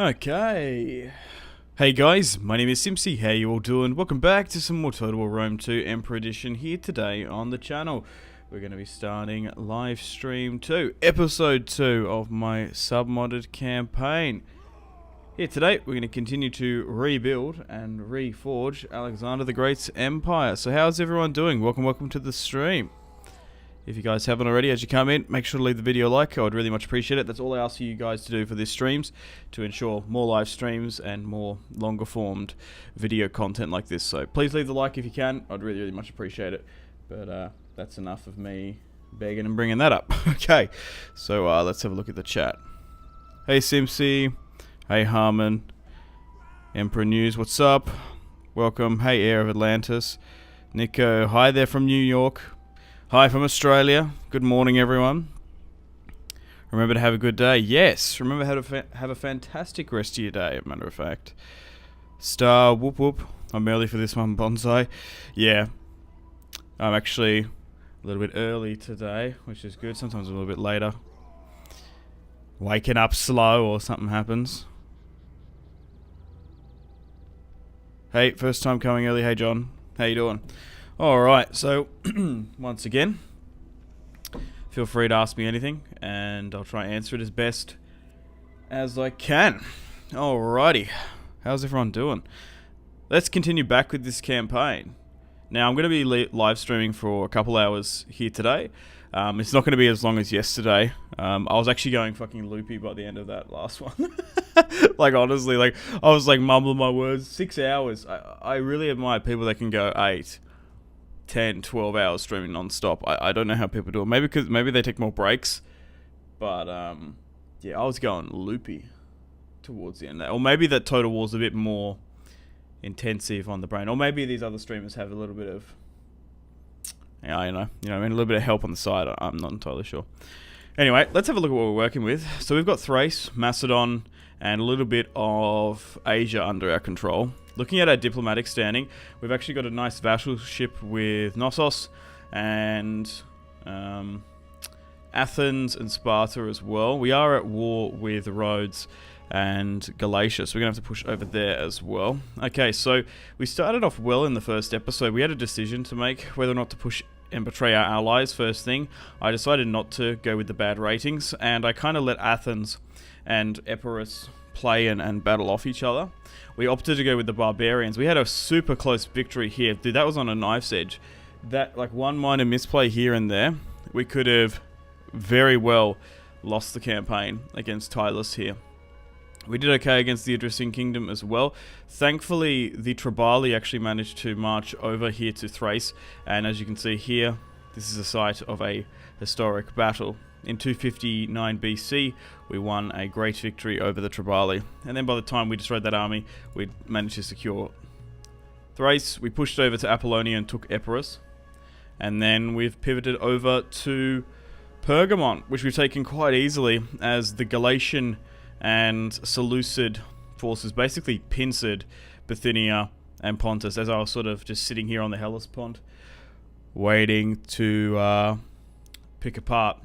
Okay. Hey guys, my name is Simpzy. How you all doing? Welcome back to some more Total War Rome 2 Emperor Edition here today on the channel. We're going to be starting live stream 2, episode 2 of my submodded campaign. Here today, we're going to continue to rebuild and reforge Alexander the Great's empire. So how's everyone doing? Welcome to the stream. If you guys haven't already, as you come in, make sure to leave the video a like. I would really much appreciate it. That's all I ask for you guys to do for these streams, to ensure more live streams and more longer formed video content like this. So please leave the like if you can. I'd really much appreciate it. But that's enough of me begging and bringing that up. Okay, so let's have a look at the chat. Hey Simpzy, hey Harmon, Emperor News, what's up? Welcome. Hey Heir of Atlantis, Nico, hi there from New York. Hi from Australia. Good morning, everyone. Remember to have a good day. Yes, remember how to have a fantastic rest of your day, as a matter of fact. Star, whoop whoop. I'm early for this one, Bonsai. Yeah, I'm actually a little bit early today, which is good. Sometimes a little bit later. Waking up slow or something happens. Hey, first time coming early. Hey, John. How you doing? Alright, so once again, feel free to ask me anything and I'll try and answer it as best as I can. Alrighty, how's everyone doing? Let's continue back with this campaign. Now I'm going to be live streaming for a couple hours here today. It's not going to be as long as yesterday. I was actually going fucking loopy by the end of that last one. Like honestly, like I was like mumbling my words. 6 hours. I really admire people that can go 8, 10, 12 hours streaming non-stop. I don't know how people do it. Maybe they take more breaks. But yeah, I was going loopy towards the end. Or maybe that Total War's a bit more intensive on the brain. Or maybe these other streamers have a little bit of, yeah, you know, a little bit of help on the side. I'm not entirely sure. Anyway, let's have a look at what we're working with. So we've got Thrace, Macedon, and a little bit of Asia under our control. Looking at our diplomatic standing, we've actually got a nice vassalship with Knossos and Athens and Sparta as well. We are at war with Rhodes and Galatia, so we're going to have to push over there as well. Okay, so we started off well in the first episode. We had a decision to make whether or not to push and betray our allies first thing. I decided not to go with the bad ratings, and I kind of let Athens and Epirus play and battle off each other. We opted to go with the barbarians. We had a super close victory here. Dude, that was on a knife's edge. That, like, one minor misplay here and there, we could have very well lost the campaign against Tylus here. We did okay against the Idrissian Kingdom as well. Thankfully, the Tribali actually managed to march over here to Thrace, and as you can see here, this is a site of a historic battle. In 259 BC, we won a great victory over the Tribali, and then by the time we destroyed that army, we managed to secure Thrace. We pushed over to Apollonia and took Epirus, and then we've pivoted over to Pergamon, which we've taken quite easily as the Galatian and Seleucid forces basically pincered Bithynia and Pontus, as I was sort of just sitting here on the Hellespont waiting to pick apart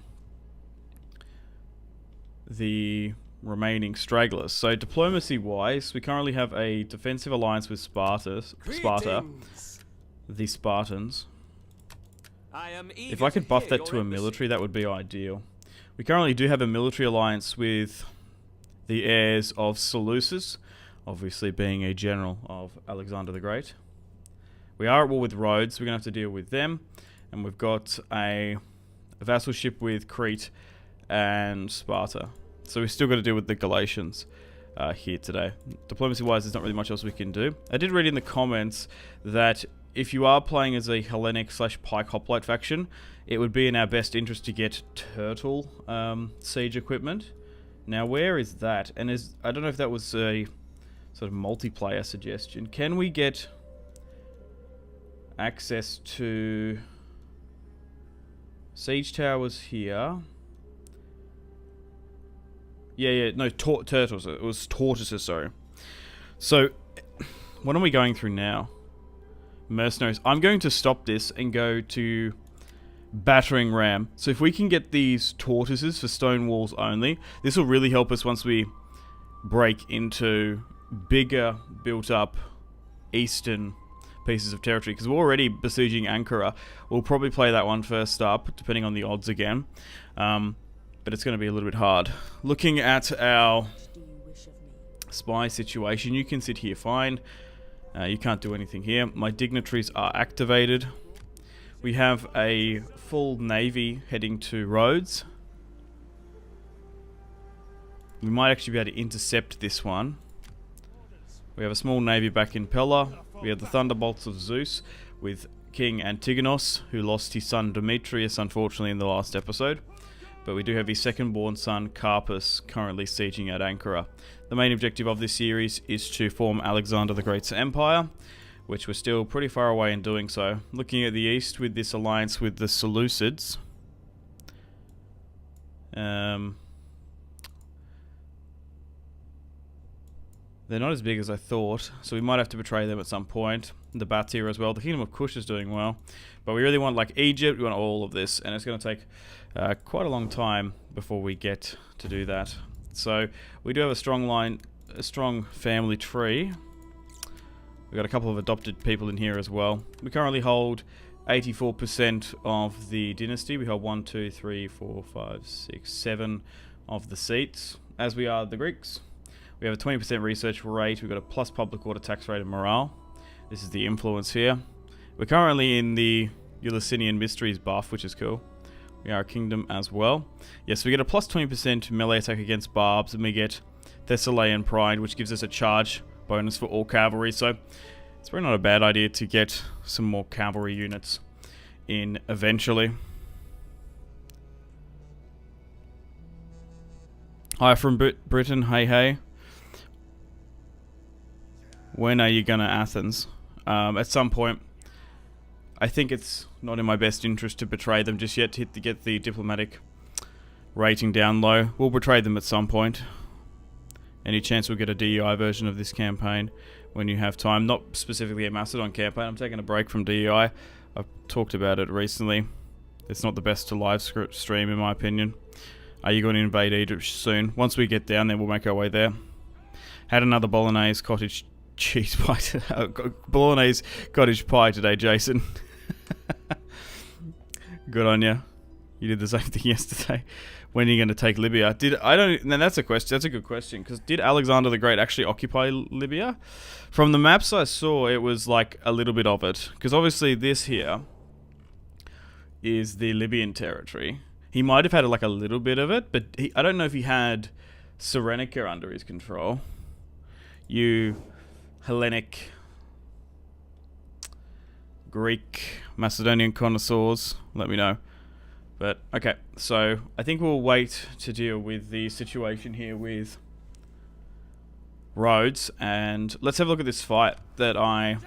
the remaining stragglers. So diplomacy wise, we currently have a defensive alliance with Sparta, the Spartans. If I could buff that to a military, that would be ideal. We currently do have a military alliance with the heirs of Seleucus, obviously being a general of Alexander the Great. We are at war with Rhodes, we're going to have to deal with them. And we've got a vassalship with Crete and Sparta. So we've still got to deal with the Galatians here today. Diplomacy-wise, there's not really much else we can do. I did read in the comments that if you are playing as a Hellenic/Pike Hoplite faction, it would be in our best interest to get turtle siege equipment. Now, where is that? And I don't know if that was a sort of multiplayer suggestion. Can we get access to siege towers here? Yeah, no, turtles. It was tortoises, sorry. So, what are we going through now? Mercenaries. I'm going to stop this and go to battering ram. So if we can get these tortoises for stone walls only, this will really help us once we break into bigger built up eastern pieces of territory, because we're already besieging Ankara. We'll probably play that one first up, depending on the odds again. But it's going to be a little bit hard. Looking at our spy situation, you can sit here fine. You can't do anything here. My dignitaries are activated. We have a full navy heading to Rhodes. We might actually be able to intercept this one. We have a small navy back in Pella. We have the Thunderbolts of Zeus with King Antigonos, who lost his son Demetrius, unfortunately, in the last episode. But we do have his second-born son, Carpus, currently sieging at Ankara. The main objective of this series is to form Alexander the Great's empire, which we're still pretty far away in doing so. Looking at the east with this alliance with the Seleucids. They're not as big as I thought, so we might have to betray them at some point. The Bats here as well. The Kingdom of Kush is doing well. But we really want, like, Egypt, we want all of this, and it's going to take quite a long time before we get to do that. So, we do have a strong line, a strong family tree. We've got a couple of adopted people in here as well. We currently hold 84% of the dynasty. We hold 1, 2, 3, 4, 5, 6, 7 of the seats, as we are the Greeks. We have a 20% research rate. We've got a plus public order tax rate and morale. This is the influence here. We're currently in the Eleusinian Mysteries buff, which is cool. We are a kingdom as well. Yes, we get a plus 20% melee attack against barbs, and we get Thessalian Pride, which gives us a charge bonus for all cavalry. So it's probably not a bad idea to get some more cavalry units in eventually. Hi from Britain. Hey, hey. When are you going to Athens? At some point. I think it's not in my best interest to betray them just yet to get the diplomatic rating down low. We'll betray them at some point. Any chance we'll get a DEI version of this campaign when you have time. Not specifically a Macedon campaign. I'm taking a break from DEI. I've talked about it recently. It's not the best to live stream in my opinion. Are you going to invade Egypt soon? Once we get down there, we'll make our way there. Had another bolognese cottage cheese pie. Bolognese cottage pie today, Jason. Good on you. You did the same thing yesterday. When are you going to take Libya? That's a question. That's a good question. Because did Alexander the Great actually occupy Libya? From the maps I saw, it was like a little bit of it. Because obviously this here is the Libyan territory. He might have had like a little bit of it, but I don't know if he had Cyrenaica under his control. You Hellenic, Greek, Macedonian connoisseurs, let me know. But, okay, so I think we'll wait to deal with the situation here with Rhodes, and let's have a look at this fight that I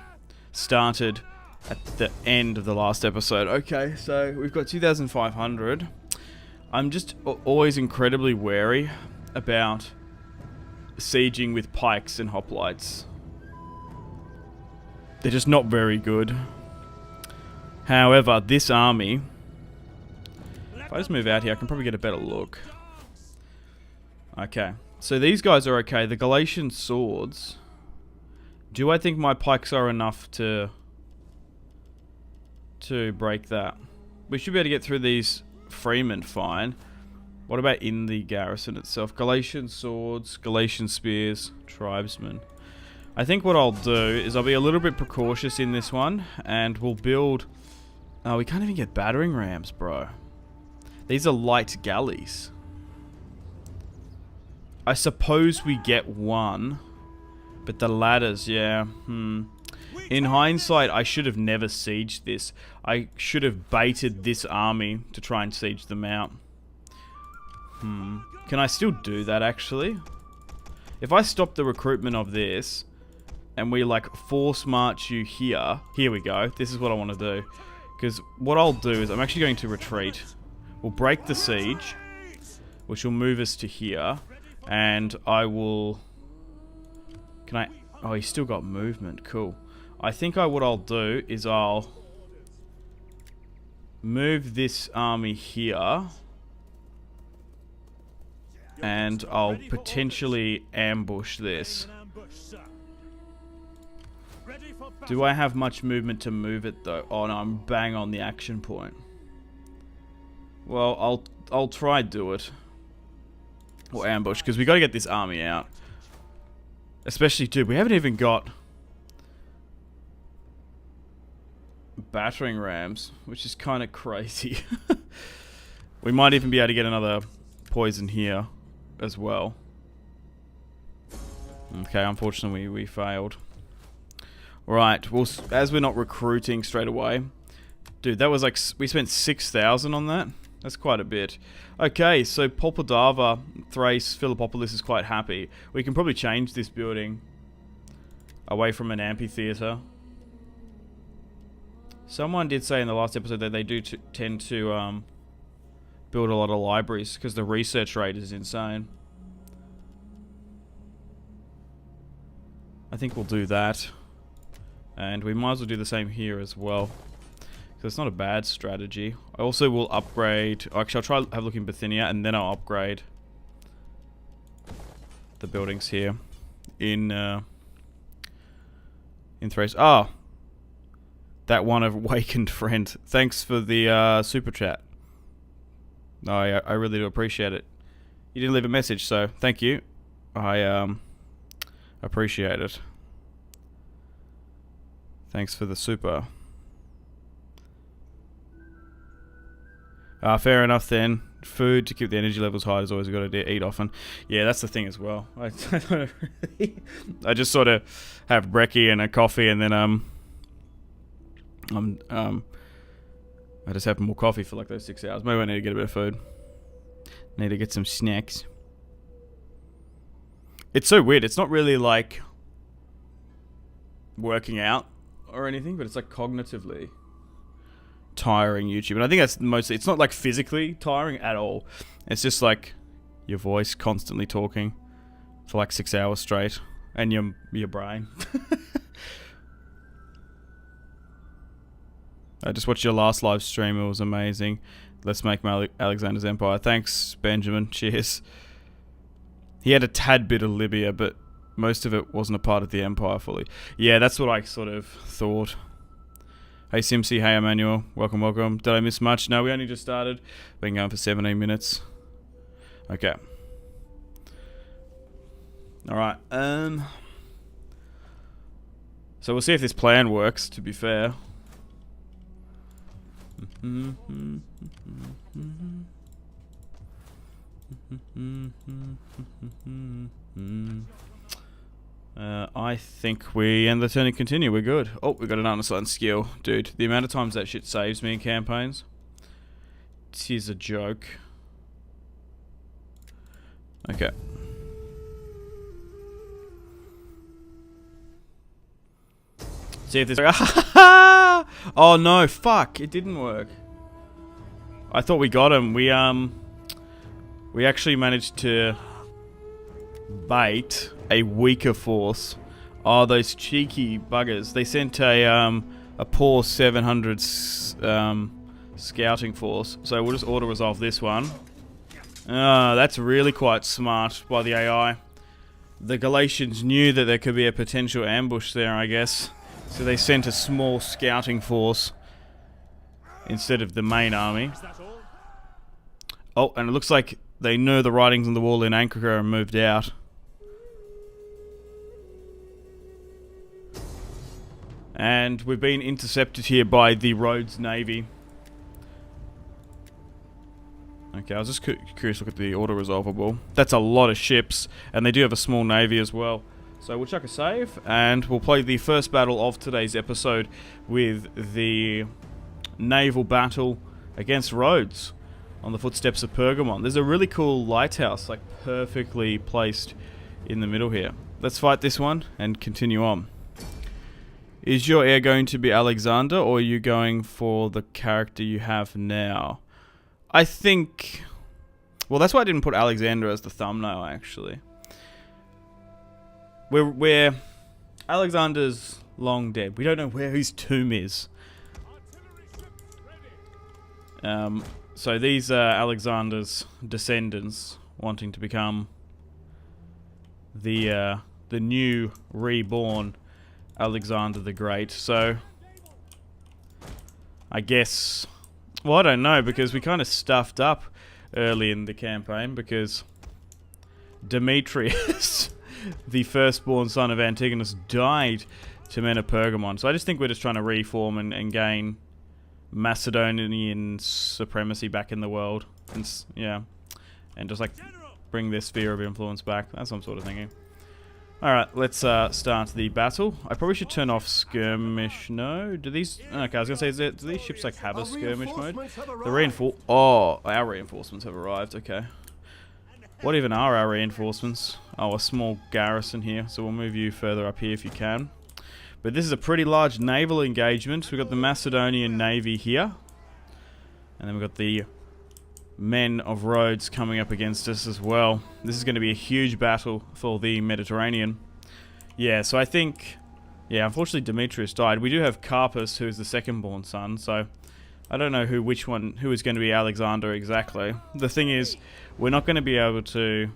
started at the end of the last episode. Okay, so we've got 2,500. I'm just always incredibly wary about sieging with pikes and hoplites. They're just not very good. However, this army, if I just move out here, I can probably get a better look. Okay, so these guys are okay. The Galatian swords. Do I think my pikes are enough to break that? We should be able to get through these freemen fine. What about in the garrison itself? Galatian swords, Galatian spears, tribesmen. I think what I'll do is I'll be a little bit precautious in this one, and we'll build... Oh, we can't even get battering rams, bro. These are light galleys. I suppose we get one, but the ladders, yeah. In hindsight, I should have never sieged this. I should have baited this army to try and siege them out. Can I still do that, actually? If I stop the recruitment of this, and we, like, force march you here... Here we go. This is what I want to do. Because what I'll do is I'm actually going to retreat. We'll break the siege, which will move us to here. And I will... Can I... Oh, he's still got movement. Cool. I think what I'll do is I'll move this army here. And I'll potentially ambush this. Do I have much movement to move it though? Oh no, I'm bang on the action point. Well, I'll try do it. Or ambush, because we got to get this army out. Especially, dude, we haven't even got battering rams, which is kind of crazy. We might even be able to get another poison here as well. Okay, unfortunately we failed. Right, well, as we're not recruiting straight away, dude, that was like, we spent 6,000 on that. That's quite a bit. Okay, so Polpadava, Thrace, Philippopolis is quite happy. We can probably change this building away from an amphitheater. Someone did say in the last episode that they do tend to build a lot of libraries because the research rate is insane. I think we'll do that. And we might as well do the same here as well. So it's not a bad strategy. I also will upgrade... Actually, I'll try to have a look in Bithynia, and then I'll upgrade the buildings here in Thrace. Ah! That one awakened friend. Thanks for the super chat. No, I really do appreciate it. You didn't leave a message, so thank you. I appreciate it. Thanks for the super. Fair enough then. Food to keep the energy levels high is always a good idea. Eat often. Yeah, that's the thing as well. I just sort of have brekkie and a coffee, and then I just have more coffee for like those 6 hours. Maybe I need to get a bit of food. Need to get some snacks. It's so weird. It's not really like working out or anything, but it's like cognitively tiring YouTube. And I think that's mostly, it's not like physically tiring at all. It's just like your voice constantly talking for like 6 hours straight, and your brain. I just watched your last live stream. It was amazing. Let's make Alexander's empire. Thanks, Benjamin. Cheers. He had a tad bit of Libya, but most of it wasn't a part of the empire fully. Yeah, that's what I sort of thought. Hey Simpsy, hey Emmanuel, welcome, welcome. Did I miss much? No, we only just started. Been going for 17 minutes. Okay. Alright, so we'll see if this plan works, to be fair. I think we end the turn and continue. We're good. Oh, we got an unassigned skill. Dude, the amount of times that shit saves me in campaigns, it is a joke. Okay. See if this... Oh no, fuck. It didn't work. I thought we got him. We actually managed to bait a weaker force. Oh, those cheeky buggers. They sent a poor 700 scouting force. So we'll just auto-resolve this one. That's really quite smart by the AI. The Galatians knew that there could be a potential ambush there, I guess. So they sent a small scouting force instead of the main army. Oh, and it looks like they know the writings on the wall in Ankara and moved out. And we've been intercepted here by the Rhodes Navy. Okay, I was just curious to look at the auto-resolvable. That's a lot of ships, and they do have a small navy as well. So we'll chuck a save, and we'll play the first battle of today's episode with the naval battle against Rhodes on the footsteps of Pergamon. There's a really cool lighthouse, like perfectly placed in the middle here. Let's fight this one and continue on. Is your heir going to be Alexander, or are you going for the character you have now? I think... Well, that's why I didn't put Alexander as the thumbnail, actually. We're Alexander's long dead. We don't know where his tomb is. So these are Alexander's descendants. wanting to become the new reborn Alexander the Great. So I guess, well, I don't know, because we kind of stuffed up early in the campaign because Demetrius, the firstborn son of Antigonus, died to men of Pergamon. So I just think we're just trying to reform and gain Macedonian supremacy back in the world. And, yeah. And just like bring their sphere of influence back. That's what I'm sort of thinking. Alright, let's start the battle. I probably should turn off skirmish. No? Do these... Okay, I was going to say, do these ships like have a skirmish mode? The our reinforcements have arrived. Okay. What even are our reinforcements? Oh, a small garrison here. So we'll move you further up here if you can. But this is a pretty large naval engagement. We've got the Macedonian Navy here. And then we've got the men of Rhodes coming up against us as well. This is going to be a huge battle for the Mediterranean. Yeah, so I think... Yeah, unfortunately Demetrius died. We do have Carpus, who is the second-born son, so... I don't know who is going to be Alexander exactly. The thing is, we're not going to be able to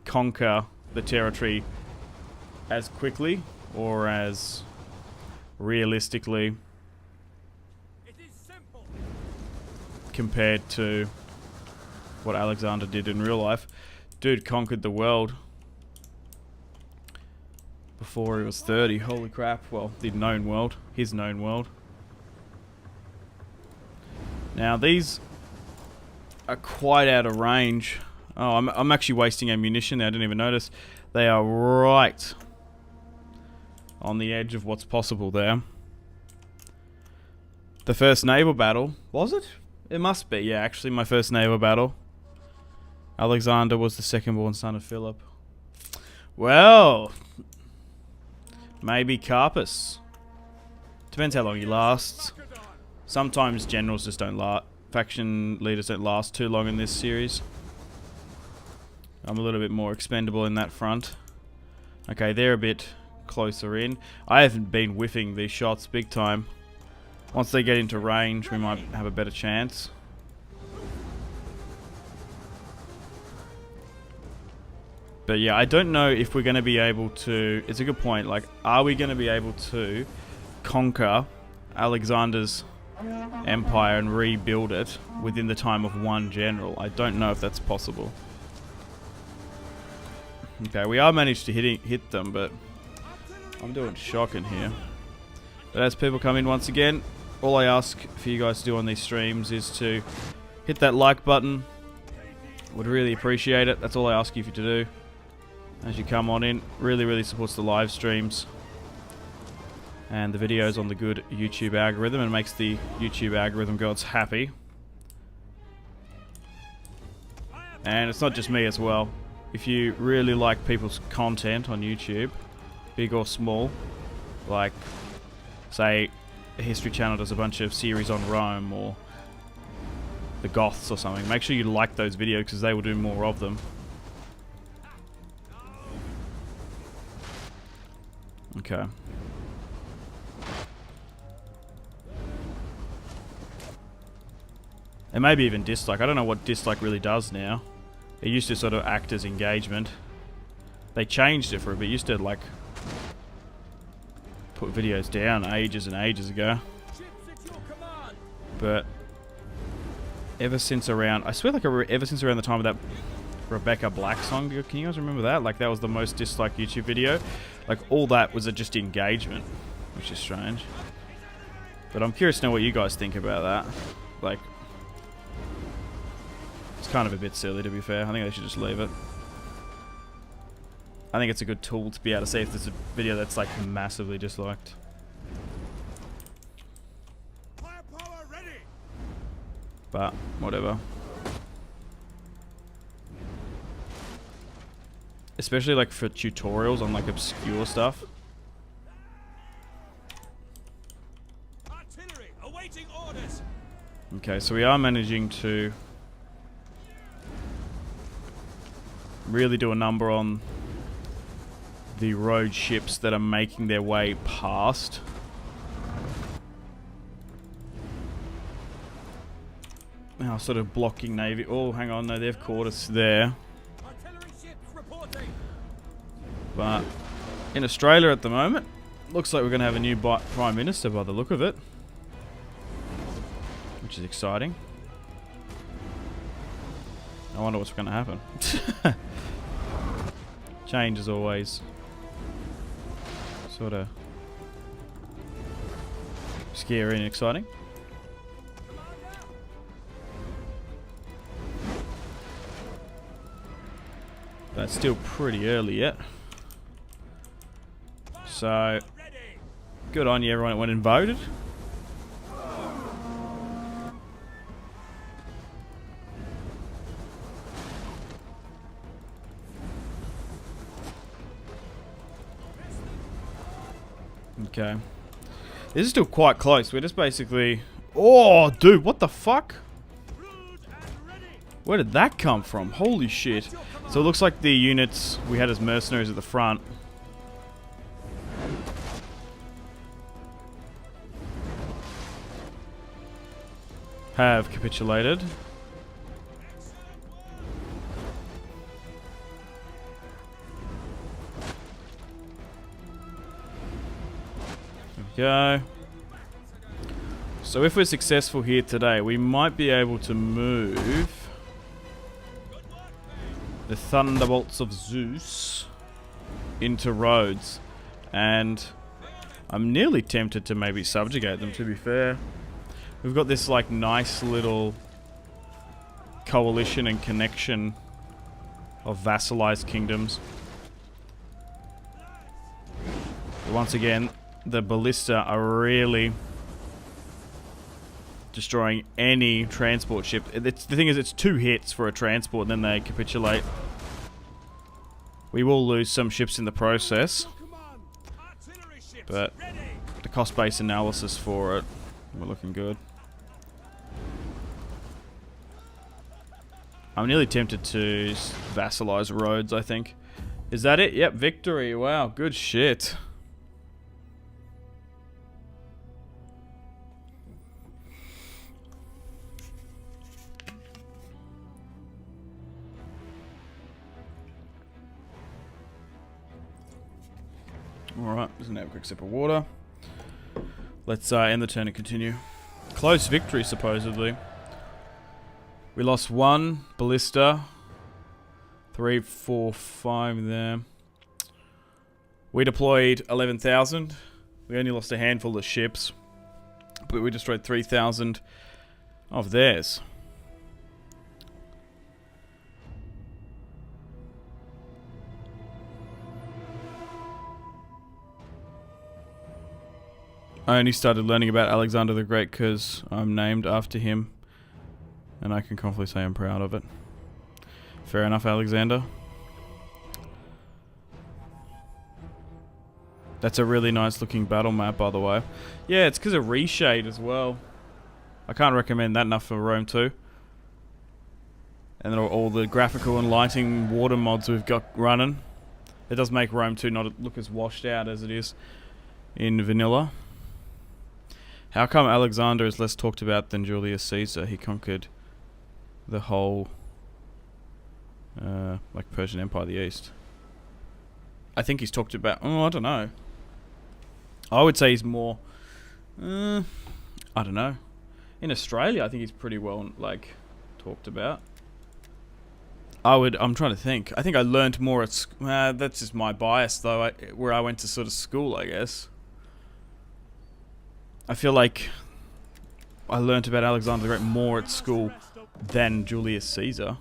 conquer the territory as quickly or as realistically compared to what Alexander did in real life. Dude conquered the world before he was 30. Holy crap. Well, the known world. His known world. Now, these are quite out of range. Oh, I'm actually wasting ammunition there. I didn't even notice. They are right on the edge of what's possible there. The first naval battle. Was it? It must be. Yeah, actually, my first naval battle. Alexander was the second-born son of Philip. Well, maybe Carpus. Depends how long he lasts. Sometimes generals just don't last. Faction leaders don't last too long in this series. I'm a little bit more expendable in that front. Okay, they're a bit closer in. I haven't been whiffing these shots big time. Once they get into range, we might have a better chance. But yeah, I don't know if we're going to be able to... It's a good point. Like, are we going to be able to conquer Alexander's empire and rebuild it within the time of one general? I don't know if that's possible. Okay, we are managed to hit them, but I'm doing shocking here. But as people come in once again, all I ask for you guys to do on these streams is to hit that like button. Would really appreciate it. That's all I ask you to do as you come on in. Really supports the live streams and the videos on the good YouTube algorithm, and makes the YouTube algorithm gods happy. And it's not just me as well. If you really like people's content on YouTube, big or small, like, say, a History Channel does a bunch of series on Rome or the Goths or something, make sure you like those videos because they will do more of them. Okay. And maybe even dislike. I don't know what dislike really does now. It used to sort of act as engagement. They changed it for a bit. It used to, like, put videos down ages and ages ago. But ever since around... I swear, like, ever since around the time of that Rebecca Black song, can you guys remember that? Like, that was the most disliked YouTube video. Like, all that was just engagement, which is strange. But I'm curious to know what you guys think about that. Like... It's kind of a bit silly, to be fair. I think they should just leave it. I think it's a good tool to be able to see if there's a video that's like massively disliked. But whatever. Especially like for tutorials on like obscure stuff. Okay, so we are managing to really do a number on the road ships that are making their way past. Now sort of blocking navy. Oh, hang on, no, they've caught us there. But in Australia at the moment, looks like we're going to have a new Prime Minister by the look of it. Which is exciting. I wonder what's going to happen. Change is always sort of scary and exciting. But it's still pretty early yet. So, good on you everyone that went and voted. Okay. This is still quite close. We're just basically... Oh, dude, what the fuck? Where did that come from? Holy shit. So it looks like the units we had as mercenaries at the front have capitulated. Go. So if we're successful here today, we might be able to move the Thunderbolts of Zeus into Rhodes, and I'm nearly tempted to maybe subjugate them, to be fair. We've got this like nice little coalition and connection of vassalized kingdoms. But once again, the ballista are really destroying any transport ship. The thing is, it's 2 hits for a transport, and then they capitulate. We will lose some ships in the process, but the cost-based analysis for it, we're looking good. I'm nearly tempted to vassalize Rhodes, I think. Is that it? Yep, victory. Wow, good shit. Alright, just gonna have a quick sip of water. Let's end the turn and continue. Close victory, supposedly. We lost 1 ballista. 3, 4, 5 there. We deployed 11,000. We only lost a handful of ships, but we destroyed 3,000 of theirs. I only started learning about Alexander the Great because I'm named after him, and I can confidently say I'm proud of it. Fair enough, Alexander. That's a really nice looking battle map, by the way. Yeah, it's because of reshade as well. I can't recommend that enough for Rome 2. And then all the graphical and lighting water mods we've got running. It does make Rome 2 not look as washed out as it is in vanilla. How come Alexander is less talked about than Julius Caesar? He conquered the whole like Persian Empire of the East. I think he's talked about... Oh, I don't know. I would say he's more... I don't know. In Australia, I think he's pretty well like talked about. I'm trying to think. I think I learned more at... that's just my bias, though, where I went to sort of school, I guess. I feel like I learnt about Alexander the Great more at school than Julius Caesar.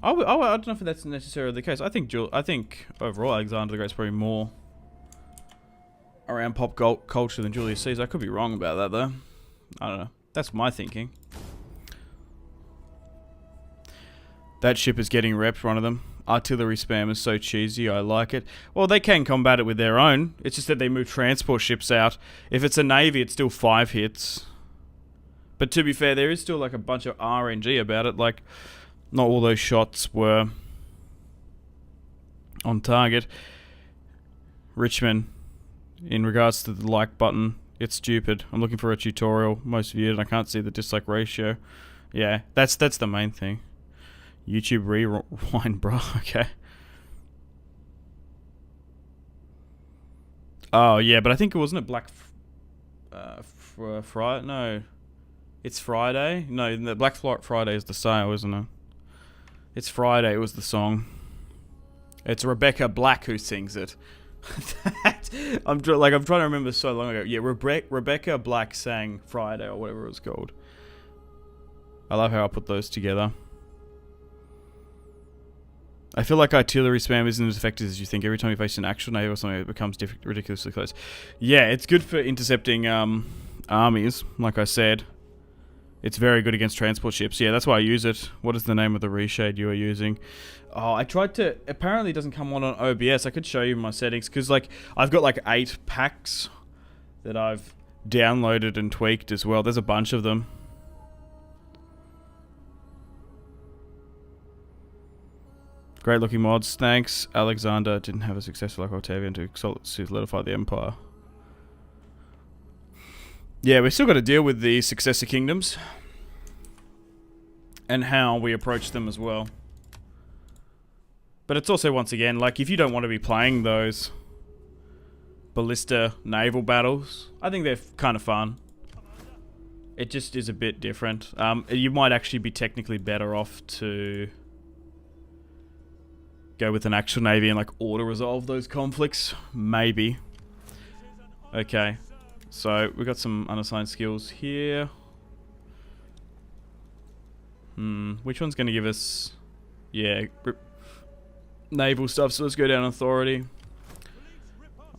I don't know if that's necessarily the case. I think overall Alexander the Great's probably more around pop culture than Julius Caesar. I could be wrong about that though. I don't know. That's my thinking. That ship is getting repped, one of them. Artillery spam is so cheesy, I like it. Well, they can combat it with their own. It's just that they move transport ships out. If it's a navy, it's still 5 hits. But to be fair, there is still like a bunch of RNG about it. Like, not all those shots were on target. Richmond, in regards to the like button, it's stupid. I'm looking for a tutorial, most viewed, and I can't see the dislike ratio. Yeah, that's the main thing. YouTube rewind, bro. Okay. Oh, yeah, but I think it wasn't Black Friday? No. It's Friday? No, the Black Friday is the sale, isn't it? It's Friday, it was the song. It's Rebecca Black who sings it. I'm trying to remember so long ago. Yeah, Rebecca Black sang Friday or whatever it was called. I love how I put those together. I feel like artillery spam isn't as effective as you think. Every time you face an actual navy or something, it becomes ridiculously close. Yeah, it's good for intercepting armies, like I said. It's very good against transport ships. Yeah, that's why I use it. What is the name of the reshade you are using? Oh, I tried to... Apparently it doesn't come on OBS. I could show you my settings, because like I've got like 8 packs that I've downloaded and tweaked as well. There's a bunch of them. Great looking mods. Thanks. Alexander didn't have a successor like Octavian to solidify the empire. Yeah, we've still got to deal with the successor kingdoms. And how we approach them as well. But it's also, once again, like if you don't want to be playing those ballista naval battles, I think they're kind of fun. It just is a bit different. You might actually be technically better off to go with an actual navy and like auto-resolve those conflicts. Maybe. Okay. So, we've got some unassigned skills here. Which one's going to give us... Yeah, naval stuff, so let's go down authority.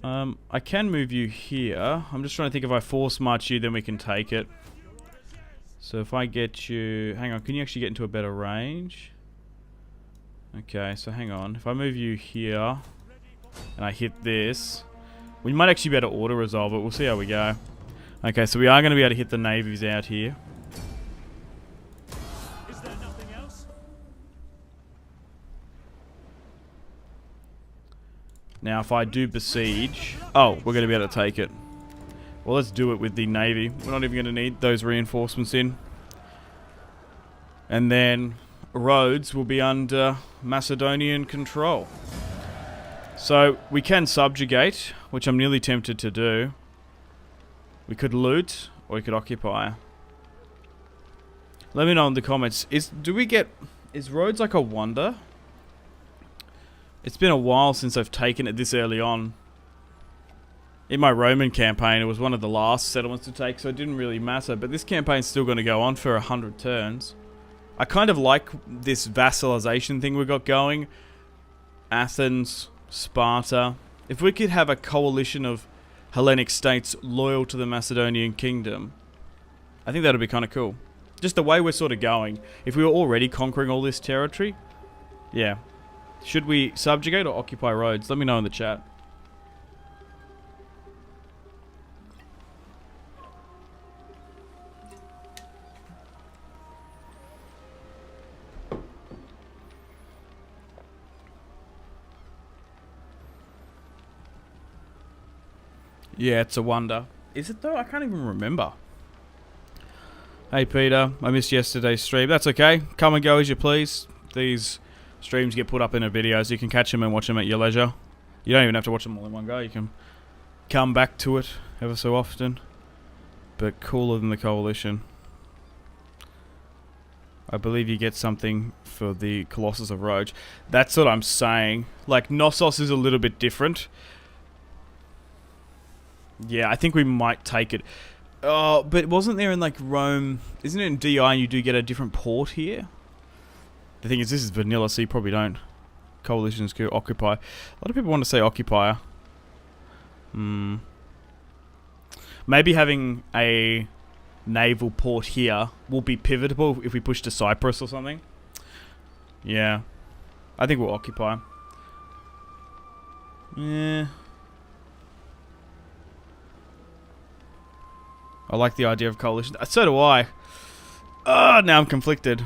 I can move you here. I'm just trying to think, if I force march you, then we can take it. So if I get you... Hang on, can you actually get into a better range? Okay, so hang on. If I move you here, and I hit this... We might actually be able to auto-resolve it. We'll see how we go. Okay, so we are going to be able to hit the navies out here. Is there nothing else? Now, if I do besiege... Oh, we're going to be able to take it. Well, let's do it with the navy. We're not even going to need those reinforcements in. And then Rhodes will be under Macedonian control. So, we can subjugate, which I'm nearly tempted to do. We could loot, or we could occupy. Let me know in the comments. Is Rhodes like a wonder? It's been a while since I've taken it this early on. In my Roman campaign, it was one of the last settlements to take, so it didn't really matter. But this campaign's still going to go on for 100 turns. I kind of like this vassalization thing we got going. Athens... Sparta. If we could have a coalition of Hellenic states loyal to the Macedonian kingdom, I think that would be kind of cool. Just the way we're sort of going. If we were already conquering all this territory, yeah. Should we subjugate or occupy Rhodes? Let me know in the chat. Yeah, it's a wonder. Is it though? I can't even remember. Hey Peter, I missed yesterday's stream. That's okay. Come and go as you please. These streams get put up in a video, so you can catch them and watch them at your leisure. You don't even have to watch them all in one go. You can come back to it ever so often. But cooler than the coalition. I believe you get something for the Colossus of Rhodes. That's what I'm saying. Like, Knossos is a little bit different. Yeah, I think we might take it. Oh, but wasn't there in, like, Rome... Isn't it in DI and you do get a different port here? The thing is, this is vanilla, so you probably don't. Coalitions go occupy. A lot of people want to say occupier. Maybe having a naval port here will be pivotable if we push to Cyprus or something. Yeah. I think we'll occupy. Yeah. I like the idea of coalition. So do I. Now I'm conflicted.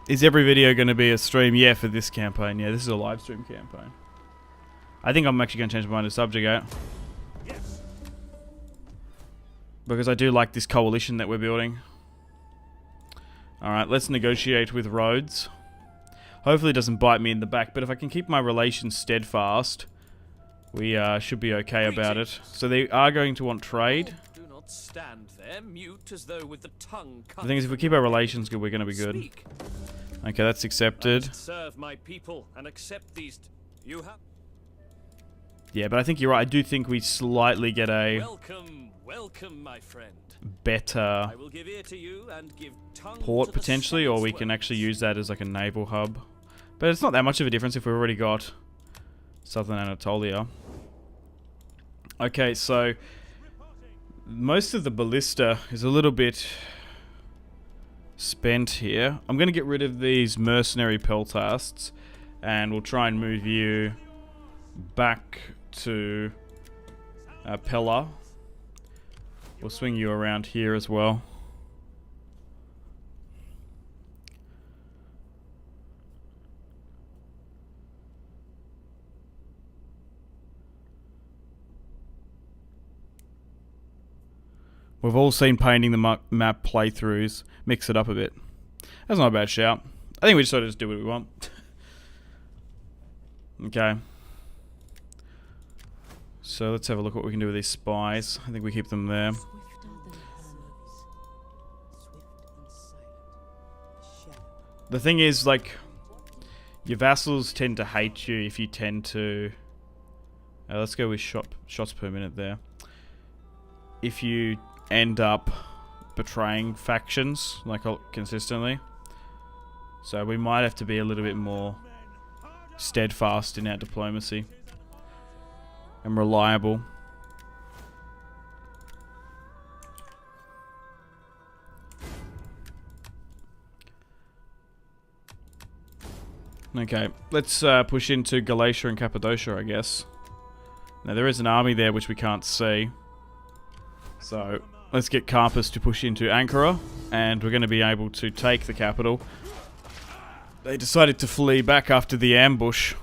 Is every video going to be a stream? Yeah, for this campaign. Yeah, this is a live stream campaign. I think I'm actually going to change my mind to subjugate. Yes. Because I do like this coalition that we're building. Alright, let's negotiate with Rhodes. Hopefully it doesn't bite me in the back, but if I can keep my relations steadfast, we should be okay about it. So they are going to want trade. Do not stand there, mute as though with the tongue cut. The thing is, if we keep our relations good, we're going to be good. Speak. Okay, that's accepted. Serve my people and accept these. You have. Yeah, but I think you're right. I do think we slightly get a Welcome, welcome, my friend. better I will give ear to you and give tongue port to the potentially, or we can swells. actually use that as like a naval hub. But it's not that much of a difference if we've already got Southern Anatolia. Okay, so most of the ballista is a little bit spent here. I'm going to get rid of these mercenary peltasts, and we'll try and move you back to Pella. We'll swing you around here as well. We've all seen painting the map playthroughs. Mix it up a bit. That's not a bad shout. I think we just sort of just do what we want. Okay. So let's have a look what we can do with these spies. I think we keep them there. The thing is, like, your vassals tend to hate you if you tend to... let's go with shots per minute there. If you end up betraying factions, like, consistently. So we might have to be a little bit more steadfast in our diplomacy. And reliable. Okay, let's push into Galatia and Cappadocia, I guess. Now there is an army there which we can't see. So let's get Carpus to push into Ankara, and we're going to be able to take the capital. They decided to flee back after the ambush.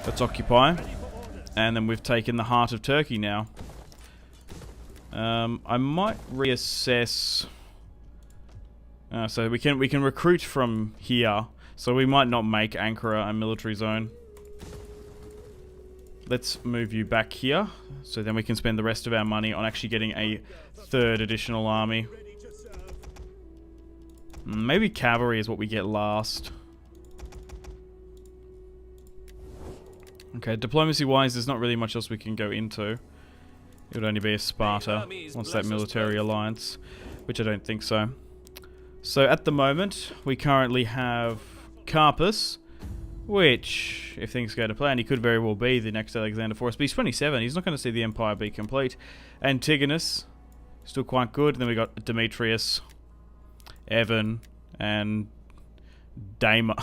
Let's occupy. And then we've taken the heart of Turkey now. I might reassess. So we can recruit from here. So we might not make Ankara a military zone. Let's move you back here, so then we can spend the rest of our money on actually getting a third additional army. Maybe cavalry is what we get last. Okay, diplomacy-wise, there's not really much else we can go into. It would only be a Sparta once that military alliance, which I don't think so. So at the moment, we currently have Carpus, which, if things go to plan, he could very well be the next Alexander for us. But he's 27. He's not going to see the empire be complete. Antigonus, still quite good. And then we got Demetrius, Evan, and Damo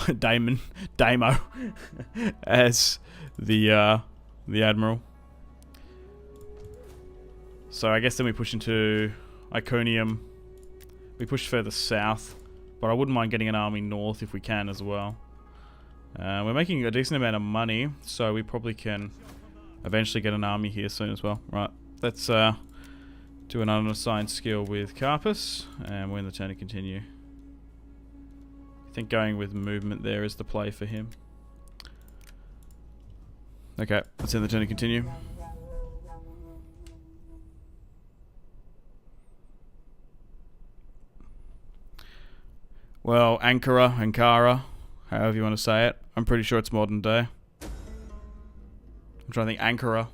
as the admiral. So I guess then we push into Iconium. We push further south, but I wouldn't mind getting an army north if we can as well. We're making a decent amount of money, so we probably can eventually get an army here soon as well. Right, let's do an unassigned skill with Carpus, and we're in the turn to continue. I think going with movement there is the play for him. Okay, let's end the turn to continue. Well, Ankara, however you want to say it. I'm pretty sure it's modern day. I'm trying to think. Ankara.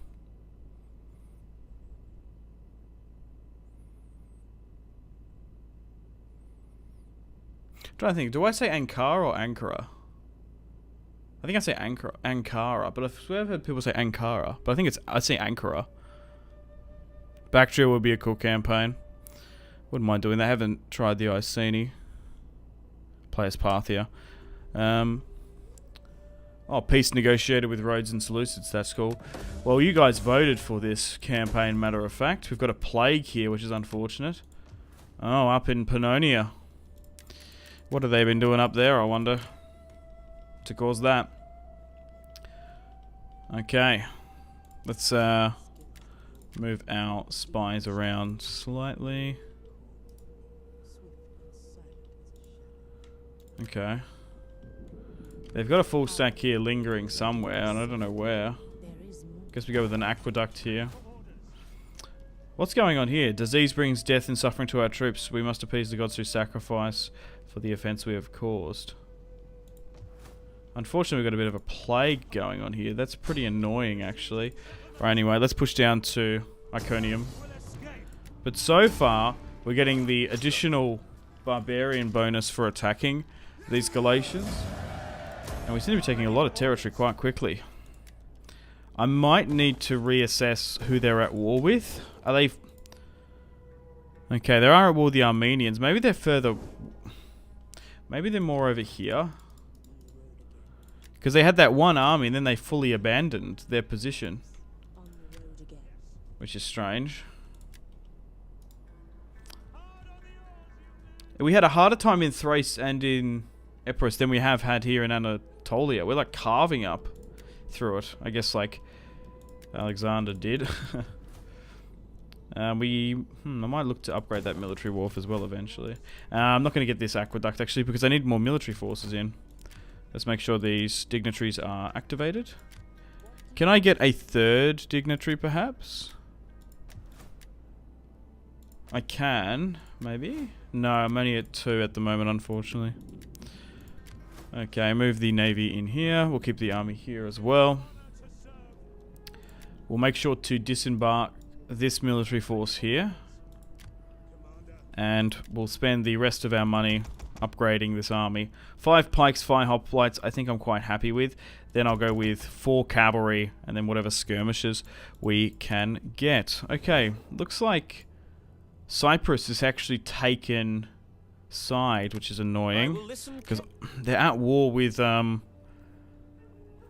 I'm trying to think. Do I say Ankara or Ankara? I think I say Ankara, but I've heard people say Ankara. But I think I'd say Ankara. Bactria would be a cool campaign. Wouldn't mind doing that. I haven't tried the Iceni. Play as Parthia. Oh, peace negotiated with Rhodes and Seleucids. That's cool. Well, you guys voted for this campaign, matter of fact. We've got a plague here, which is unfortunate. Oh, up in Pannonia. What have they been doing up there, I wonder, to cause that? Okay. Let's move our spies around slightly. Okay. They've got a full stack here lingering somewhere, and I don't know where. Guess we go with an aqueduct here. What's going on here? Disease brings death and suffering to our troops. We must appease the gods through sacrifice for the offense we have caused. Unfortunately, we've got a bit of a plague going on here. That's pretty annoying, actually. Right, anyway, let's push down to Iconium. But so far, we're getting the additional barbarian bonus for attacking these Galatians. And we seem to be taking a lot of territory quite quickly. I might need to reassess who they're at war with. Are they... Okay, they are at war with the Armenians. Maybe they're further... Maybe they're more over here. Because they had that one army and then they fully abandoned their position. Which is strange. We had a harder time in Thrace and in Epirus than we have had here in Anatolia. We're like carving up through it. I guess like Alexander did. I might look to upgrade that military wharf as well eventually. I'm not going to get this aqueduct actually because I need more military forces in. Let's make sure these dignitaries are activated. Can I get a third dignitary perhaps? I can, maybe? No, I'm only at 2 at the moment, unfortunately. Okay, move the navy in here. We'll keep the army here as well. We'll make sure to disembark this military force here. And we'll spend the rest of our money upgrading this army. 5 pikes, 5 hoplites, I think I'm quite happy with. Then I'll go with 4 cavalry and then whatever skirmishes we can get. Okay, looks like Cyprus has actually taken side, which is annoying because they're at war with the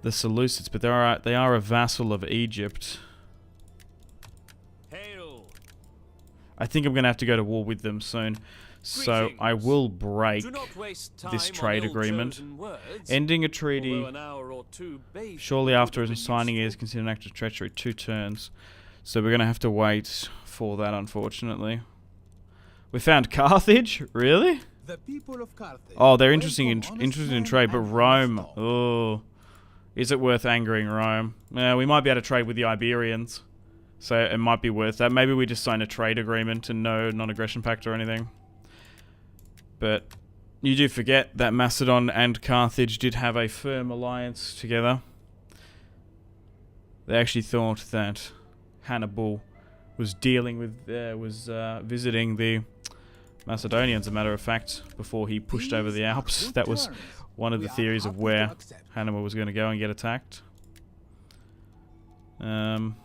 Seleucids, but they are a vassal of Egypt. Hail. I think I'm going to have to go to war with them soon. So I will break this trade agreement. Ending a treaty shortly after signing is considered an act of treachery. 2 turns. So we're going to have to wait for that, unfortunately. We found Carthage? Really? The people of Carthage. Oh, they're interested in trade, but Rome. Oh, is it worth angering Rome? We might be able to trade with the Iberians. So it might be worth that. Maybe we just sign a trade agreement and no non-aggression pact or anything. But you do forget that Macedon and Carthage did have a firm alliance together. They actually thought that Hannibal was dealing with, visiting the Macedonians, as a matter of fact, before he pushed over the Alps. That was one of the theories of where Hannibal was going to go and get attacked. Can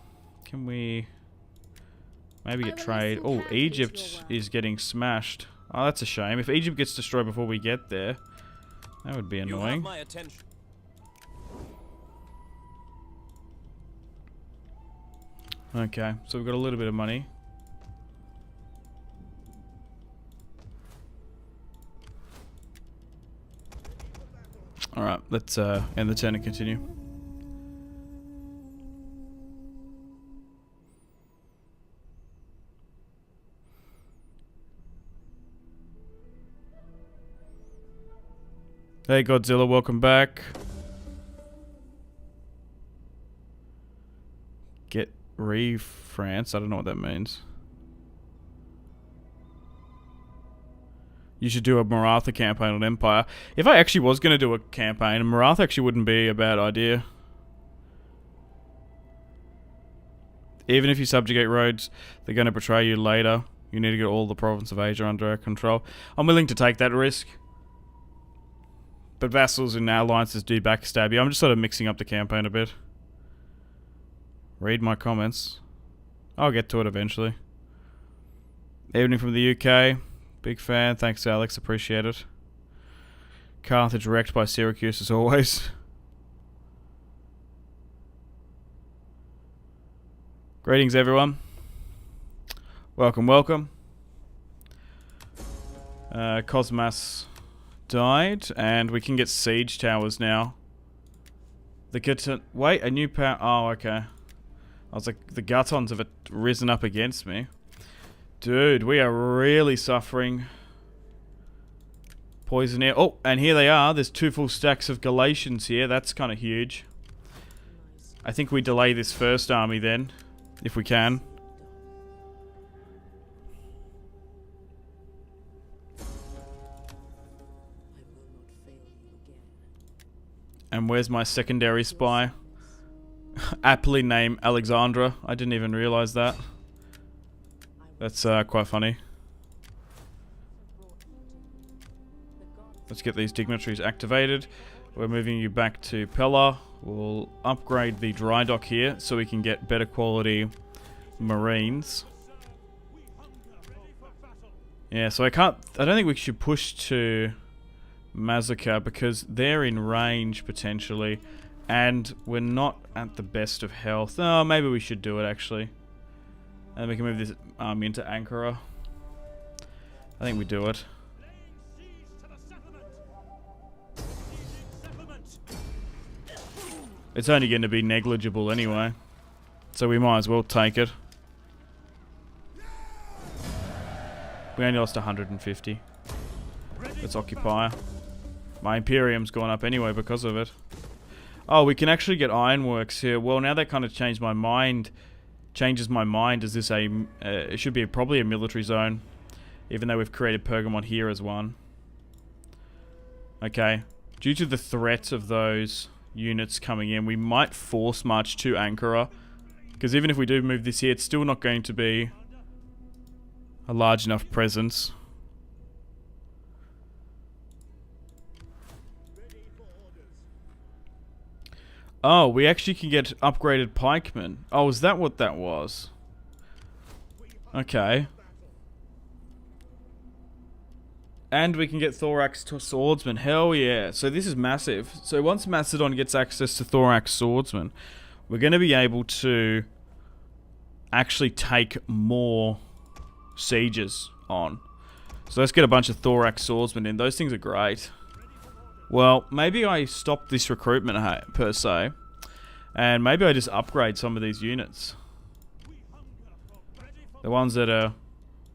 we maybe get trade? Oh, Egypt is getting smashed. Oh, that's a shame. If Egypt gets destroyed before we get there, that would be annoying. You have my attention. Okay, so we've got a little bit of money. Alright, let's end the turn and continue. Hey Godzilla, welcome back. Get France. I don't know what that means. You should do a Maratha campaign on Empire. If I actually was going to do a campaign, Maratha actually wouldn't be a bad idea. Even if you subjugate Rhodes, they're going to betray you later. You need to get all the province of Asia under our control. I'm willing to take that risk. But vassals and alliances do backstab you. I'm just sort of mixing up the campaign a bit. Read my comments. I'll get to it eventually. Evening from the UK. Big fan. Thanks, Alex. Appreciate it. Carthage wrecked by Syracuse as always. Greetings, everyone. Welcome, welcome. Cosmas died, and we can get siege towers now. Wait, a new power. Oh, okay. I was like, the Guttons have risen up against me. Dude, we are really suffering Poison air. Oh, and here they are. There's 2 full stacks of Galatians here. That's kind of huge. I think we delay this first army then, if we can. And where's my secondary spy? Aptly named Alexandra. I didn't even realize that. That's quite funny. Let's get these dignitaries activated. We're moving you back to Pella. We'll upgrade the dry dock here so we can get better quality marines. Yeah, so I don't think we should push to Massacre because they're in range potentially. And we're not at the best of health. Oh, maybe we should do it actually. And we can move this army into Ankara. I think we do it. It's only going to be negligible anyway. So we might as well take it. We only lost 150. Let's occupy. My Imperium's gone up anyway because of it. Oh, we can actually get ironworks here. Well, now that kind of changed my mind. Changes my mind. Is this a... it should be probably a military zone. Even though we've created Pergamon here as one. Okay. Due to the threat of those units coming in, we might force march to Ankara. Because even if we do move this here, it's still not going to be a large enough presence. Oh, we actually can get upgraded pikemen. Oh, is that what that was? Okay. And we can get thorax swordsman. Hell yeah. So this is massive. So once Macedon gets access to thorax swordsman, we're going to be able to actually take more sieges on. So let's get a bunch of thorax swordsmen in. Those things are great. Well, maybe I stop this recruitment per se. And maybe I just upgrade some of these units. The ones that are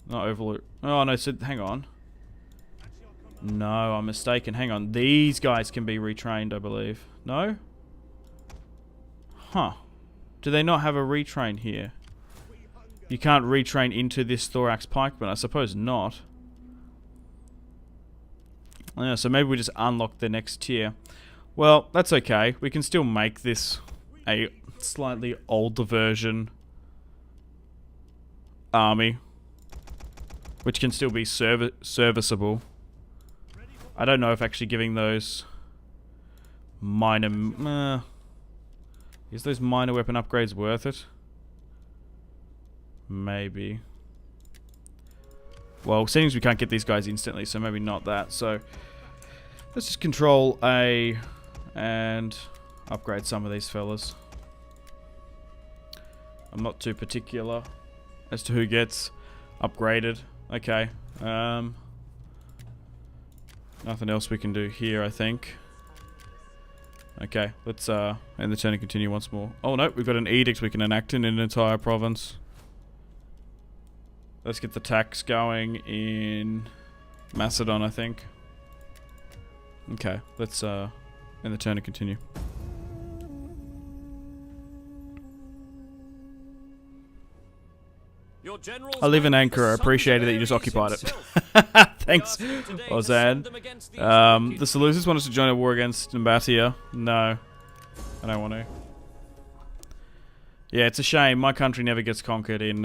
not overlooked. Oh no, so hang on. No, I'm mistaken. Hang on. These guys can be retrained, I believe. No? Huh. Do they not have a retrain here? You can't retrain into this thorax pikeman. I suppose not. Yeah, so maybe we just unlock the next tier. Well, that's okay. We can still make this a slightly older version army, which can still be serviceable. I don't know if actually giving those minor... is those minor weapon upgrades worth it? Maybe. Well, seems we can't get these guys instantly, so maybe not that. So let's just control A and upgrade some of these fellas. I'm not too particular as to who gets upgraded. Okay. Nothing else we can do here, I think. Okay, let's end the turn and continue once more. Oh no, we've got an edict we can enact in an entire province. Let's get the tax going in Macedon, I think. Okay, let's end the turn and continue. I live in Ankara. I appreciated that you just occupied it. Thanks, Ozan. The Seleucids want us to join a war against Nabatea. No, I don't want to. Yeah, it's a shame. My country never gets conquered in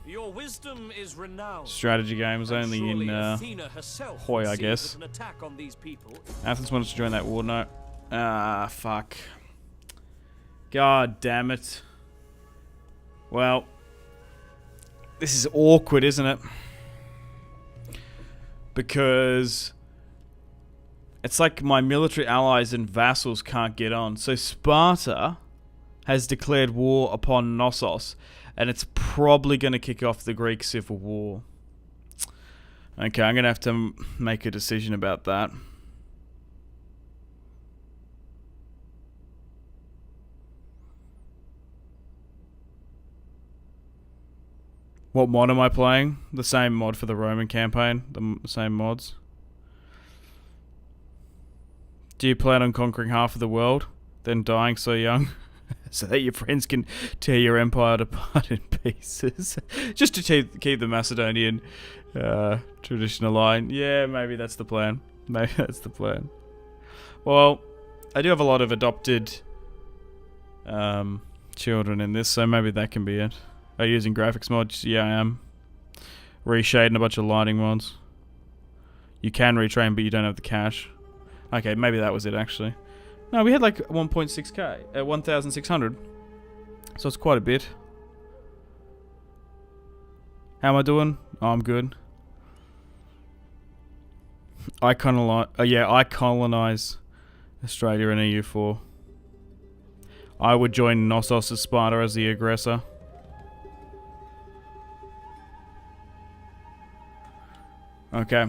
Your wisdom is renowned. strategy games, only in Hoi, I guess. Athens wants to join that war. No. Ah, fuck. God damn it. Well, this is awkward, isn't it? Because it's like my military allies and vassals can't get on. So Sparta has declared war upon Knossos, and it's probably going to kick off the Greek Civil War. Okay, I'm going to have to make a decision about that. What mod am I playing? The same mod for the Roman campaign. The same mods. Do you plan on conquering half of the world, then dying so young, so that your friends can tear your empire apart in pieces? Just to keep the Macedonian tradition alive. Yeah, maybe that's the plan. Maybe that's the plan. Well, I do have a lot of adopted children in this, so maybe that can be it. Are you using graphics mods? Yeah, I am. Reshading a bunch of lighting mods. You can retrain, but you don't have the cash. Okay, maybe that was it, actually. No, we had like 1.6k, 1,600. So it's quite a bit. How am I doing? Oh, I'm good. I colonize Australia in EU4. I would join Knossos as Sparta as the aggressor. Okay.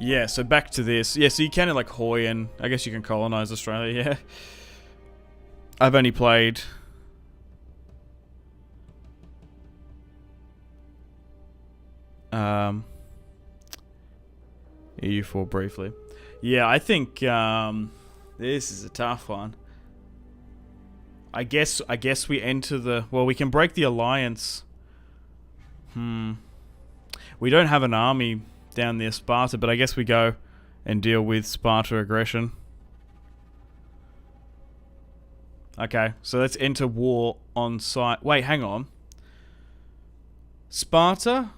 Yeah, so back to this. Yeah, so you can like Hoy and I guess you can colonize Australia, yeah. I've only played EU4 briefly. Yeah, I think this is a tough one. I guess we enter the... Well, we can break the alliance. We don't have an army down near Sparta, but I guess we go and deal with Sparta aggression. Okay, so let's enter war on site. Wait, hang on. Sparta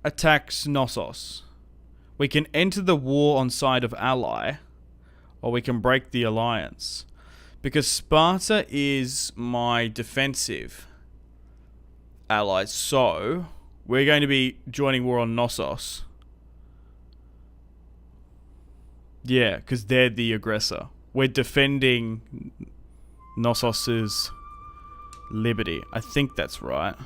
attacks Knossos. We can enter the war on side of ally, or we can break the alliance. Because Sparta is my defensive ally, so we're going to be joining war on Knossos. Yeah, because they're the aggressor. We're defending Knossos' liberty. I think that's right.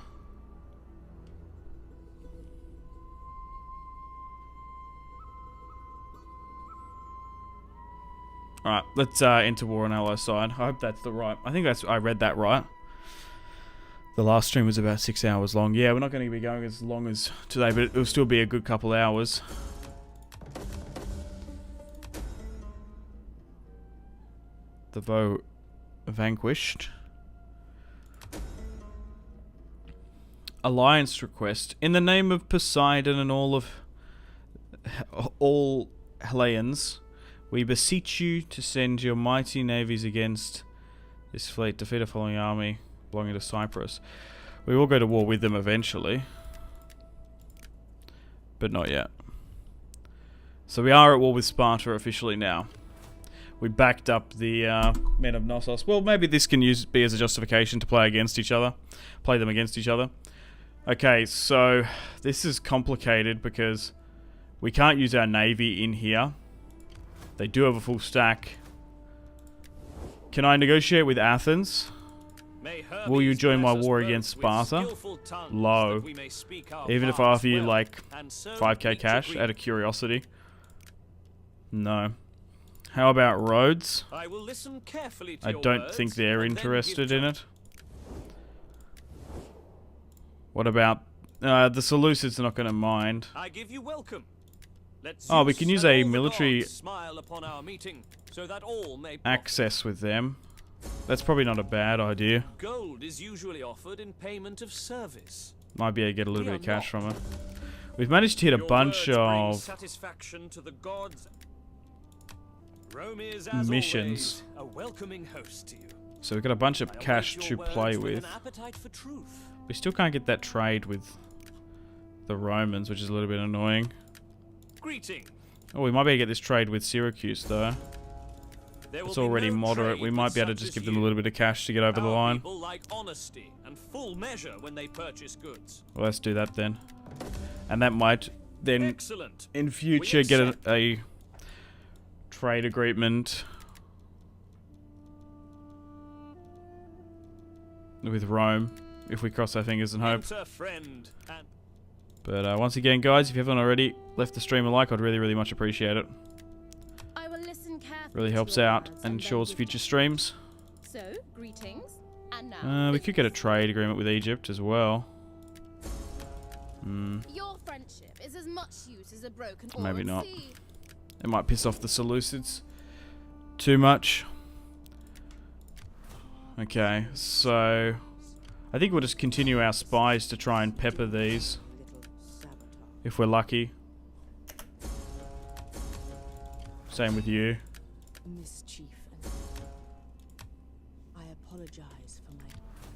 Alright, let's enter war on ally side. I hope that's the right... I think I read that right. The last stream was about 6 hours long. Yeah, we're not going to be going as long as today, but it'll still be a good couple hours. The vote vanquished. Alliance request. In the name of Poseidon and all Helleans, we beseech you to send your mighty navies against this fleet. Defeat a following army belonging to Cyprus. We will go to war with them eventually, but not yet. So we are at war with Sparta officially now. We backed up the men of Knossos. Well, maybe this can be as a justification to play against each other. Play them against each other. Okay, so this is complicated because we can't use our navy in here. They do have a full stack. Can I negotiate with Athens? Will you join my war against Sparta? Low. Even if I offer you like 5k cash out of curiosity? No. How about Rhodes? I will listen carefully to I your don't words think they're and then interested give in it. What about... the Seleucids are not going to mind. I give you welcome. Oh, we can use a military smile upon our meeting, so that all may access with them. That's probably not a bad idea. Gold is usually offered in payment of service. Might be able to get a little bit of cash from it. We've managed to hit a bunch of satisfaction to the gods. Rome is, as missions. Always, a welcoming host to you. So we've got a bunch of cash to play with. An appetite for truth. We still can't get that trade with the Romans, which is a little bit annoying. Greeting. Oh, we might be able to get this trade with Syracuse, though. It's already moderate. We might be able to just give them a little bit of cash to get over the line. People like honesty and full measure when they purchase goods. Well, let's do that then. And that might then, in future, get a trade agreement with Rome, if we cross our fingers and hope. But once again, guys, if you haven't already left the stream a like, I'd really, really much appreciate it. I will listen carefully. Really helps out and ensures future streams. So, greetings. And now we could get a trade agreement with Egypt as well. your friendship is as much use as a broken Maybe oar not. at sea. It might piss off the Seleucids too much. Okay, so I think we'll just continue our spies to try and pepper these if we're lucky. Same with you. Mischief and I apologize for my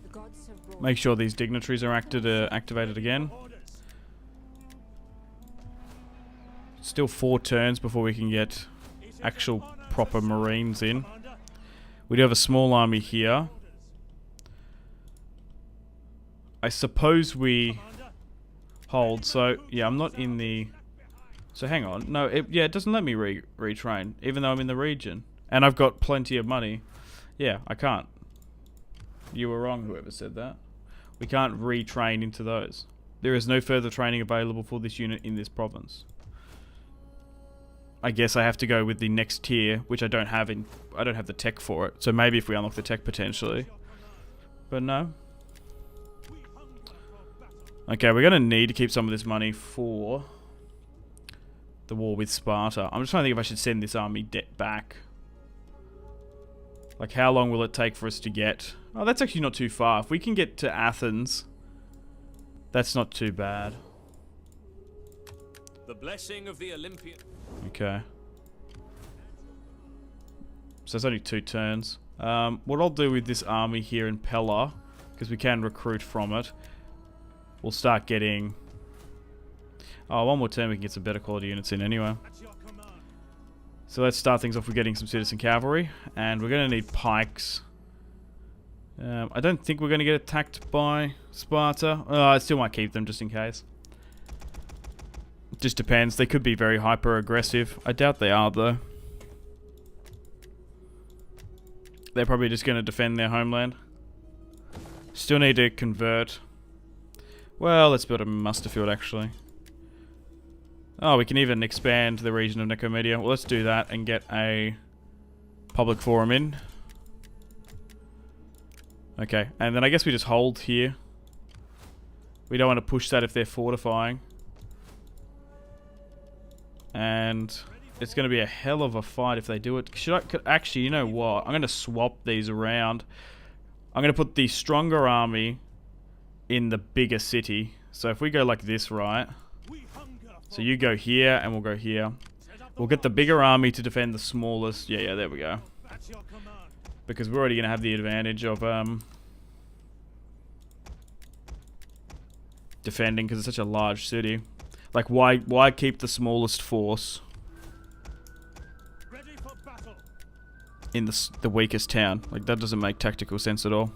the gods have brought Make sure these dignitaries are activated again. Still 4 turns before we can get actual proper marines in. We do have a small army here. I suppose we hold. So yeah, I'm not in the. So hang on. No, it doesn't let me retrain, even though I'm in the region and I've got plenty of money. Yeah, I can't. You were wrong, whoever said that. We can't retrain into those. There is no further training available for this unit in this province. I guess I have to go with the next tier, which I don't have the tech for it. So maybe if we unlock the tech potentially. But no. Okay, we're going to need to keep some of this money for the war with Sparta. I'm just trying to think if I should send this army back. Like, how long will it take for us to get... Oh, that's actually not too far. If we can get to Athens, that's not too bad. The blessing of the Olympian. Okay. So it's only 2 turns. What I'll do with this army here in Pella, because we can recruit from it, we'll start getting... Oh, one more turn we can get some better quality units in anyway. So let's start things off with getting some citizen cavalry. And we're going to need pikes. I don't think we're going to get attacked by Sparta. I still might keep them just in case. Just depends. They could be very hyper aggressive. I doubt they are though. They're probably just going to defend their homeland. Still need to convert. Well, let's build a muster field actually. Oh, we can even expand the region of Nicomedia. Well, let's do that and get a public forum in. Okay, and then I guess we just hold here. We don't want to push that if they're fortifying. And it's going to be a hell of a fight if they do it. Actually, you know what? I'm going to swap these around. I'm going to put the stronger army in the bigger city. So if we go like this, right? So you go here and we'll go here. We'll get the bigger army to defend the smallest. Yeah, there we go. Because we're already going to have the advantage of defending because it's such a large city. Like, why keep the smallest force in the weakest town? Like, that doesn't make tactical sense at all.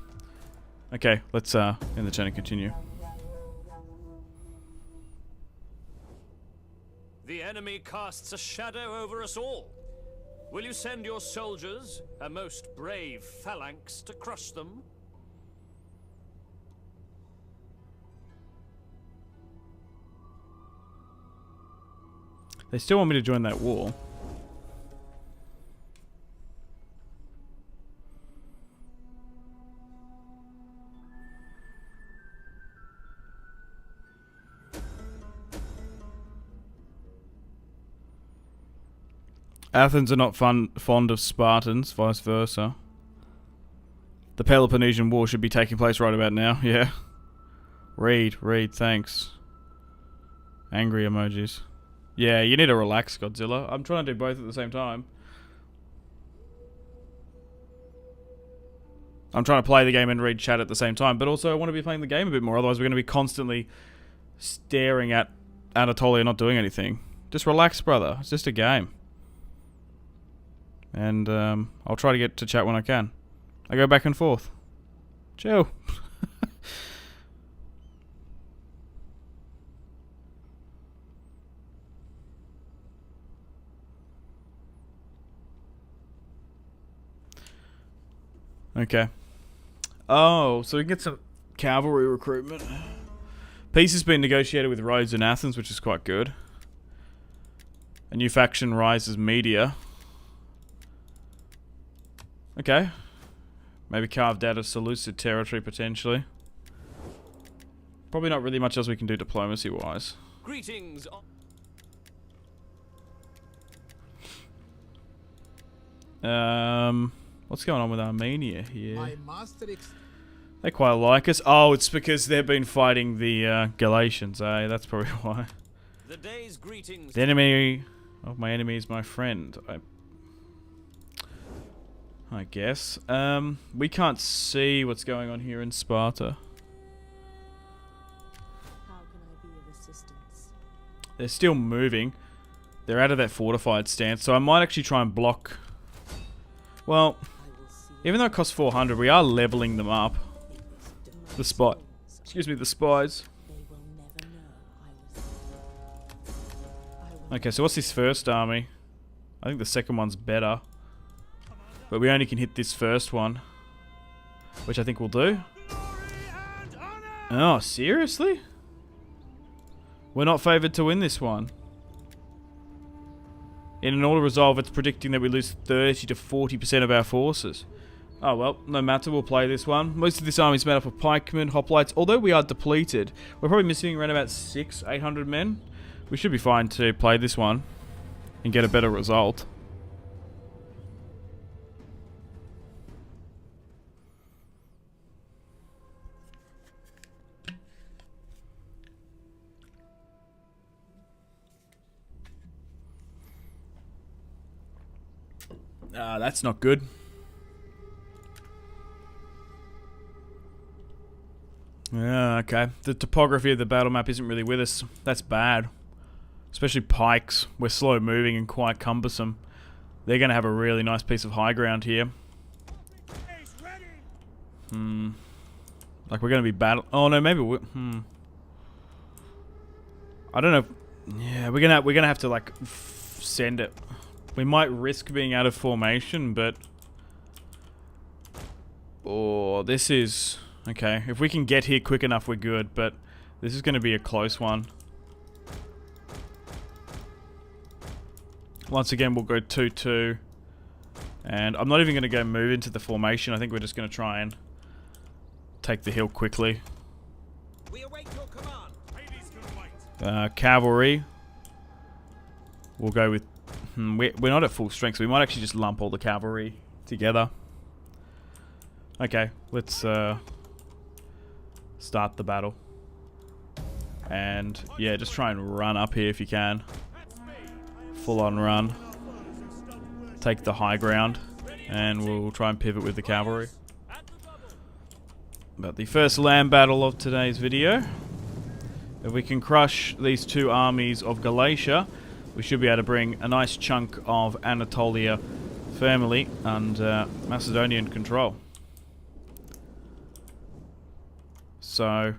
Okay, let's end the turn and continue. The enemy casts a shadow over us all. Will you send your soldiers, a most brave phalanx, to crush them? They still want me to join that war. Athens are not fond of Spartans, vice versa. The Peloponnesian War should be taking place right about now, yeah. Read, thanks. Angry emojis. Yeah, you need to relax, Godzilla. I'm trying to do both at the same time. I'm trying to play the game and read chat at the same time, but also I want to be playing the game a bit more, otherwise we're going to be constantly staring at Anatolia not doing anything. Just relax, brother. It's just a game. And I'll try to get to chat when I can. I go back and forth. Chill. Okay. Oh, so we can get some cavalry recruitment. Peace has been negotiated with Rhodes and Athens, which is quite good. A new faction rises media. Okay. Maybe carved out of Seleucid territory, potentially. Probably not really much else we can do diplomacy-wise. Greetings. What's going on with Armenia here? My master They quite like us. Oh, it's because they've been fighting the Galatians, eh? That's probably why. The day's greetings. The enemy of my enemy is my friend. I guess. We can't see what's going on here in Sparta. How can I be of assistance? They're still moving. They're out of that fortified stance, so I might actually try and block. Well, I will see even though it costs 400, we are leveling them up. if The spot. Excuse me, the spies. they will never know I was. Okay, so what's this first army? I think the second one's better. But we only can hit this first one. Which I think we'll do. Oh, seriously? We're not favoured to win this one. In an auto resolve, it's predicting that we lose 30 to 40% of our forces. Oh well, no matter, we'll play this one. Most of this army is made up of pikemen, hoplites. Although we are depleted, we're probably missing around about 800 men. We should be fine to play this one and get a better result. That's not good. Yeah, okay. The topography of the battle map isn't really with us. That's bad. Especially pikes. We're slow moving and quite cumbersome. They're going to have a really nice piece of high ground here. Like we're going to be battle. Oh no, maybe we. I don't know. Yeah, we're gonna have to like send it. We might risk being out of formation, but oh, this is okay. If we can get here quick enough, we're good. But this is going to be a close one. Once again, we'll go 2-2, and I'm not even going to go move into the formation. I think we're just going to try and take the hill quickly. We await your command. Hades can wait. Cavalry. We'll go with. We're not at full strength, so we might actually just lump all the cavalry together. Okay, let's start the battle. And yeah, just try and run up here if you can. Full on run. Take the high ground, and we'll try and pivot with the cavalry. But the first land battle of today's video. If we can crush these two armies of Galatia, we should be able to bring a nice chunk of Anatolia firmly under Macedonian control. So,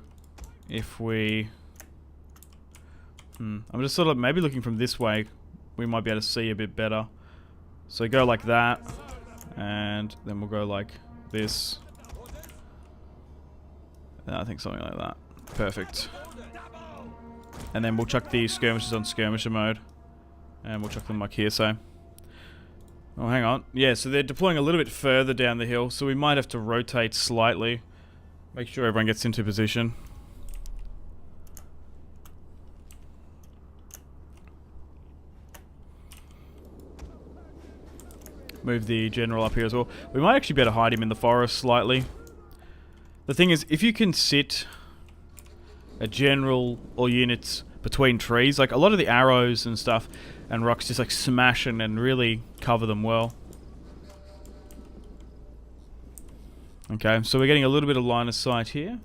if we... I'm just sort of maybe looking from this way, we might be able to see a bit better. So go like that, and then we'll go like this. I think something like that. Perfect. And then we'll chuck the skirmishers on skirmisher mode. And we'll chuck them like here, so. Oh, hang on. Yeah, so they're deploying a little bit further down the hill, so we might have to rotate slightly. Make sure everyone gets into position. Move the general up here as well. We might actually be able to hide him in the forest slightly. The thing is, if you can sit a general or units between trees, like a lot of the arrows and stuff and rocks just like smash and really cover them well. Okay, so we're getting a little bit of line of sight here.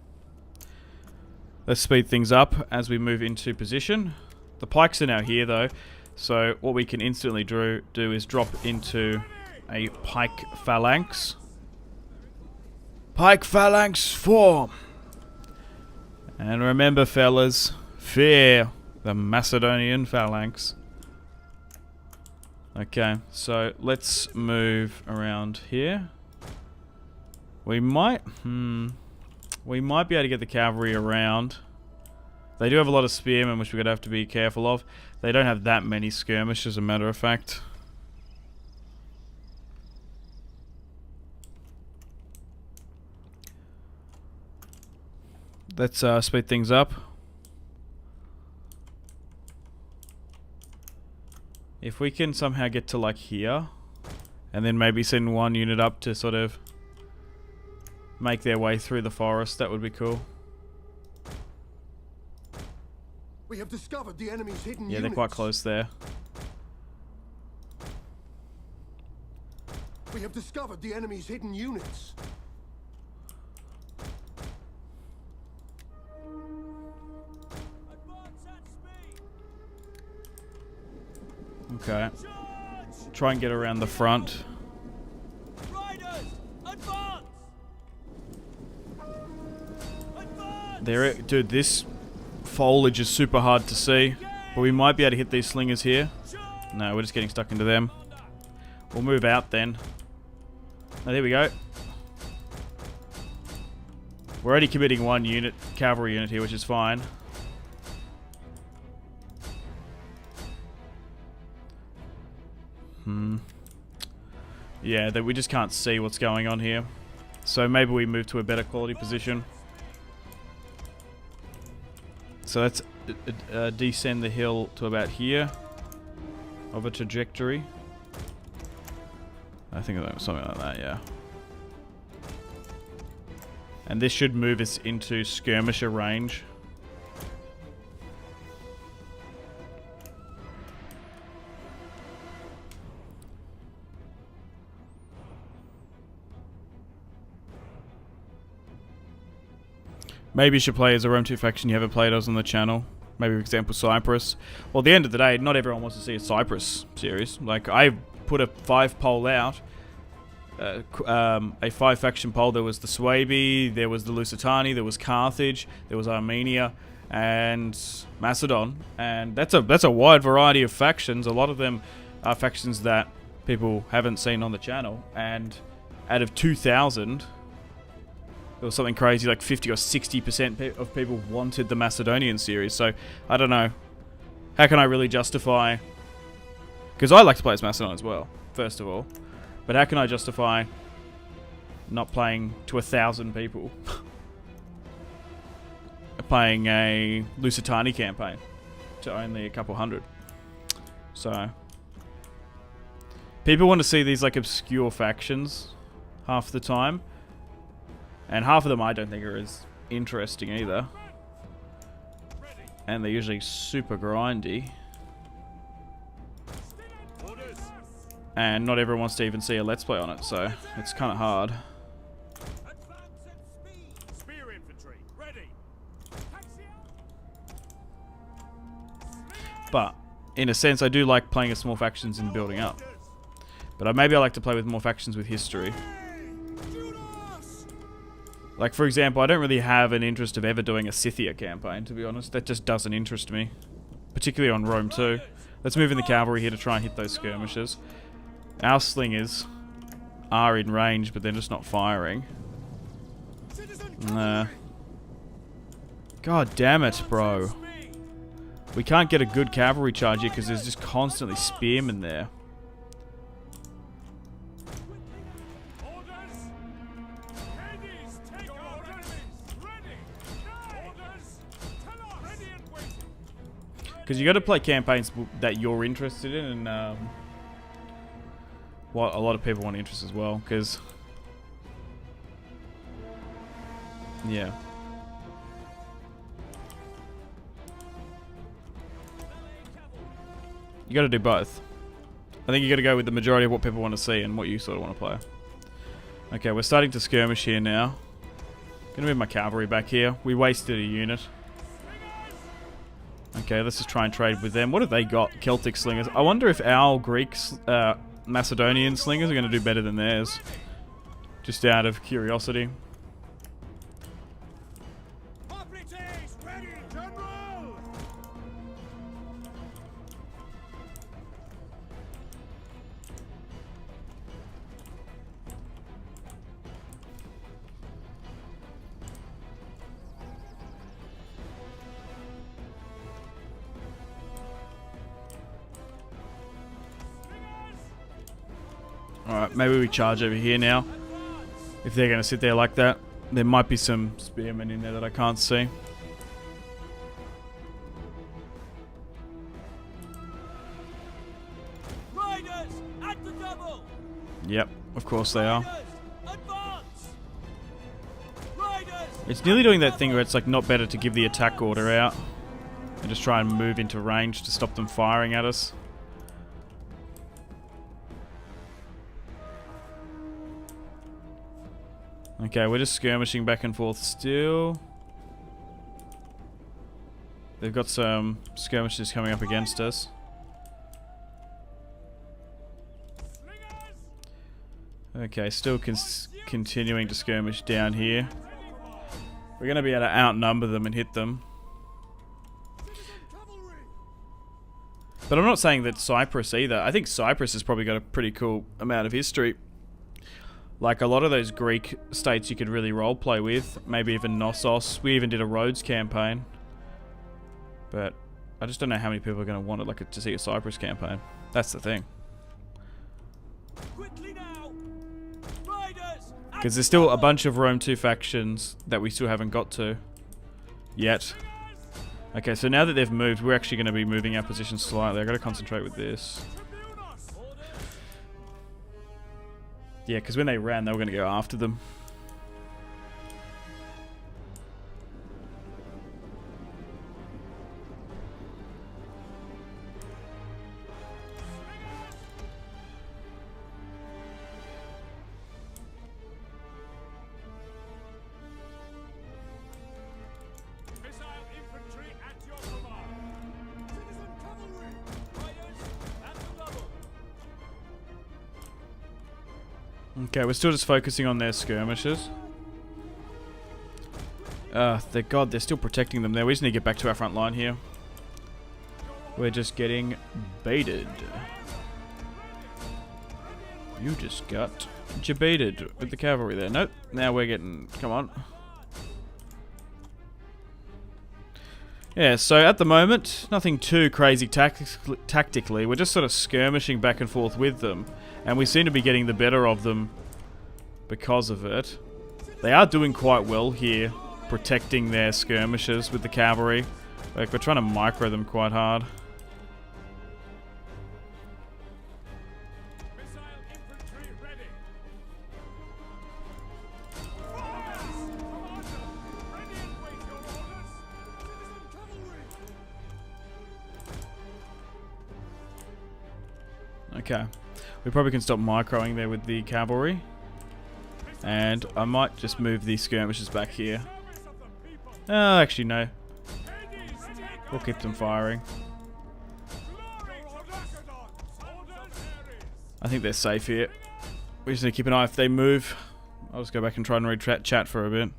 Let's speed things up as we move into position. The pikes are now here though, so what we can instantly do is drop into a pike phalanx. Pike phalanx form! And remember fellas, fear the Macedonian phalanx. Okay, so let's move around here. We might be able to get the cavalry around. They do have a lot of spearmen, which we're going to have to be careful of. They don't have that many skirmish, as a matter of fact. Let's speed things up. If we can somehow get to like here And then maybe send one unit up to sort of make their way through the forest. That would be cool. We have discovered the enemy's hidden Yeah, units. they're quite close there. We have discovered the enemy's hidden units. Okay. Try and get around the front. Riders, advance! There, dude, this foliage is super hard to see. But we might be able to hit these slingers here. No, we're just getting stuck into them. We'll move out then. Oh, there we go. We're already committing one unit, cavalry unit here, which is fine. Yeah, that we just can't see what's going on here. So maybe we move to a better quality position. So let's descend the hill to about here of a trajectory. I think something like that, yeah. And this should move us into skirmisher range. Maybe you should play as a Rome 2 faction you haven't played as on the channel. Maybe, for example, Cyprus. Well, at the end of the day, not everyone wants to see a Cyprus series. Like, I put a 5 poll out. A 5 faction poll. There was the Suebi, there was the Lusitani, there was Carthage, there was Armenia, and Macedon. And that's a wide variety of factions. A lot of them are factions that people haven't seen on the channel. And out of 2,000... there was something crazy, like 50 or 60% of people wanted the Macedonian series. So, I don't know. How can I really justify... because I like to play as Macedon as well, first of all. But how can I justify not playing to 1,000 people? Playing a Lusitani campaign to only a couple hundred. So... people want to see these like obscure factions half the time. And half of them I don't think are as interesting either. And they're usually super grindy. And not everyone wants to even see a Let's Play on it, so it's kind of hard. Spear infantry, ready. But, in a sense, I do like playing as small factions and building up. But maybe I like to play with more factions with history. Like, for example, I don't really have an interest of ever doing a Scythia campaign, to be honest. That just doesn't interest me. Particularly on Rome 2. Let's move in the cavalry here to try and hit those skirmishers. Our slingers are in range, but they're just not firing. Nah. God damn it, bro. We can't get a good cavalry charge here because there's just constantly spearmen there. Because you got to play campaigns that you're interested in, and what a lot of people want interest as well. Because yeah, you got to do both. I think you got to go with the majority of what people want to see and what you sort of want to play. Okay, we're starting to skirmish here now. Gonna move my cavalry back here. We wasted a unit. Okay, let's just try and trade with them. What have they got? Celtic slingers. I wonder if our Greek, Macedonian slingers are going to do better than theirs. Just out of curiosity. Ready, General! Alright, maybe we charge over here now. If they're going to sit there like that. There might be some spearmen in there that I can't see. Riders, at the double! Yep, of course they are. Advance! Riders! It's nearly doing that thing where it's like not better to give the attack order out and just try and move into range to stop them firing at us. Okay, we're just skirmishing back and forth still. They've got some skirmishes coming up against us. Okay, still continuing to skirmish down here. We're going to be able to outnumber them and hit them. But I'm not saying that Cyprus either. I think Cyprus has probably got a pretty cool amount of history. Like a lot of those Greek states you could really roleplay with. Maybe even Knossos. We even did a Rhodes campaign. But I just don't know how many people are going to want it, to see a Cyprus campaign. That's the thing. Quickly now! Riders! Because there's still a bunch of Rome 2 factions that we still haven't got to yet. Okay, so now that they've moved, we're actually going to be moving our position slightly. I've got to concentrate with this. Yeah, because when they ran, they were going to go after them. Missile infantry at your command. Citizen cavalry. Riders at the double. Okay, we're still just focusing on their skirmishes. Thank God, they're still protecting them there. We just need to get back to our front line here. We're just getting baited. You just got jebaited with the cavalry there. Nope, now we're getting... Come on. Yeah, so at the moment, nothing too crazy tactically. We're just sort of skirmishing back and forth with them. And we seem to be getting the better of them because of it. They are doing quite well here, protecting their skirmishes with the cavalry. Like, we're trying to micro them quite hard. Missile infantry ready. Ready and wait your orders. Citizen cavalry. Okay. We probably can stop microing there with the cavalry. And I might just move these skirmishes back here. Oh, actually no. We'll keep them firing. I think they're safe here. We just need to keep an eye if they move. I'll just go back and try and read chat for a bit.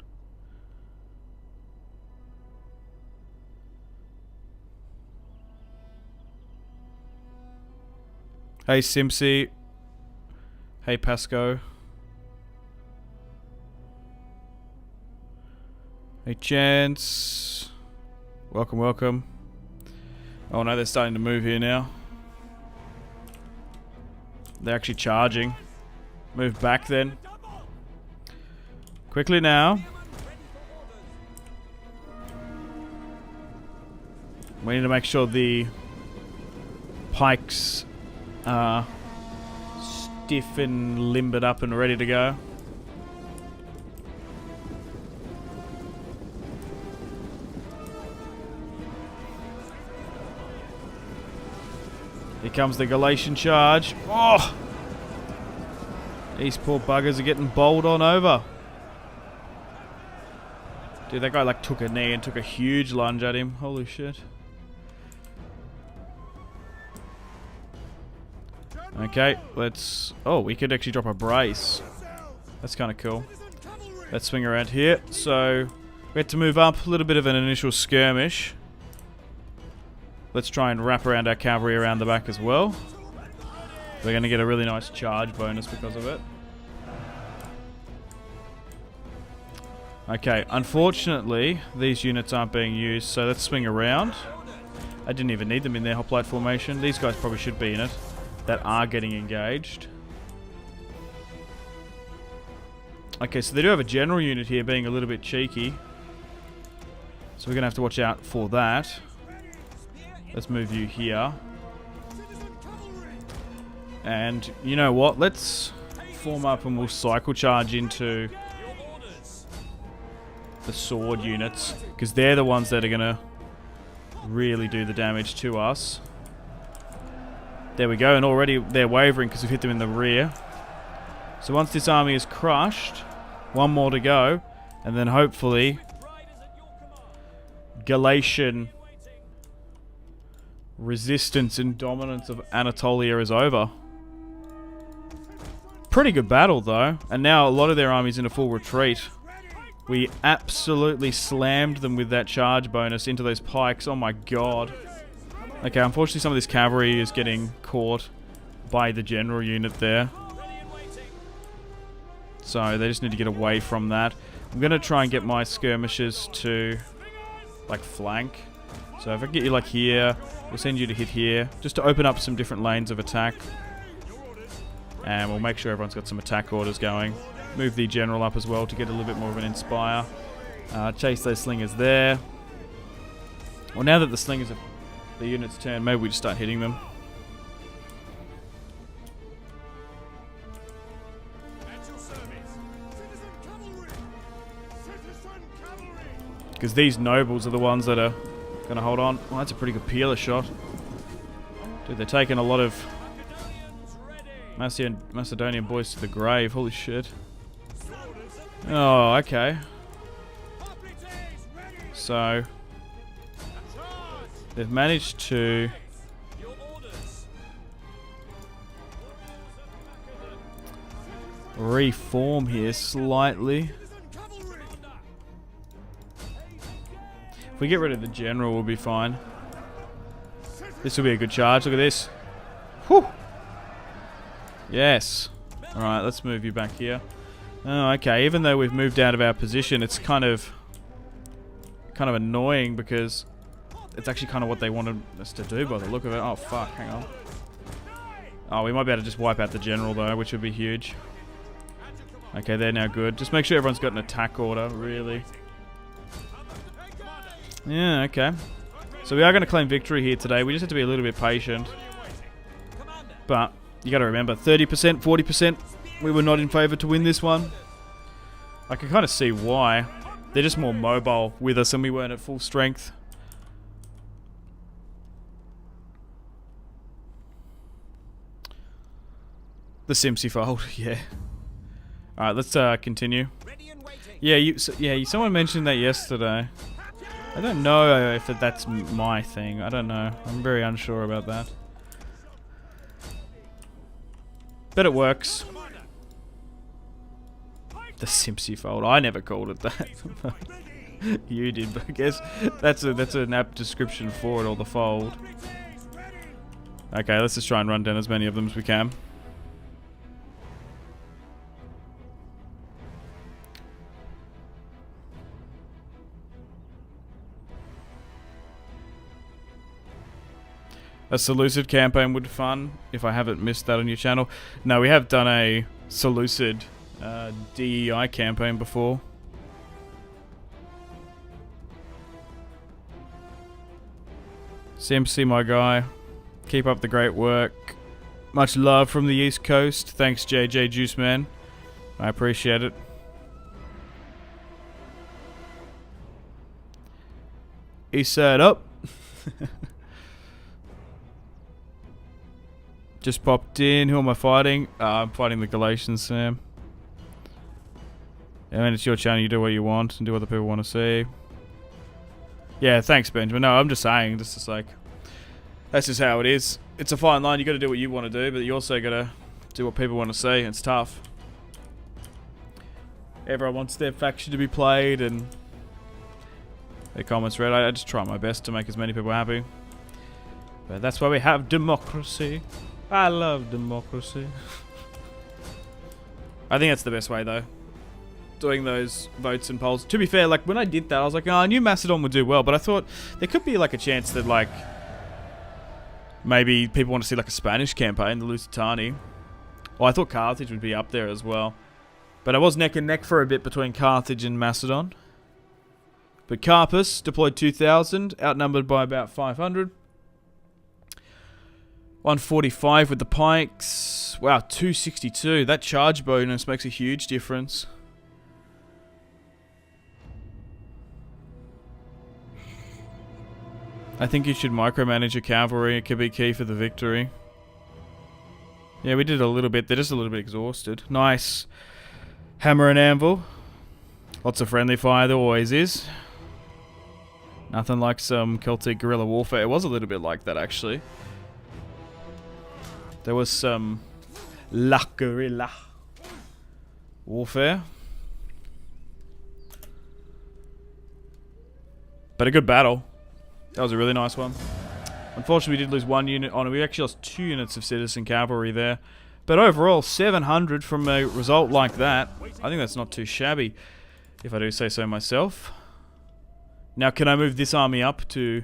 Hey Simpsy. Hey Pasco. Hey Chance. Welcome, welcome. Oh no, they're starting to move here now. They're actually charging. Move back then. Quickly now. We need to make sure the pikes are stiff and limbered up and ready to go. Here comes the Galatian charge. Oh! These poor buggers are getting bowled on over. Dude, that guy like took a knee and took a huge lunge at him. Holy shit. Okay, let's... Oh, we could actually drop a brace. That's kind of cool. Let's swing around here. So, we had to move up. A little bit of an initial skirmish. Let's try and wrap around our cavalry around the back as well. We're going to get a really nice charge bonus because of it. Okay, unfortunately, these units aren't being used, so let's swing around. I didn't even need them in their hoplite formation. These guys probably should be in it. That are getting engaged. Okay, so they do have a general unit here being a little bit cheeky. So we're going to have to watch out for that. Let's move you here. And you know what? Let's form up and we'll cycle charge into the sword units, because they're the ones that are going to really do the damage to us. There we go, and already they're wavering because we've hit them in the rear. So once this army is crushed, one more to go, and then hopefully Galatian resistance and dominance of Anatolia is over. Pretty good battle though, and now a lot of their army's in a full retreat. We absolutely slammed them with that charge bonus into those pikes. Oh my god. Okay, unfortunately some of this cavalry is getting caught by the general unit there. So they just need to get away from that. I'm going to try and get my skirmishers to like flank. So if I get you like here, we'll send you to hit here, just to open up some different lanes of attack. And we'll make sure everyone's got some attack orders going. Move the general up as well to get a little bit more of an inspire. Chase those slingers there. Well, now that the slingers have the unit's turn, maybe we just start hitting them. Because these nobles are the ones that are going to hold on. Well, that's a pretty good peeler shot. Dude, they're taking a lot of Macedonian boys to the grave. Holy shit. Oh, okay. So they've managed to reform here slightly. If we get rid of the general, we'll be fine. This will be a good charge. Look at this. Whew. Yes. Alright, let's move you back here. Oh, okay. Even though we've moved out of our position, it's kind of annoying because it's actually kind of what they wanted us to do by the look of it. Oh, fuck. Hang on. Oh, we might be able to just wipe out the general, though, which would be huge. Okay, they're now good. Just make sure everyone's got an attack order, really. Yeah, okay. So we are going to claim victory here today. We just have to be a little bit patient. But you got to remember, 30%, 40%, we were not in favour to win this one. I can kind of see why. They're just more mobile with us and we weren't at full strength. The Simpsy fold, yeah. Alright, let's continue. Yeah, someone mentioned that yesterday. I don't know if that's my thing. I don't know. I'm very unsure about that. But it works. The Simpsy fold. I never called it that. You did, but I guess that's an apt description for it, or the fold. Okay, let's just try and run down as many of them as we can. A Seleucid campaign would be fun, if I haven't missed that on your channel. No, we have done a Seleucid DEI campaign before. Simpsy, my guy. Keep up the great work. Much love from the East Coast. Thanks, JJ Juice Man. I appreciate it. East side up. Just popped in. Who am I fighting? I'm fighting the Galatians, Sam. I mean, it's your channel. You do what you want and do what the people want to see. Yeah, thanks, Benjamin. No, I'm just saying. This is like... That's just how it is. It's a fine line. You got to do what you want to do, but you also got to do what people want to see. It's tough. Everyone wants their faction to be played and their comments read. I just try my best to make as many people happy. But that's why we have democracy. I love democracy. I think that's the best way, though. Doing those votes and polls. To be fair, like, when I did that, I was like, oh, I knew Macedon would do well, but I thought there could be, like, a chance that, like, maybe people want to see, like, a Spanish campaign, the Lusitani. Well, I thought Carthage would be up there as well. But I was neck and neck for a bit between Carthage and Macedon. But Carpus deployed 2,000, outnumbered by about 500. 145 with the pikes. Wow, 262. That charge bonus makes a huge difference. I think you should micromanage your cavalry. It could be key for the victory. Yeah, we did a little bit. They're just a little bit exhausted. Nice. Hammer and anvil. Lots of friendly fire. There always is. Nothing like some Celtic guerrilla warfare. It was a little bit like that, actually. There was some La Guerrilla warfare. But a good battle. That was a really nice one. Unfortunately, we did lose 1 unit on it. We actually lost 2 units of citizen cavalry there. But overall, 700 from a result like that. I think that's not too shabby, if I do say so myself. Now, can I move this army up to...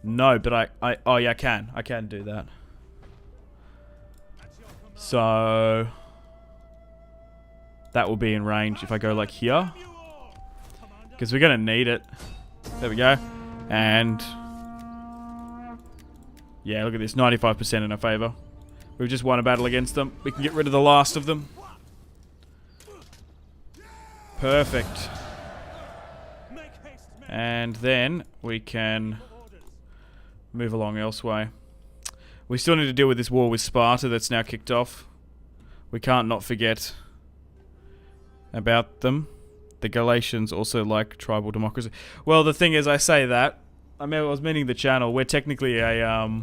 No, but oh yeah, I can. I can do that. So... that will be in range if I go like here. Because we're going to need it. There we go. And... yeah, look at this. 95% in our favour. We've just won a battle against them. We can get rid of the last of them. Perfect. And then we can move along elsewhere. We still need to deal with this war with Sparta that's now kicked off. We can't not forget about them. The Galatians also like tribal democracy. Well, the thing is, I say that. I was meaning the channel. We're technically a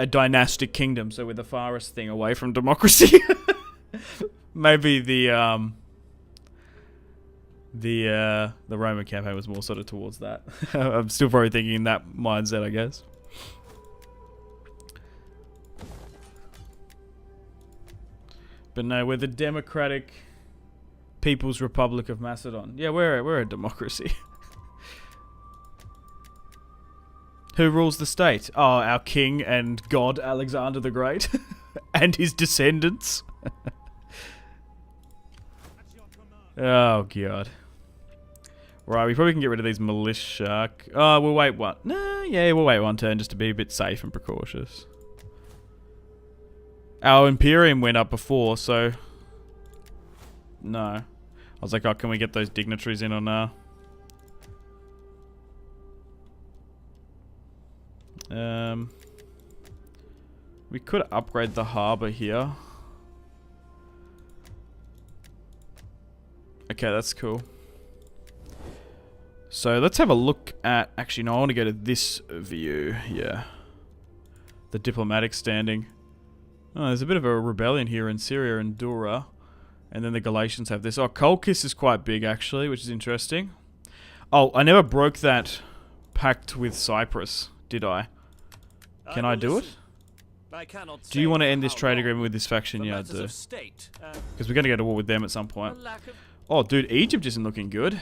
dynastic kingdom, so we're the farthest thing away from democracy. Maybe the Roman campaign was more sort of towards that. I'm still probably thinking in that mindset, I guess. But no, we're the Democratic People's Republic of Macedon. Yeah, we're a democracy. Who rules the state? Oh, our king and god Alexander the Great. And his descendants. Oh, God. Right, we probably can get rid of these militia. Oh, we'll wait one. Nah, yeah, we'll wait one turn just to be a bit safe and precautious. Our Imperium went up before, so... no. I was like, oh, can we get those dignitaries in or no? We could upgrade the harbour here. Okay, that's cool. So let's have a look at... actually, no, I want to go to this view. Yeah. The diplomatic standing. Oh, there's a bit of a rebellion here in Syria and Dura. And then the Galatians have this. Oh, Colchis is quite big, actually, which is interesting. Oh, I never broke that pact with Cyprus, did I? Can I do it? Do you want to end this trade agreement with this faction? Yeah, I do. Because we're going to go to war with them at some point. Oh, dude, Egypt isn't looking good.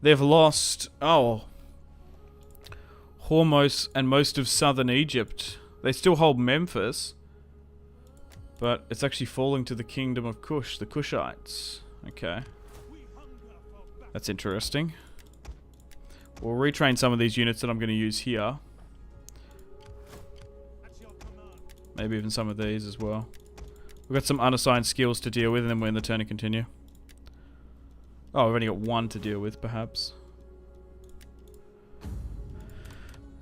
They've lost... oh. Hormuz and most of southern Egypt. They still hold Memphis. But it's actually falling to the kingdom of Kush, the Kushites. Okay. That's interesting. We'll retrain some of these units that I'm going to use here. Maybe even some of these as well. We've got some unassigned skills to deal with, and then we're in the turn to continue. Oh, we've only got one to deal with, perhaps.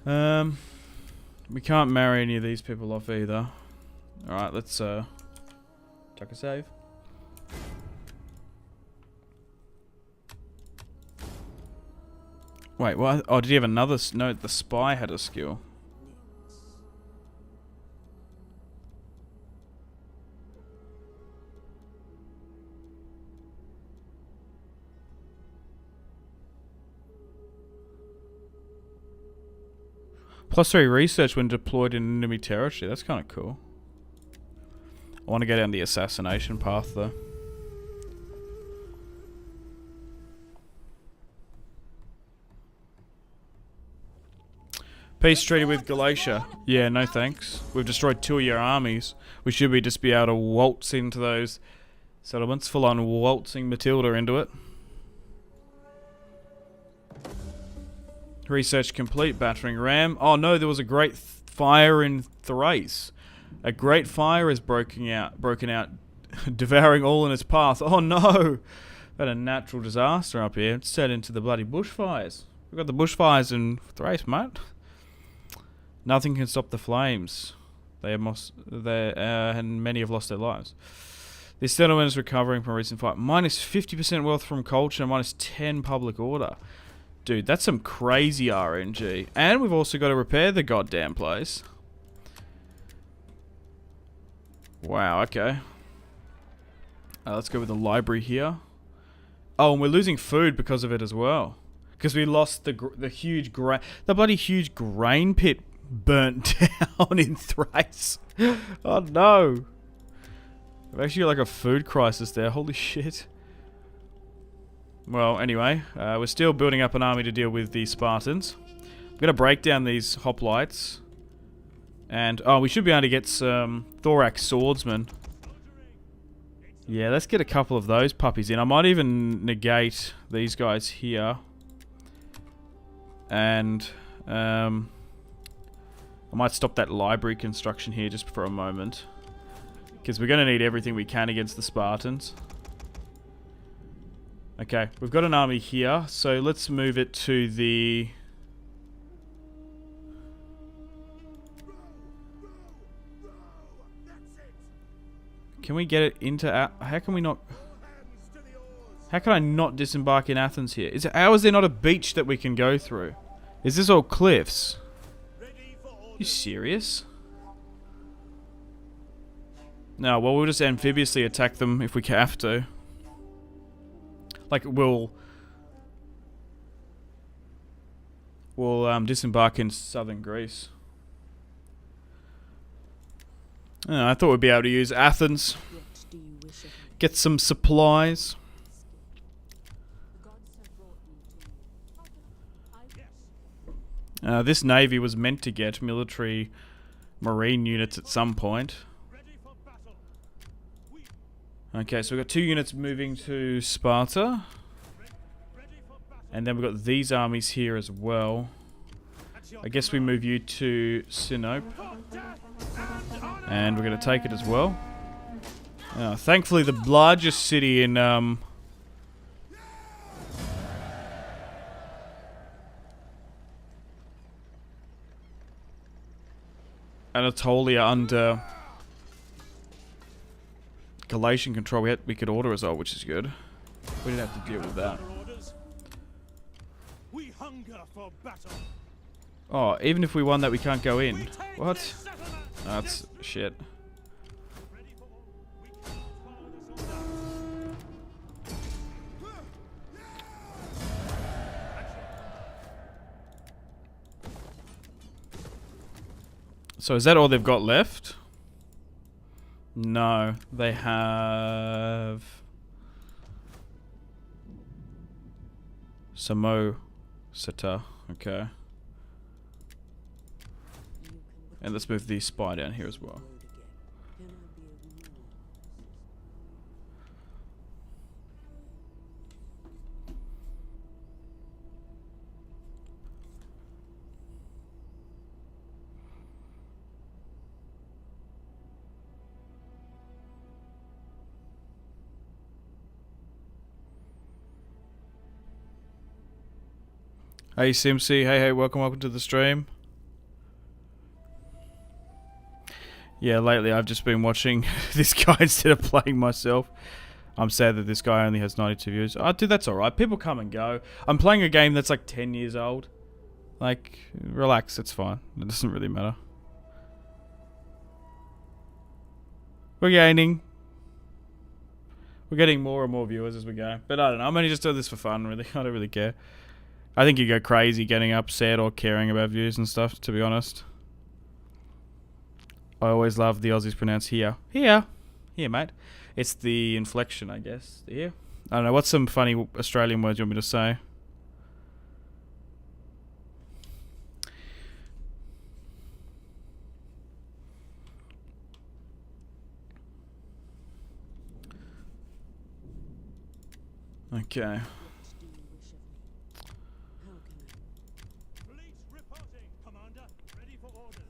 We can't marry any of these people off either. Alright, let's chuck a save. Wait, what? Oh, did he have another? No, the spy had a skill. +3 research when deployed in enemy territory. That's kind of cool. I want to go down the assassination path, though. Peace treaty with Galatia. Yeah, no thanks. We've destroyed 2 of your armies. We should just be able to waltz into those settlements. Full on waltzing Matilda into it. Research complete. Battering ram. Oh no, there was a great Fire in Thrace. A great fire is broken out, devouring all in its path. Oh no! Had a natural disaster up here. It's turned into the bloody bushfires. We've got the bushfires in Thrace, mate. Nothing can stop the flames. And many have lost their lives. This settlement is recovering from a recent fight. Minus 50% wealth from culture, minus 10 public order. Dude, that's some crazy RNG. And we've also got to repair the goddamn place. Wow, okay. Let's go with the library here. Oh, and we're losing food because of it as well. Because we lost the huge grain... The bloody huge grain pit burnt down in Thrace. Oh no. We've actually got like a food crisis there. Holy shit. Well, anyway, we're still building up an army to deal with the Spartans. I'm going to break down these hoplites. And, oh, we should be able to get some thorax swordsmen. Yeah, let's get a couple of those puppies in. I might even negate these guys here. And, I might stop that library construction here just for a moment. Because we're going to need everything we can against the Spartans. Okay, we've got an army here, so let's move it to the... Can we get it into... How can we not... How can I not disembark in Athens here? How is there not a beach that we can go through? Is this all cliffs? You serious? No, well, we'll just amphibiously attack them if we have to. Like, we'll disembark in southern Greece. I thought we'd be able to use Athens. Get some supplies. This navy was meant to get military marine units at some point. Okay, so we've got 2 units moving to Sparta. And then we've got these armies here as well. I guess we move you to Sinope. And we're going to take it as well. Thankfully, the largest city in... Anatolia under... Galatian control, we could order as well, which is good. We didn't have to deal with that. We hunger for battle. Oh, even if we won that, we can't go in. What? That's shit. So is that all they've got left? No, they have Samosata. Okay. And let's move the spy down here as well. Hey Simpsy, hey, welcome to the stream. Yeah, lately I've just been watching this guy instead of playing myself. I'm sad that this guy only has 92 views. Oh, dude, that's alright. People come and go. I'm playing a game that's like 10 years old. Like, relax, it's fine. It doesn't really matter. We're gaining. We're getting more and more viewers as we go. But I don't know, I'm only just doing this for fun, really. I don't really care. I think you go crazy getting upset or caring about views and stuff, to be honest. I always love the Aussies pronounce here. Here, mate. It's the inflection, I guess. Here. I don't know. What's some funny Australian words you want me to say? Okay. Fleet reporting, Commander. Ready for orders.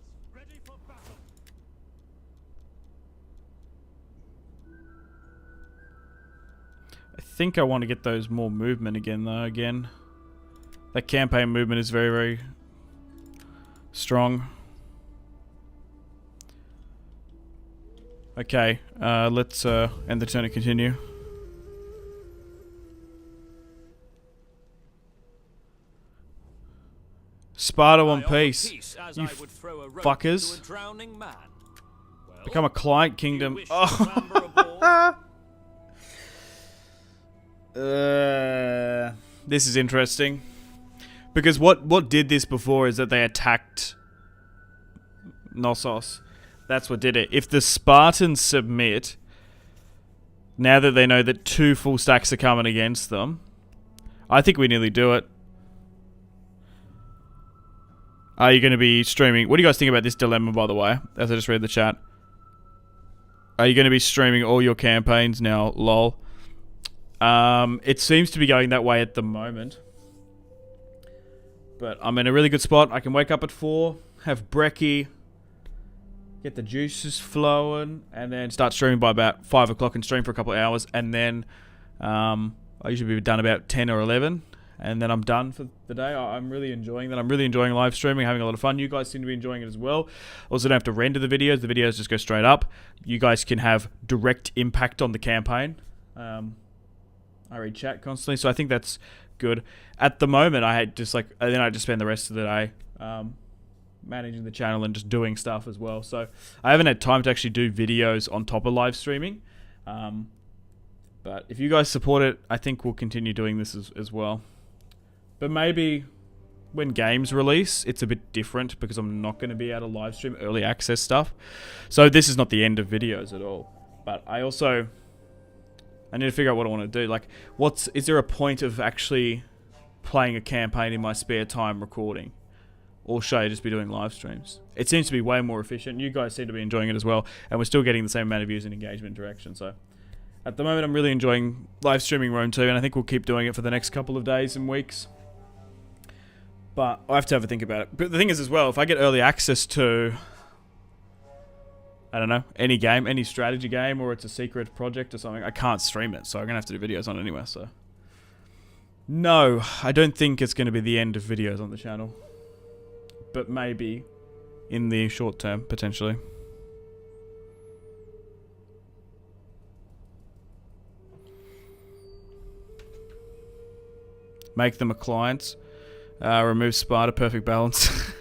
think I want to get those more movement again, though. Again, that campaign movement is very, very strong. Okay, let's end the turn and continue. Sparta One Piece. You fuckers. Become a client kingdom. Oh. This is interesting. Because what did this before is that they attacked Knossos. That's what did it. If the Spartans submit, now that they know that 2 full stacks are coming against them, I think we nearly do it. Are you going to be streaming? What do you guys think about this dilemma, by the way? As I just read the chat. Are you going to be streaming all your campaigns now? Lol. It seems to be going that way at the moment. But I'm in a really good spot. I can wake up at 4, have brekkie, get the juices flowing, and then start streaming by about 5 o'clock and stream for a couple of hours. And then I usually be done about 10 or 11. And then I'm done for the day. I'm really enjoying that. I'm really enjoying live streaming, having a lot of fun. You guys seem to be enjoying it as well. Also, don't have to render the videos. The videos just go straight up. You guys can have direct impact on the campaign. I read chat constantly, so I think that's good. At the moment, I just spend the rest of the day managing the channel and just doing stuff as well. So I haven't had time to actually do videos on top of live streaming. But if you guys support it, I think we'll continue doing this as well. But maybe when games release, it's a bit different because I'm not going to be able to live stream early access stuff. So this is not the end of videos at all. But I need to figure out what I want to do. Like, is there a point of actually playing a campaign in my spare time recording? Or should I just be doing live streams? It seems to be way more efficient. You guys seem to be enjoying it as well. And we're still getting the same amount of views and engagement interaction. So at the moment, I'm really enjoying live streaming Rome 2. And I think we'll keep doing it for the next couple of days and weeks. But I have to have a think about it. But the thing is as well, if I get early access to, I don't know, any game, any strategy game, or it's a secret project or something, I can't stream it. So I'm going to have to do videos on it anyway. So no, I don't think it's going to be the end of videos on the channel. But maybe in the short term, potentially. Make them a client. Remove Sparta, perfect balance.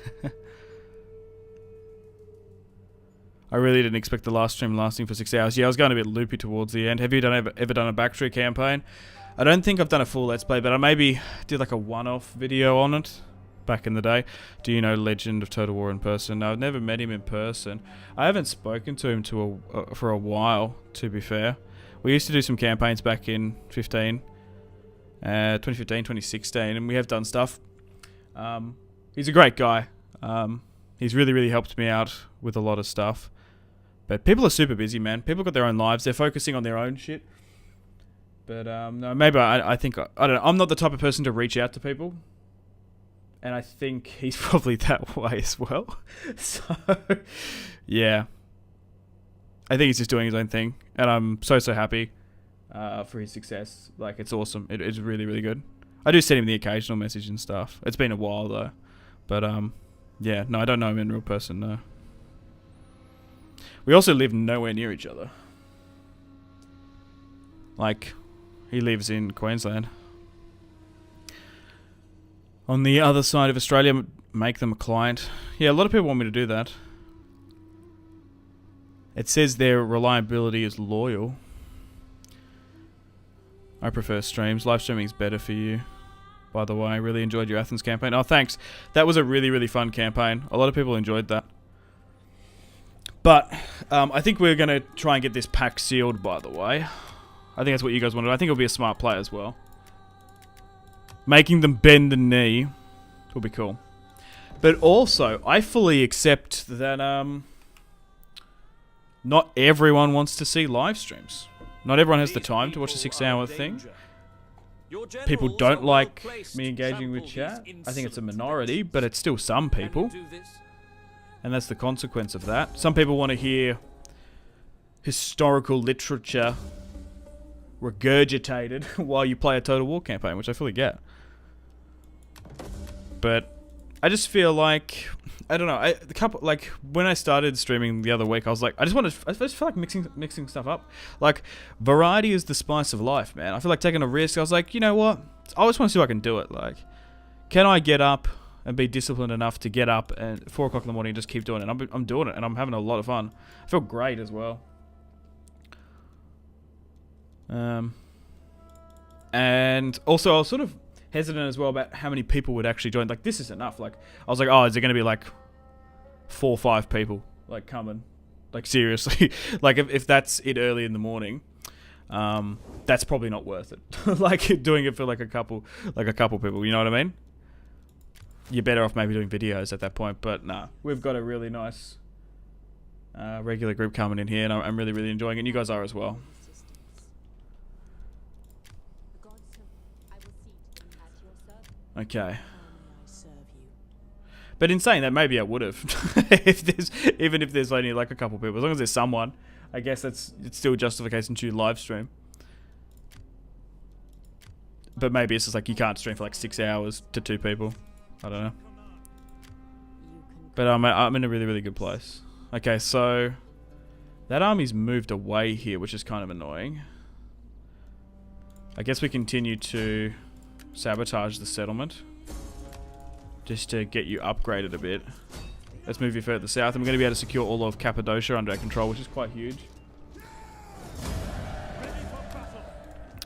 I really didn't expect the last stream lasting for 6 hours. Yeah, I was going a bit loopy towards the end. Have you ever done a backtree campaign? I don't think I've done a full Let's Play, but I maybe did like a one-off video on it back in the day. Do you know Legend of Total War in person? No, I've never met him in person. I haven't spoken to him for a while, to be fair. We used to do some campaigns back in 2015, 2016, and we have done stuff. He's a great guy. He's really helped me out with a lot of stuff. But people are super busy, man. People got their own lives. They're focusing on their own shit. But no, maybe I think I don't know. I'm not the type of person to reach out to people, and I think he's probably that way as well. So yeah, I think he's just doing his own thing, and I'm so happy for his success. Like, it's awesome. It's really good. I do send him the occasional message and stuff. It's been a while though, but yeah, no, I don't know him in real person. No. We also live nowhere near each other. Like, he lives in Queensland. On the other side of Australia, make them a client. Yeah, a lot of people want me to do that. It says their reliability is loyal. I prefer streams. Live streaming is better for you. By the way, I really enjoyed your Athens campaign. Oh, thanks. That was a really fun campaign. A lot of people enjoyed that. But I think we're going to try and get this pack sealed, by the way. I think that's what you guys wanted. I think it'll be a smart play as well. Making them bend the knee will be cool. But also, I fully accept that not everyone wants to see live streams. Not everyone has the time to watch a 6-hour thing. People don't like me engaging with chat. I think it's a minority, but it's still some people. And that's the consequence of that. Some people want to hear historical literature regurgitated while you play a Total War campaign, which I fully get. But I just feel like, I don't know, like when I started streaming the other week, I was like, I just feel like mixing stuff up. Like, variety is the spice of life, man. I feel like taking a risk. I was like, you know what? I just want to see if I can do it. Like, can I get up and be disciplined enough to get up at 4 o'clock in the morning and just keep doing it? I'm doing it, and I'm having a lot of fun. I feel great as well. And also I was sort of hesitant as well about how many people would actually join. Like, this is enough. Like, I was like, oh, is there going to be like 4 or 5 people like coming? Like, seriously. Like, if that's it early in the morning, that's probably not worth it. Like, doing it for like a couple people, you know what I mean? You're better off maybe doing videos at that point. But nah, we've got a really nice regular group coming in here, and I'm really, really enjoying it. And you guys are as well. Okay. But in saying that, maybe I would have. Even if there's only like a couple people. As long as there's someone, I guess it's still justification to live stream. But maybe it's just like you can't stream for like 6 hours to 2 people. I don't know. But I'm in a really, really good place. Okay, so that army's moved away here, which is kind of annoying. I guess we continue to sabotage the settlement just to get you upgraded a bit. Let's move you further south, and we're going to be able to secure all of Cappadocia under our control, which is quite huge.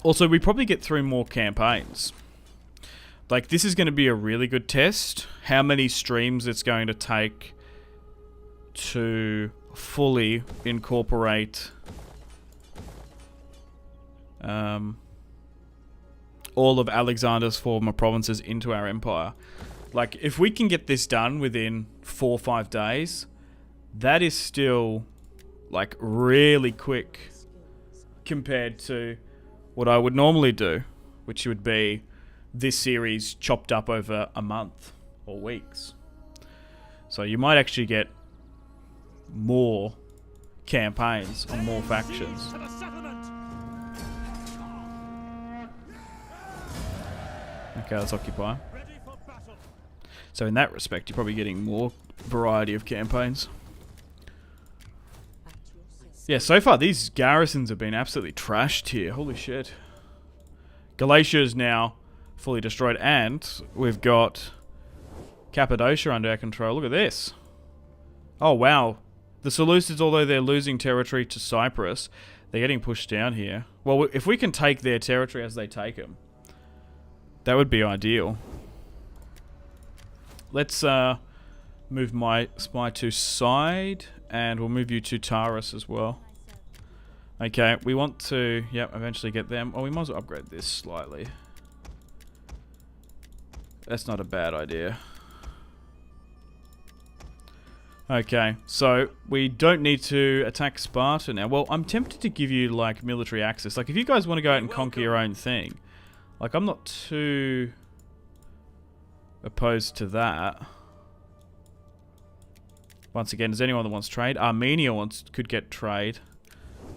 Also, we probably get through more campaigns. Like, this is going to be a really good test. How many streams it's going to take to fully incorporate all of Alexander's former provinces into our empire. Like, if we can get this done within 4 or 5 days, that is still, like, really quick compared to what I would normally do, which would be this series chopped up over a month or weeks. So you might actually get more campaigns on more factions. Okay, let's occupy. So in that respect, you're probably getting more variety of campaigns. Yeah, so far these garrisons have been absolutely trashed here. Holy shit. Galatia is now fully destroyed, and we've got Cappadocia under our control. Look at this. Oh, wow. The Seleucids, although they're losing territory to Cyprus, they're getting pushed down here. Well, if we can take their territory as they take them, that would be ideal. Let's move my spy to side, and we'll move you to Taurus as well. Okay, we want to, yep, eventually get them. Oh, we might as well upgrade this slightly. That's not a bad idea. Okay, so we don't need to attack Sparta now. Well, I'm tempted to give you, like, military access. Like, if you guys want to go out and conquer your own thing, like, I'm not too opposed to that. Once again, does anyone that wants trade? Armenia could get trade.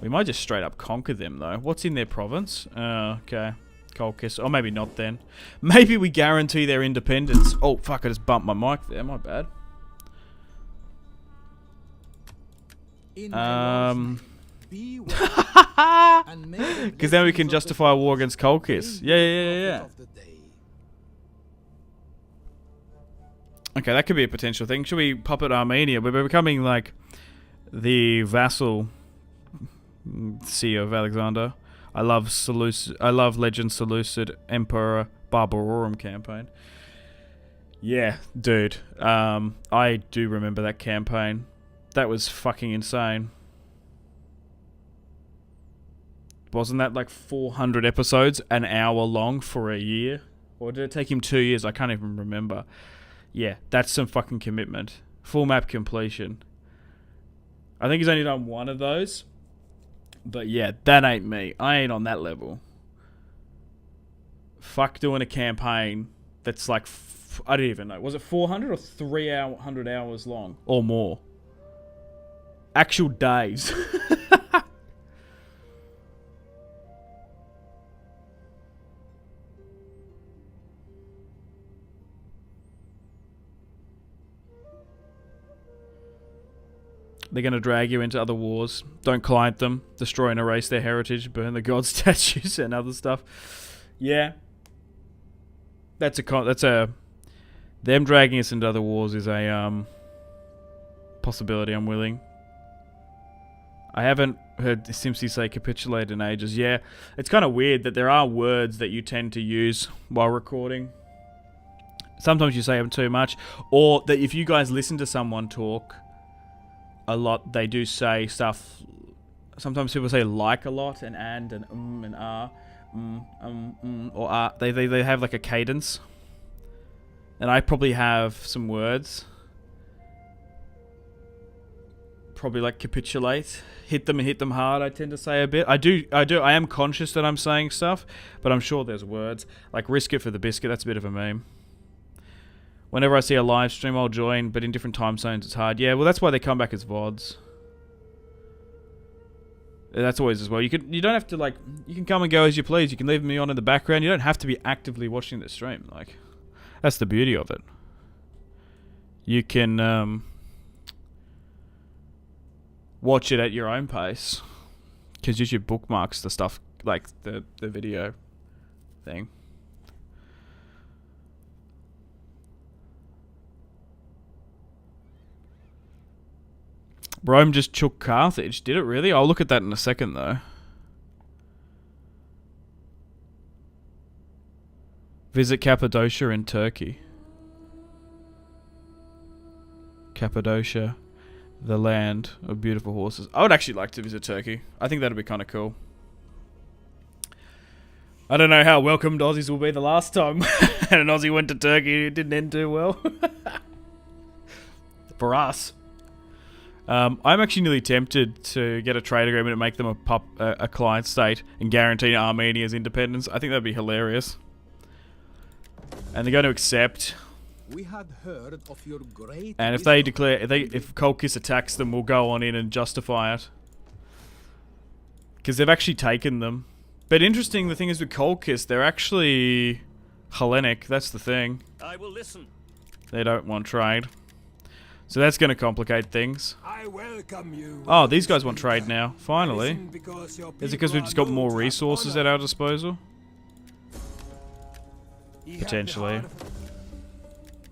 We might just straight up conquer them, though. What's in their province? Okay. Colchis. Or maybe not then. Maybe we guarantee their independence. Oh, fuck, I just bumped my mic there. My bad. Because then we can justify a war against Colchis. Yeah. Okay, that could be a potential thing. Should we puppet Armenia? We're becoming like the vassal see of Alexander. I love Legend Seleucid Emperor Barbarorum campaign. Yeah, dude. I do remember that campaign. That was fucking insane. Wasn't that like 400 episodes, an hour long for a year? Or did it take him 2 years? I can't even remember. Yeah, that's some fucking commitment. Full map completion. I think he's only done one of those. But yeah, that ain't me. I ain't on that level. Fuck doing a campaign that's like, I don't even know. Was it 400 or 300 hours long? Or more? Actual days. They're going to drag you into other wars. Don't client them. Destroy and erase their heritage. Burn the god statues and other stuff. Yeah. That's a... Them dragging us into other wars is a possibility. I'm willing. I haven't heard Simpsy say capitulate in ages. Yeah, it's kind of weird that there are words that you tend to use while recording. Sometimes you say them too much. Or that if you guys listen to someone talk a lot, they do say stuff. Sometimes people say like a lot, and and ah, or ah. They have like a cadence. And I probably have some words. Probably like capitulate, hit them and hit them hard. I tend to say a bit. I am conscious that I'm saying stuff, but I'm sure there's words like risk it for the biscuit. That's a bit of a meme. Whenever I see a live stream, I'll join, but in different time zones, it's hard. Yeah, well, that's why they come back as VODs. That's always as well. You don't have to like. You can come and go as you please. You can leave me on in the background. You don't have to be actively watching the stream. Like, that's the beauty of it. You can watch it at your own pace, because YouTube bookmarks the stuff like the video thing. Rome just took Carthage. Did it really? I'll look at that in a second, though. Visit Cappadocia in Turkey. Cappadocia, the land of beautiful horses. I would actually like to visit Turkey. I think that'd be kind of cool. I don't know how welcomed Aussies will be the last time an Aussie went to Turkey. It didn't end too well. For us. I'm actually nearly tempted to get a trade agreement and make them a client state and guarantee Armenia's independence. I think that'd be hilarious. And they're going to accept. We had heard of your great and if they declare, if Colchis attacks them, we'll go on in and justify it. Because they've actually taken them. But interesting, the thing is with Colchis, they're actually Hellenic. That's the thing. I will listen. They don't want trade. So that's going to complicate things. I welcome you. Oh, these guys want trade now. Finally. Is it because we've just got more resources at our disposal? Potentially.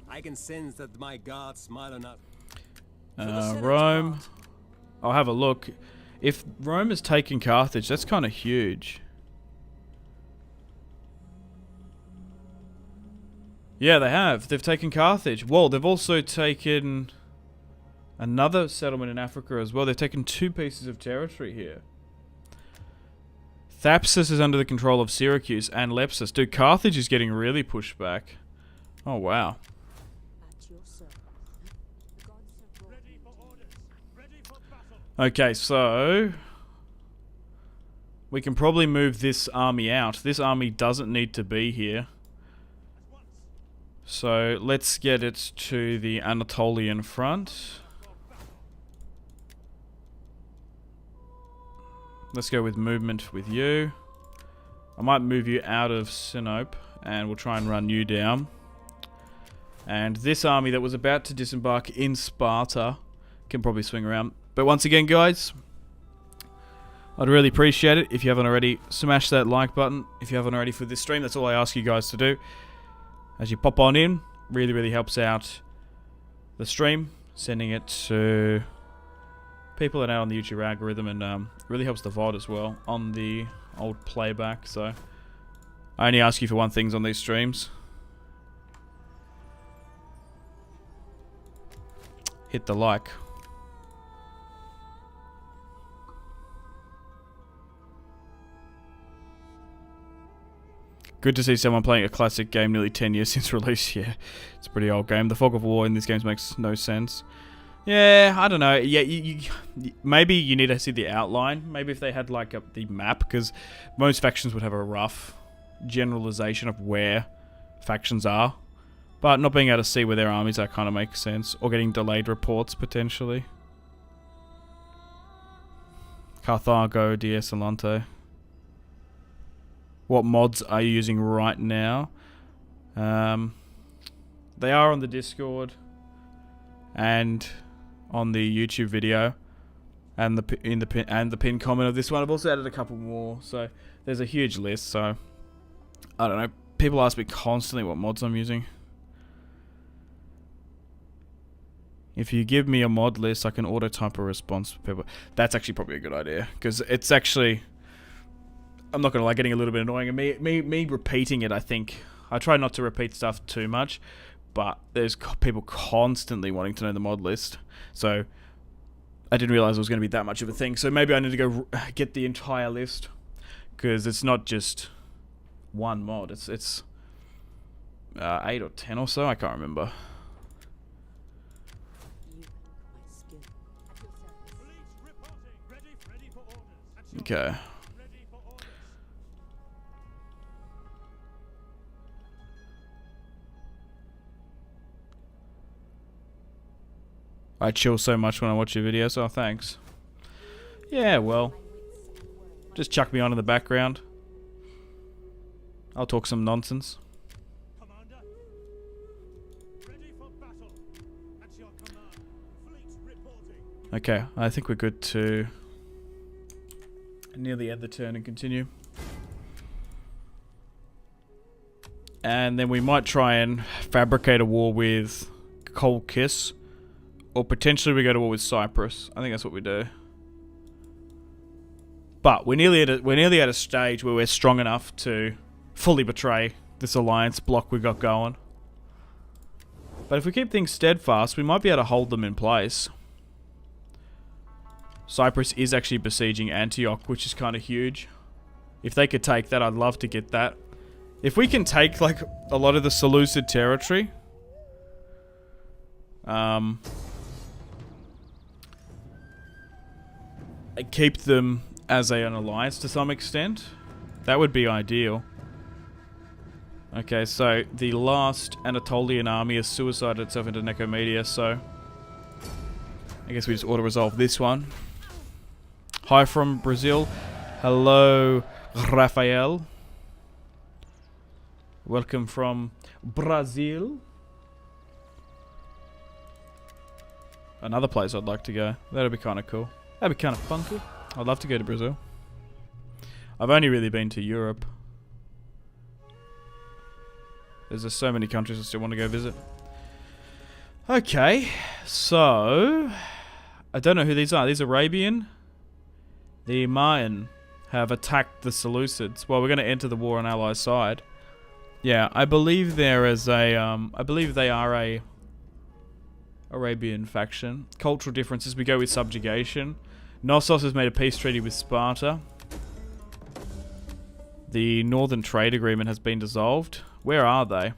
I can sense that my gods smile on us. Rome. I'll have a look. If Rome has taken Carthage, that's kind of huge. Yeah, they have. They've taken Carthage. Well, they've also taken another settlement in Africa as well. They've taken 2 pieces of territory here. Thapsus is under the control of Syracuse and Lepsus. Dude, Carthage is getting really pushed back. Oh, wow. Okay, so we can probably move this army out. This army doesn't need to be here. So let's get it to the Anatolian front. Let's go with movement with you. I might move you out of Sinope and we'll try and run you down. And this army that was about to disembark in Sparta can probably swing around. But once again, guys, I'd really appreciate it if you haven't already. Smash that like button if you haven't already for this stream. That's all I ask you guys to do. As you pop on in, really helps out the stream. Sending it to people that are on the YouTube algorithm, and really helps the VOD as well on the old playback. So I only ask you for one thing on these streams. Hit the like. Good to see someone playing a classic game nearly 10 years since release. Yeah, it's a pretty old game. The fog of war in these games makes no sense. Yeah, I don't know. Yeah, maybe you need to see the outline. Maybe if they had like the map, because most factions would have a rough generalization of where factions are. But not being able to see where their armies are kind of makes sense. Or getting delayed reports, potentially. Carthago, Dieselante. What mods are you using right now? They are on the Discord and on the YouTube video. and the pin comment of this one. I've also added a couple more, so there's a huge list. So I don't know. People ask me constantly what mods I'm using. If you give me a mod list, I can auto type a response for people. That's actually probably a good idea, because it's actually, I'm not gonna lie, getting a little bit annoying. And me repeating it, I think I try not to repeat stuff too much, but there's people constantly wanting to know the mod list, so I didn't realize it was going to be that much of a thing. So maybe I need to go get the entire list, because it's not just one mod. It's 8 or 10 or so. I can't remember. Okay. I chill so much when I watch your videos. Oh, thanks. Yeah, well, just chuck me on in the background. I'll talk some nonsense. Commander, ready for battle. At your command. Fleet reporting. Okay, I think we're good to nearly end the turn and continue. And then we might try and fabricate a war with Colchis. Or potentially we go to war with Cyprus. I think that's what we do. But we're nearly at a stage where we're strong enough to fully betray this alliance block we got going. But if we keep things steadfast, we might be able to hold them in place. Cyprus is actually besieging Antioch, which is kind of huge. If they could take that, I'd love to get that. If we can take like a lot of the Seleucid territory, and keep them as an alliance to some extent, that would be ideal. Okay, so the last Anatolian army has suicided itself into Nicomedia, so I guess we just auto-resolve this one. Hi from Brazil. Hello, Rafael. Welcome from Brazil. Another place I'd like to go. That'd be kind of cool. That'd be kind of funky. I'd love to go to Brazil. I've only really been to Europe. There's just so many countries I still want to go visit. Okay, so I don't know who these are. These Arabian. The Mayan have attacked the Seleucids. Well, we're going to enter the war on Allies' side. Yeah, I believe there is a. I believe they are a Arabian faction. Cultural differences. We go with subjugation. Knossos has made a peace treaty with Sparta. The Northern Trade Agreement has been dissolved. Where are they?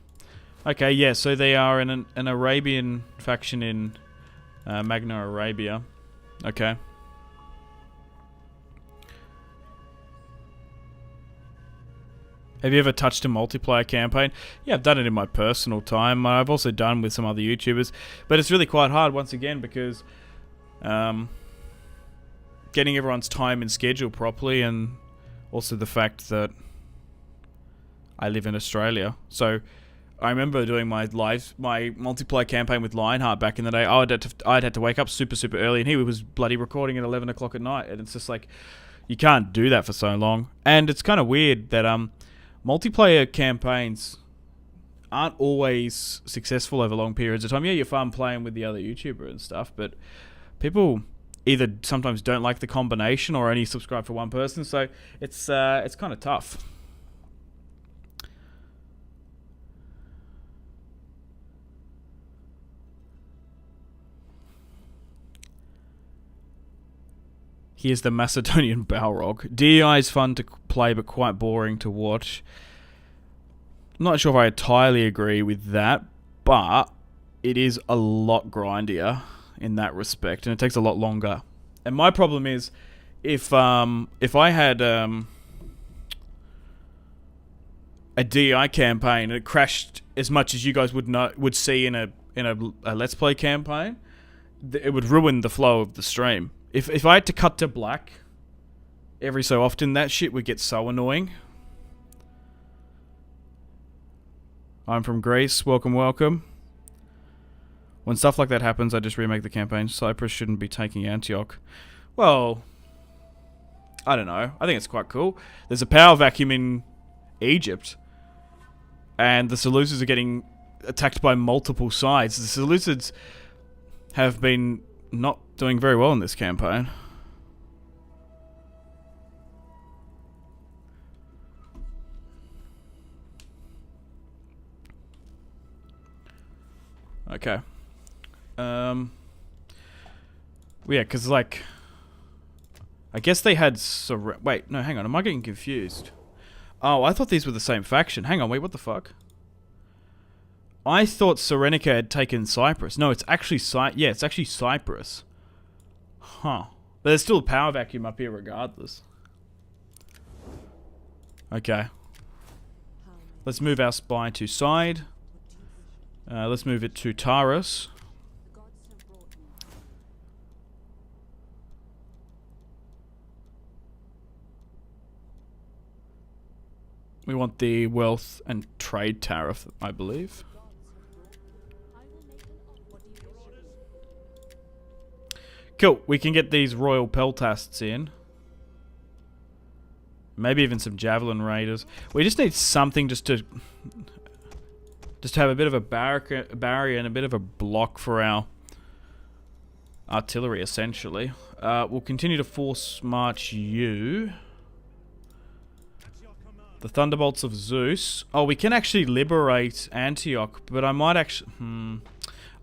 Okay, yeah, so they are in an Arabian faction in Magna Arabia. Okay. Have you ever touched a multiplayer campaign? Yeah, I've done it in my personal time. I've also done with some other YouTubers. But it's really quite hard, once again, because getting everyone's time and schedule properly, and also the fact that I live in Australia. So I remember doing my multiplayer campaign with Lionheart back in the day. I'd had to wake up super early, and he was bloody recording at 11 o'clock at night. And it's just like, you can't do that for so long. And it's kind of weird that multiplayer campaigns aren't always successful over long periods of time. Yeah, you're fun playing with the other YouTuber and stuff, but people either sometimes don't like the combination or only subscribe for one person, so it's kind of tough. Here's the Macedonian Balrog. DEI is fun to play but quite boring to watch. I'm not sure if I entirely agree with that, but it is a lot grindier in that respect, and it takes a lot longer. And my problem is, if I had a DEI campaign and it crashed as much as you guys would see in a Let's Play campaign, it would ruin the flow of the stream. If I had to cut to black every so often, that shit would get so annoying. I'm from Greece. Welcome. When stuff like that happens, I just remake the campaign. Cyprus shouldn't be taking Antioch. Well, I don't know. I think it's quite cool. There's a power vacuum in Egypt, and the Seleucids are getting attacked by multiple sides. The Seleucids have been not doing very well in this campaign. Okay. Yeah, because, like, I guess they had... Wait, no, hang on. Am I getting confused? Oh, I thought these were the same faction. Hang on, wait, what the fuck? I thought Cyrenaica had taken Cyprus. No, it's actually yeah, it's actually Cyprus. Huh. But there's still a power vacuum up here regardless. Okay. Let's move our spy to side. Let's move it to Taurus. We want the wealth and trade tariff, I believe. Cool, we can get these royal peltasts in. Maybe even some javelin raiders. We just need something just to have a bit of a barrier and a bit of a block for our artillery, essentially. We'll continue to force march you. The Thunderbolts of Zeus. Oh, we can actually liberate Antioch, but I might actually...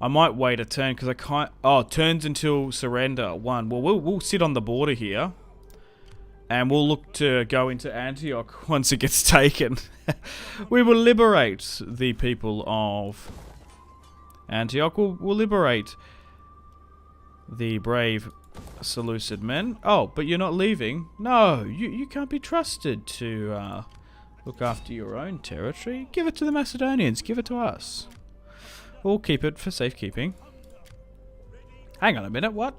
I might wait a turn, because I can't... Oh, turns until surrender. 1. Well, we'll sit on the border here. And we'll look to go into Antioch once it gets taken. We will liberate the people of Antioch. We'll liberate the brave Seleucid men. Oh, but you're not leaving? No, you can't be trusted to look after your own territory. Give it to the Macedonians. Give it to us. We'll keep it for safekeeping. Hang on a minute, what?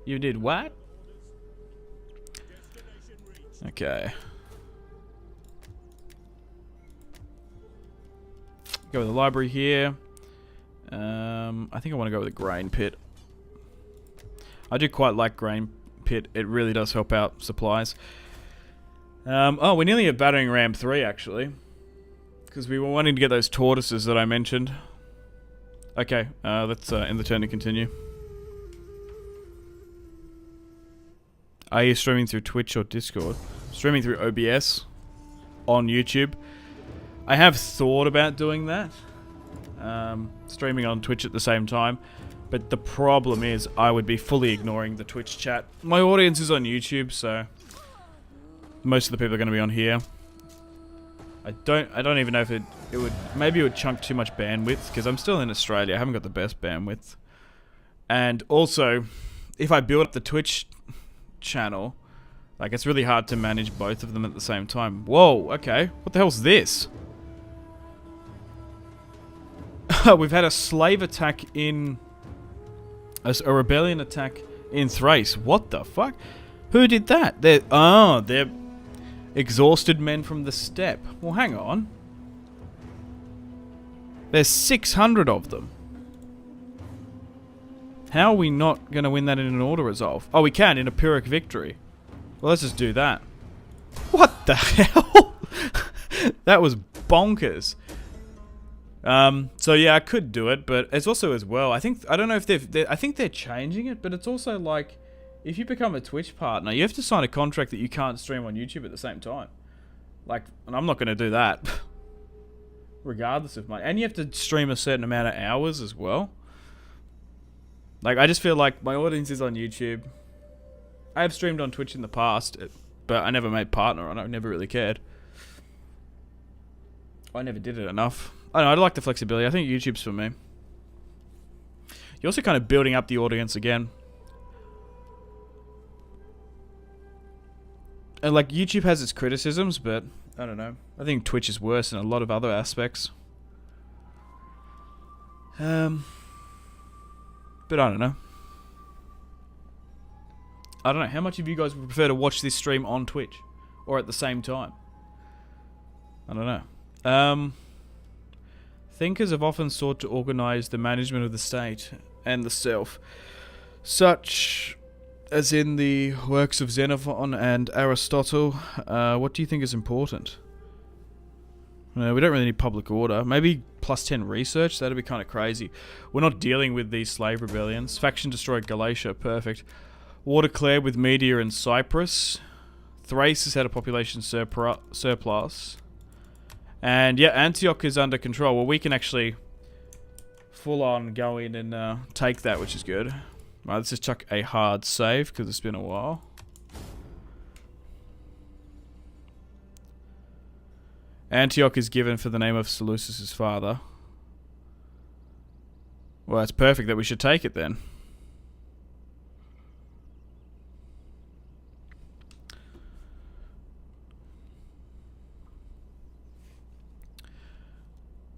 You did what? Okay. Go with the library here. I think I want to go with a grain pit. I do quite like grain pit. It really does help out supplies. Oh, we're nearly at battering ram 3 actually, because we were wanting to get those tortoises that I mentioned. Okay, let's end the turn and continue. Are you streaming through Twitch or Discord? Streaming through OBS on YouTube. I have thought about doing that. Streaming on Twitch at the same time. But the problem is I would be fully ignoring the Twitch chat. My audience is on YouTube, so most of the people are going to be on here. I don't even know if it would... Maybe it would chunk too much bandwidth, because I'm still in Australia. I haven't got the best bandwidth. And also, if I build up the Twitch channel, like, it's really hard to manage both of them at the same time. Whoa, okay. What the hell's this? We've had a slave attack in... A rebellion attack in Thrace. What the fuck? Who did that? They're exhausted men from the steppe. Well, hang on. There's 600 of them. How are we not going to win that in an order resolve? Oh, we can, in a Pyrrhic victory. Well, let's just do that. What the hell? That was bonkers. So yeah, I could do it, but it's also as well, I don't know if I think they're changing it, but it's also like, if you become a Twitch partner, you have to sign a contract that you can't stream on YouTube at the same time. Like, and I'm not going to do that. Regardless of and you have to stream a certain amount of hours as well. Like, I just feel like my audience is on YouTube. I have streamed on Twitch in the past, but I never made partner on it. I never really cared. I never did it enough. I don't know, I like the flexibility. I think YouTube's for me. You're also kind of building up the audience again. And like, YouTube has its criticisms, but I don't know. I think Twitch is worse in a lot of other aspects. But I don't know. I don't know. How much of you guys would prefer to watch this stream on Twitch? Or at the same time? I don't know. Thinkers have often sought to organize the management of the state and the self such as in the works of Xenophon and Aristotle. What do you think is important? We don't really need public order. Maybe +10 research? That'd be kind of crazy. We're not dealing with these slave rebellions. Faction destroyed Galatia. Perfect. War declared with Media and Cyprus. Thrace has had a population surplus. And yeah, Antioch is under control. Well, we can actually full on go in and take that, which is good. Right, let's just chuck a hard save because it's been a while. Antioch is given for the name of Seleucus' father. Well, that's perfect that we should take it then.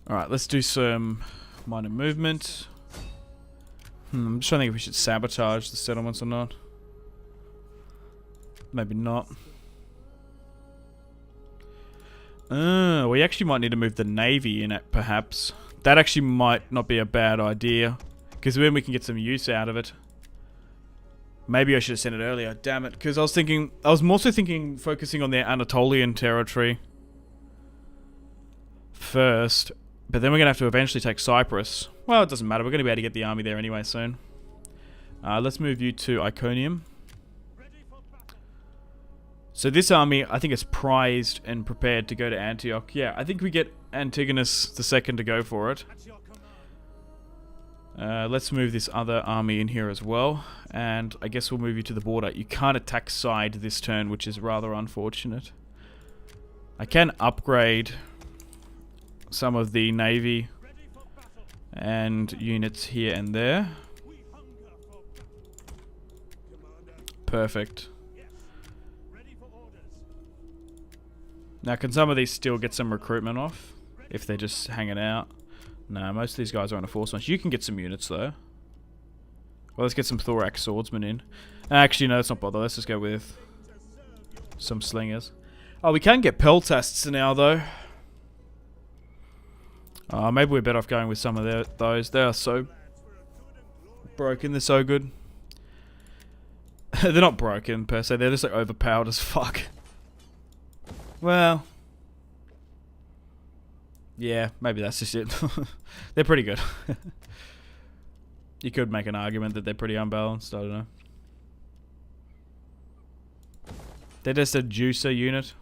Alright, let's do some minor movement. I'm just trying to think if we should sabotage the settlements or not. Maybe not. We actually might need to move the navy in it, perhaps. That actually might not be a bad idea, because then we can get some use out of it. Maybe I should have sent it earlier. Damn it, because I was more so thinking focusing on their Anatolian territory first, but then we're gonna have to eventually take Cyprus. Well, it doesn't matter. We're gonna be able to get the army there anyway soon. Let's move you to Iconium. So this army, I think, is prized and prepared to go to Antioch. Yeah, I think we get Antigonus II to go for it. Let's move this other army in here as well. And I guess we'll move you to the border. You can't attack side this turn, which is rather unfortunate. I can upgrade some of the navy and units here and there. Perfect. Now, can some of these still get some recruitment off if they're just hanging out? No, most of these guys are on a force launch. You can get some units though. Well, let's get some thorax swordsmen in. Actually, no, let's not bother. Let's just go with some slingers. Oh, we can get peltasts now though. Maybe we're better off going with some of those. They are so broken. They're so good. They're not broken per se. They're just like overpowered as fuck. Well, yeah, maybe that's just it. They're pretty good. You could make an argument that they're pretty unbalanced. I don't know. They're just a juicer unit.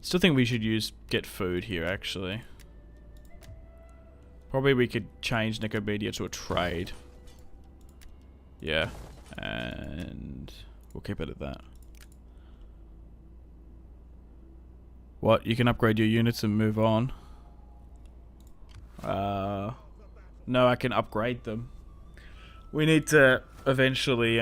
Still think we should get food here, actually. Probably we could change Nicomedia to a trade. Yeah. And we'll keep it at that. What? You can upgrade your units and move on? No, I can upgrade them. We need to eventually,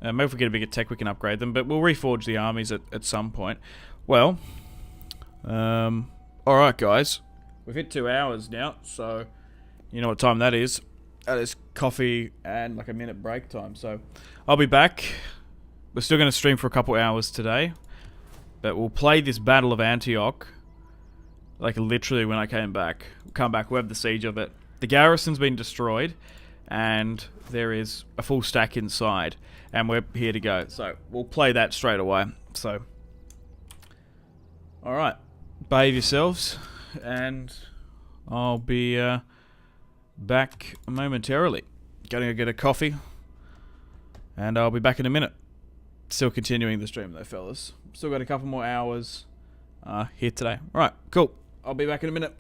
maybe if we get a bigger tech, we can upgrade them, but we'll reforge the armies at some point. Well, alright guys. We've hit 2 hours now, so you know what time that is. That is coffee and like a minute break time, so I'll be back. We're still going to stream for a couple hours today, but we'll play this Battle of Antioch, like literally when I come back, we'll have the siege of it. The garrison's been destroyed, and there is a full stack inside. And we're here to go. So, we'll play that straight away. So, alright. Behave yourselves. And I'll be back momentarily. Going to get a coffee. And I'll be back in a minute. Still continuing the stream though, fellas. Still got a couple more hours here today. Alright, cool. I'll be back in a minute.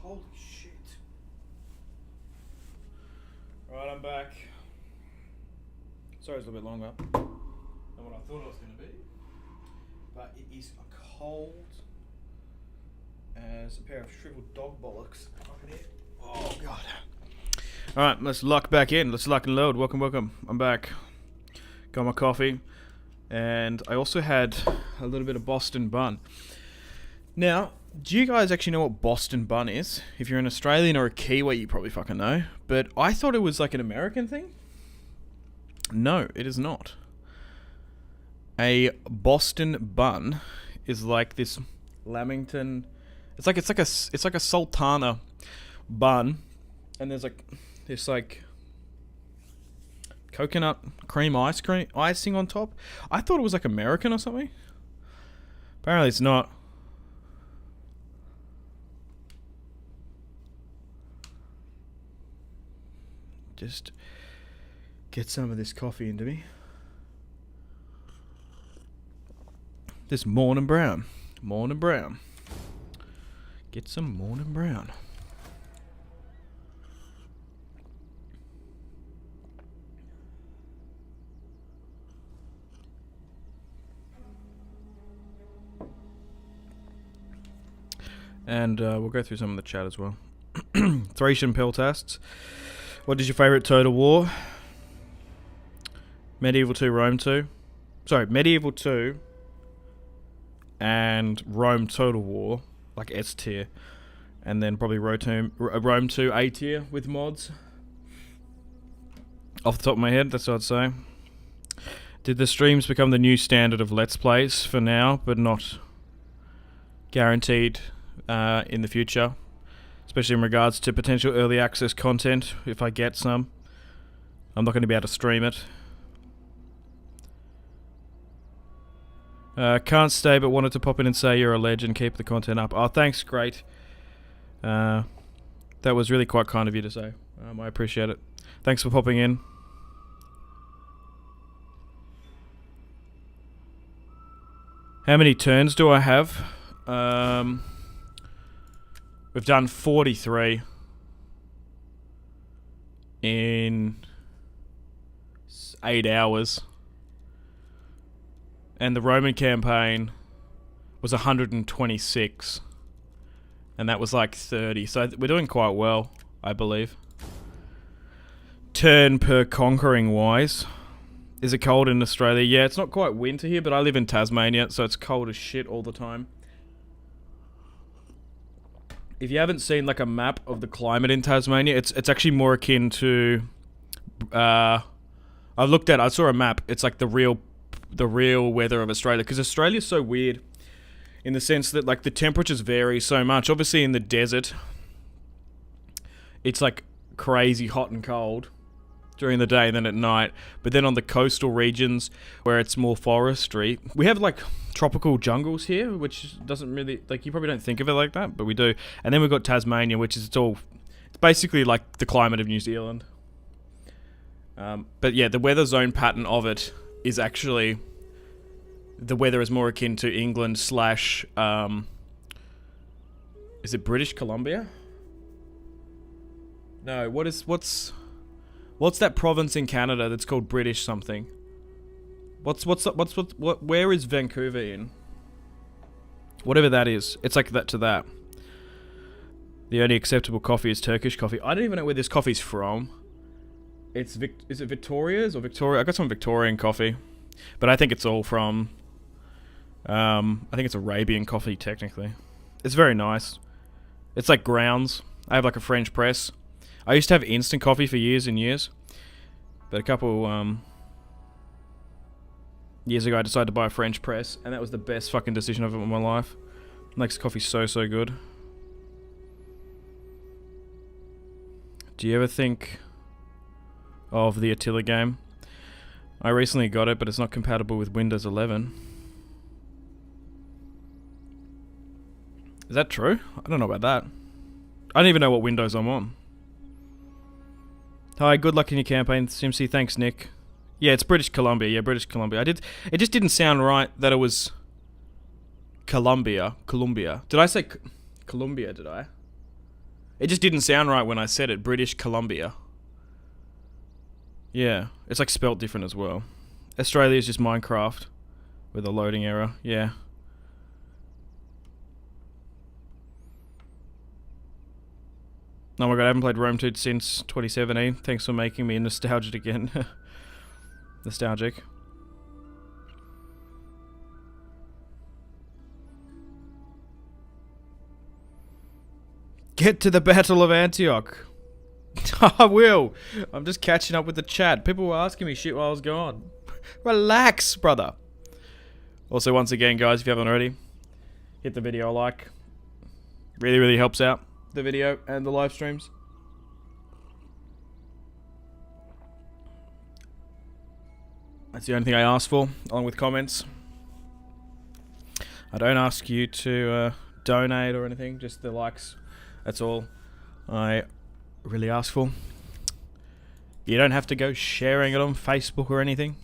Holy shit. Right, I'm back. Sorry it's a little bit longer than what I thought it was going to be. But it is cold as a pair of shriveled dog bollocks. Oh, God. Alright, let's lock back in. Let's lock and load. Welcome. I'm back. Got my coffee. And I also had a little bit of Boston bun. Now, do you guys actually know what Boston bun is? If you're an Australian or a Kiwi, you probably fucking know. But I thought it was like an American thing. No, it is not. A Boston bun is like this Lamington. It's like a sultana bun, and there's like this like coconut cream icing on top. I thought it was like American or something. Apparently, it's not. Just get some of this coffee into me. This morning brown. Get some morning brown. And we'll go through some of the chat as well. Thracian pill tests. What is your favourite Total War? Medieval 2, Rome 2. Sorry, Medieval 2 and Rome Total War, like S tier. And then probably Rome 2 A tier with mods. Off the top of my head, that's what I'd say. Did the streams become the new standard of Let's Plays for now, but not guaranteed in the future? Especially in regards to potential early access content, if I get some. I'm not going to be able to stream it. Can't stay, but wanted to pop in and say you're a legend. Keep the content up. Oh, thanks, great. That was really quite kind of you to say. I appreciate it. Thanks for popping in. How many turns do I have? We've done 43 in 8 hours. And the Roman campaign was 126. And that was like 30. So we're doing quite well, I believe. Turn per conquering wise. Is it cold in Australia? Yeah, it's not quite winter here, but I live in Tasmania, so it's cold as shit all the time. If you haven't seen like a map of the climate in Tasmania, it's actually more akin to I saw a map. It's like the real weather of Australia, because Australia's so weird in the sense that like the temperatures vary so much. Obviously in the desert it's like crazy hot and cold during the day and then at night, but then on the coastal regions where it's more forestry, we have like tropical jungles here, which doesn't really, like, you probably don't think of it like that, but we do. And then we've got Tasmania, which is it's basically like the climate of New Zealand. But yeah, the weather zone pattern of it is actually, the weather is more akin to England / is it British Columbia? No, what's that province in Canada that's called British something? Where is Vancouver in? Whatever that is, it's like that to that. The only acceptable coffee is Turkish coffee. I don't even know where this coffee's from. Is it Victoria's or Victoria? I got some Victorian coffee, but I think it's all from. I think it's Arabian coffee technically. It's very nice. It's like grounds. I have like a French press. I used to have instant coffee for years and years, but a couple years ago I decided to buy a French press, and that was the best fucking decision of my life. It makes coffee so good. Do you ever think of the Attila game? I recently got it, but it's not compatible with Windows 11. Is that true? I don't know about that. I don't even know what Windows I'm on. Hi, good luck in your campaign, Simpzy. Thanks, Nick. Yeah, it's British Columbia. Yeah, British Columbia. It just didn't sound right that it was Columbia. Did I say Columbia, did I? It just didn't sound right when I said it. British Columbia. Yeah, it's like spelt different as well. Australia is just Minecraft with a loading error. Yeah. Oh my god, I haven't played Rome 2 since 2017. Thanks for making me nostalgic again. Nostalgic. Get to the Battle of Antioch. I will. I'm just catching up with the chat. People were asking me shit while I was gone. Relax, brother. Also, once again, guys, if you haven't already, hit the video a like. Really, really helps out the video and the live streams. That's the only thing I ask for, along with comments. I don't ask you to donate or anything, just the likes. That's all I really ask for. You don't have to go sharing it on Facebook or anything.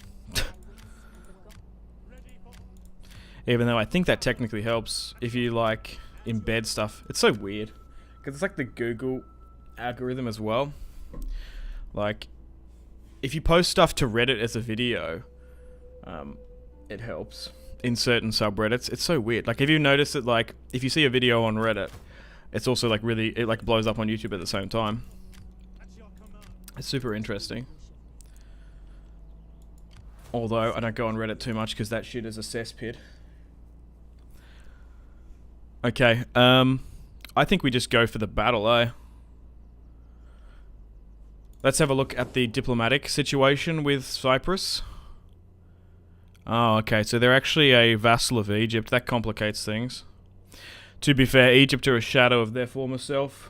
Even though I think that technically helps if you like embed stuff. It's so weird because it's like the Google algorithm as well. Like if you post stuff to Reddit as a video, it helps in certain subreddits. It's so weird. Like, have you noticed that, like, if you see a video on Reddit, it's also like really, it like blows up on YouTube at the same time. It's super interesting. Although I don't go on Reddit too much because that shit is a cesspit. Okay, I think we just go for the battle, eh? Let's have a look at the diplomatic situation with Cyprus. Oh, okay, so they're actually a vassal of Egypt. That complicates things. To be fair, Egypt are a shadow of their former self.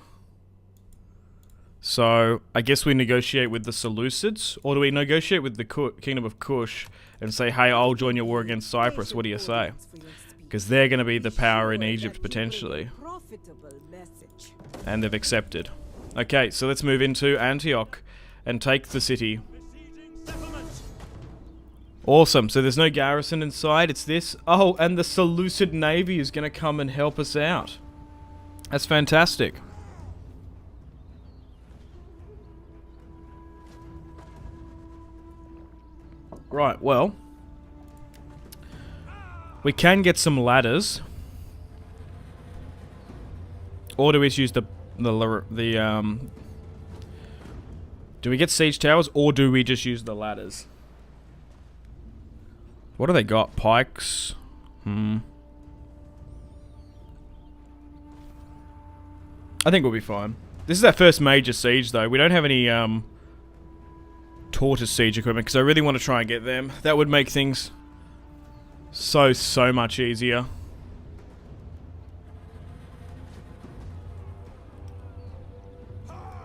So, I guess we negotiate with the Seleucids? Or do we negotiate with the Kingdom of Kush and say, hey, I'll join your war against Cyprus? What do you say? Because they're going to be the power in Egypt, potentially. And they've accepted. Okay, so let's move into Antioch and take the city. Awesome, so there's no garrison inside, it's this. Oh, and the Seleucid Navy is going to come and help us out. That's fantastic. Right, well, we can get some ladders. Or do we just use do we get siege towers, or do we just use the ladders? What do they got? Pikes? I think we'll be fine. This is our first major siege, though. We don't have any tortoise siege equipment, because I really want to try and get them. That would make things so much easier.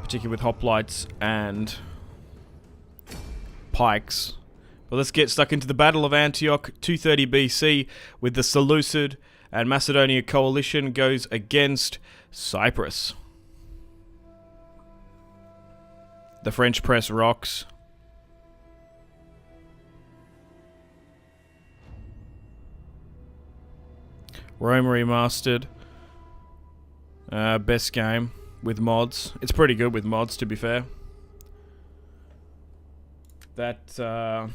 Particularly with hoplites and pikes. But let's get stuck into the Battle of Antioch, 230 BC, with the Seleucid and Macedonia coalition goes against Cyprus. The French press rocks. Rome remastered. Best game with mods. It's pretty good with mods, to be fair. That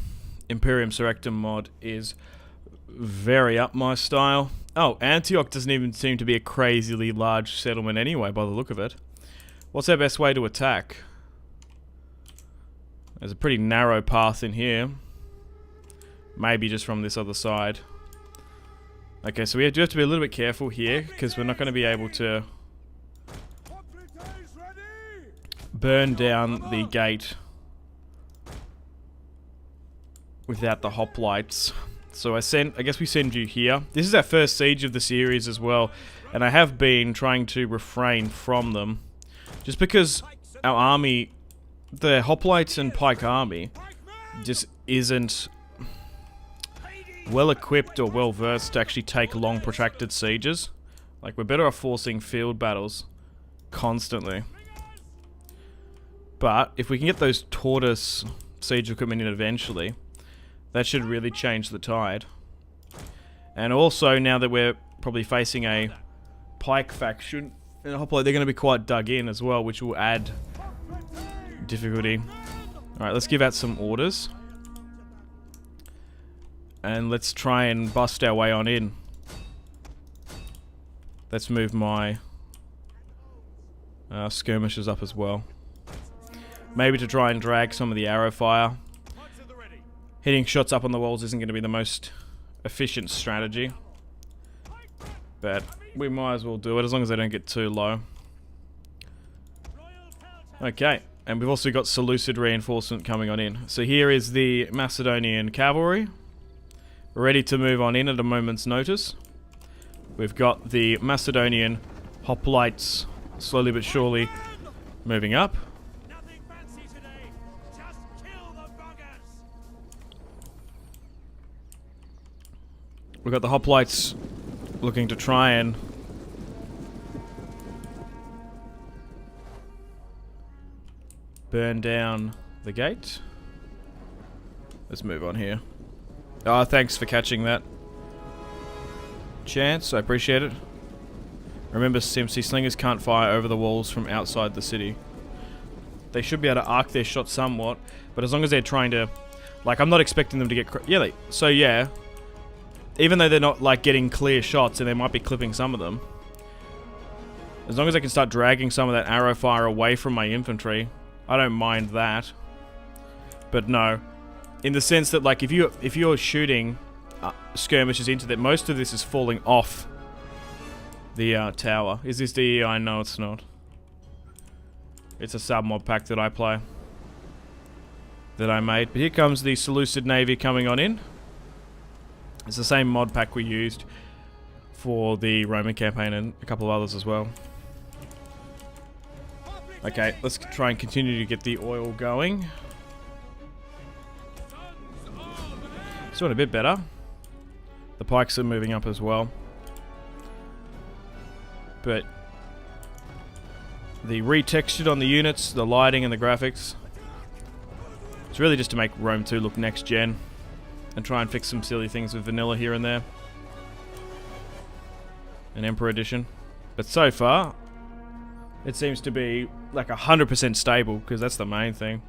Imperium Surrectum mod is very up my style. Oh, Antioch doesn't even seem to be a crazily large settlement anyway, by the look of it. What's our best way to attack? There's a pretty narrow path in here. Maybe just from this other side. Okay, so we do have to be a little bit careful here, because we're not going to be able to burn down the gate without the hoplites. So I guess we send you here. This is our first siege of the series as well, and I have been trying to refrain from them. Just because our army, the hoplites and pike army, just isn't well equipped or well versed to actually take long protracted sieges. Like, we're better off forcing field battles constantly. But if we can get those tortoise siege equipment in eventually, that should really change the tide. And also, now that we're probably facing a pike faction, And hopefully they're going to be quite dug in as well, which will add difficulty. Alright, let's give out some orders. And let's try and bust our way on in. Let's move my skirmishers up as well. Maybe to try and drag some of the arrow fire. Hitting shots up on the walls isn't going to be the most efficient strategy. But we might as well do it as long as they don't get too low. Okay, and we've also got Seleucid reinforcement coming on in. So here is the Macedonian cavalry, ready to move on in at a moment's notice. We've got the Macedonian hoplites slowly but surely moving up. Nothing fancy today. Just kill the buggers. We've got the hoplites looking to try and burn down the gate. Let's move on here. Oh, thanks for catching that. Chance, I appreciate it. Remember, Simpzy slingers can't fire over the walls from outside the city. They should be able to arc their shot somewhat, but as long as they're trying to... Like, I'm not expecting them to get... yeah. Even though they're not, like, getting clear shots, and they might be clipping some of them. As long as I can start dragging some of that arrow fire away from my infantry, I don't mind that. But no. In the sense that, like, if you're shooting skirmishes into that, most of this is falling off the tower. Is this DEI? No, it's not. It's a sub-mod pack that I play. That I made. But here comes the Seleucid Navy coming on in. It's the same mod pack we used for the Roman campaign and a couple of others as well. Okay, let's try and continue to get the oil going. It's doing a bit better. The pikes are moving up as well. But the retextured on the units, the lighting and the graphics, it's really just to make Rome 2 look next gen. And try and fix some silly things with vanilla here and there. An Emperor edition. But so far, it seems to be like 100% stable, because that's the main thing.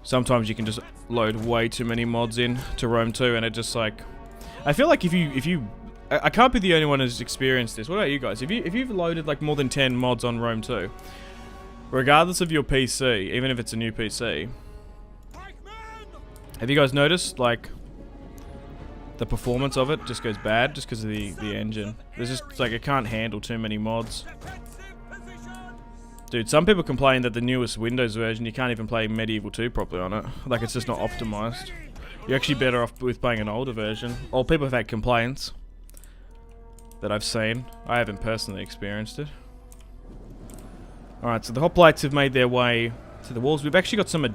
Sometimes you can just load way too many mods in to Rome 2 and it just like... I feel like if you I can't be the only one who's experienced this. What about you guys? If you've loaded like more than 10 mods on Rome 2, regardless of your PC, even if it's a new PC, have you guys noticed, like, the performance of it just goes bad just because of the engine? There's just, like, it can't handle too many mods. Dude, some people complain that the newest Windows version, you can't even play Medieval 2 properly on it. Like, it's just not optimized. You're actually better off with playing an older version. Or people have had complaints that I've seen. I haven't personally experienced it. Alright, so the hoplites have made their way to the walls. We've actually got some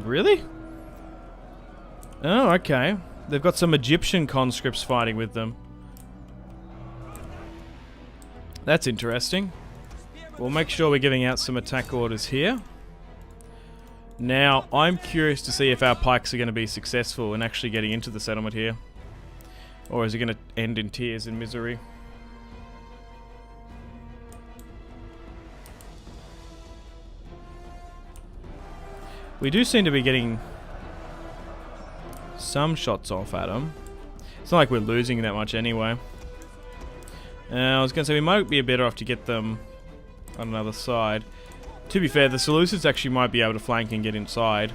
Really? Oh, okay. They've got some Egyptian conscripts fighting with them. That's interesting. We'll make sure we're giving out some attack orders here. Now, I'm curious to see if our pikes are going to be successful in actually getting into the settlement here. Or is it going to end in tears and misery? We do seem to be getting some shots off at them. It's not like we're losing that much anyway. I was going to say we might be better off to get them on another side. To be fair, the Seleucids actually might be able to flank and get inside.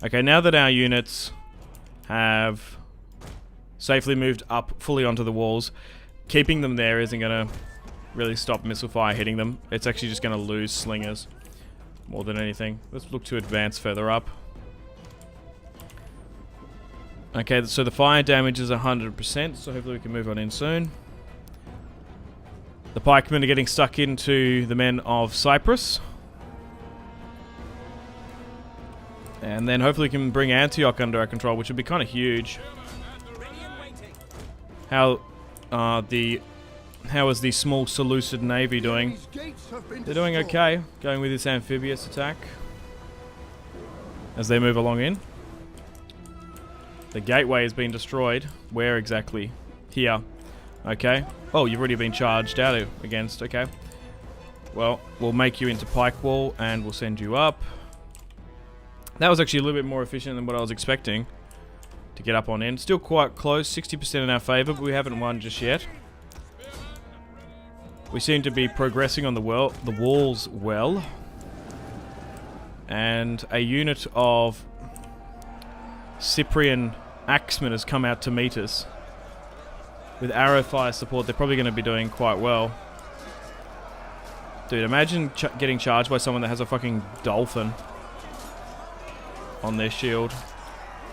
Okay, now that our units have safely moved up fully onto the walls, keeping them there isn't going to really stop missile fire hitting them. It's actually just going to lose slingers more than anything. Let's look to advance further up. Okay, so the fire damage is 100%, so hopefully we can move on in soon. The pikemen are getting stuck into the men of Cyprus. And then hopefully we can bring Antioch under our control, which would be kind of huge. How is the small Seleucid navy doing? They're doing okay, going with this amphibious attack as they move along in. The gateway has been destroyed. Where exactly? Here. Okay. Oh, you've already been charged out against. Okay. Well, we'll make you into pike wall and we'll send you up. That was actually a little bit more efficient than what I was expecting to get up on in. Still quite close, 60% in our favor, but we haven't won just yet. We seem to be progressing on the walls well. And a unit of Cyprian axemen has come out to meet us. With arrow fire support, they're probably going to be doing quite well. Dude, imagine getting charged by someone that has a fucking dolphin on their shield.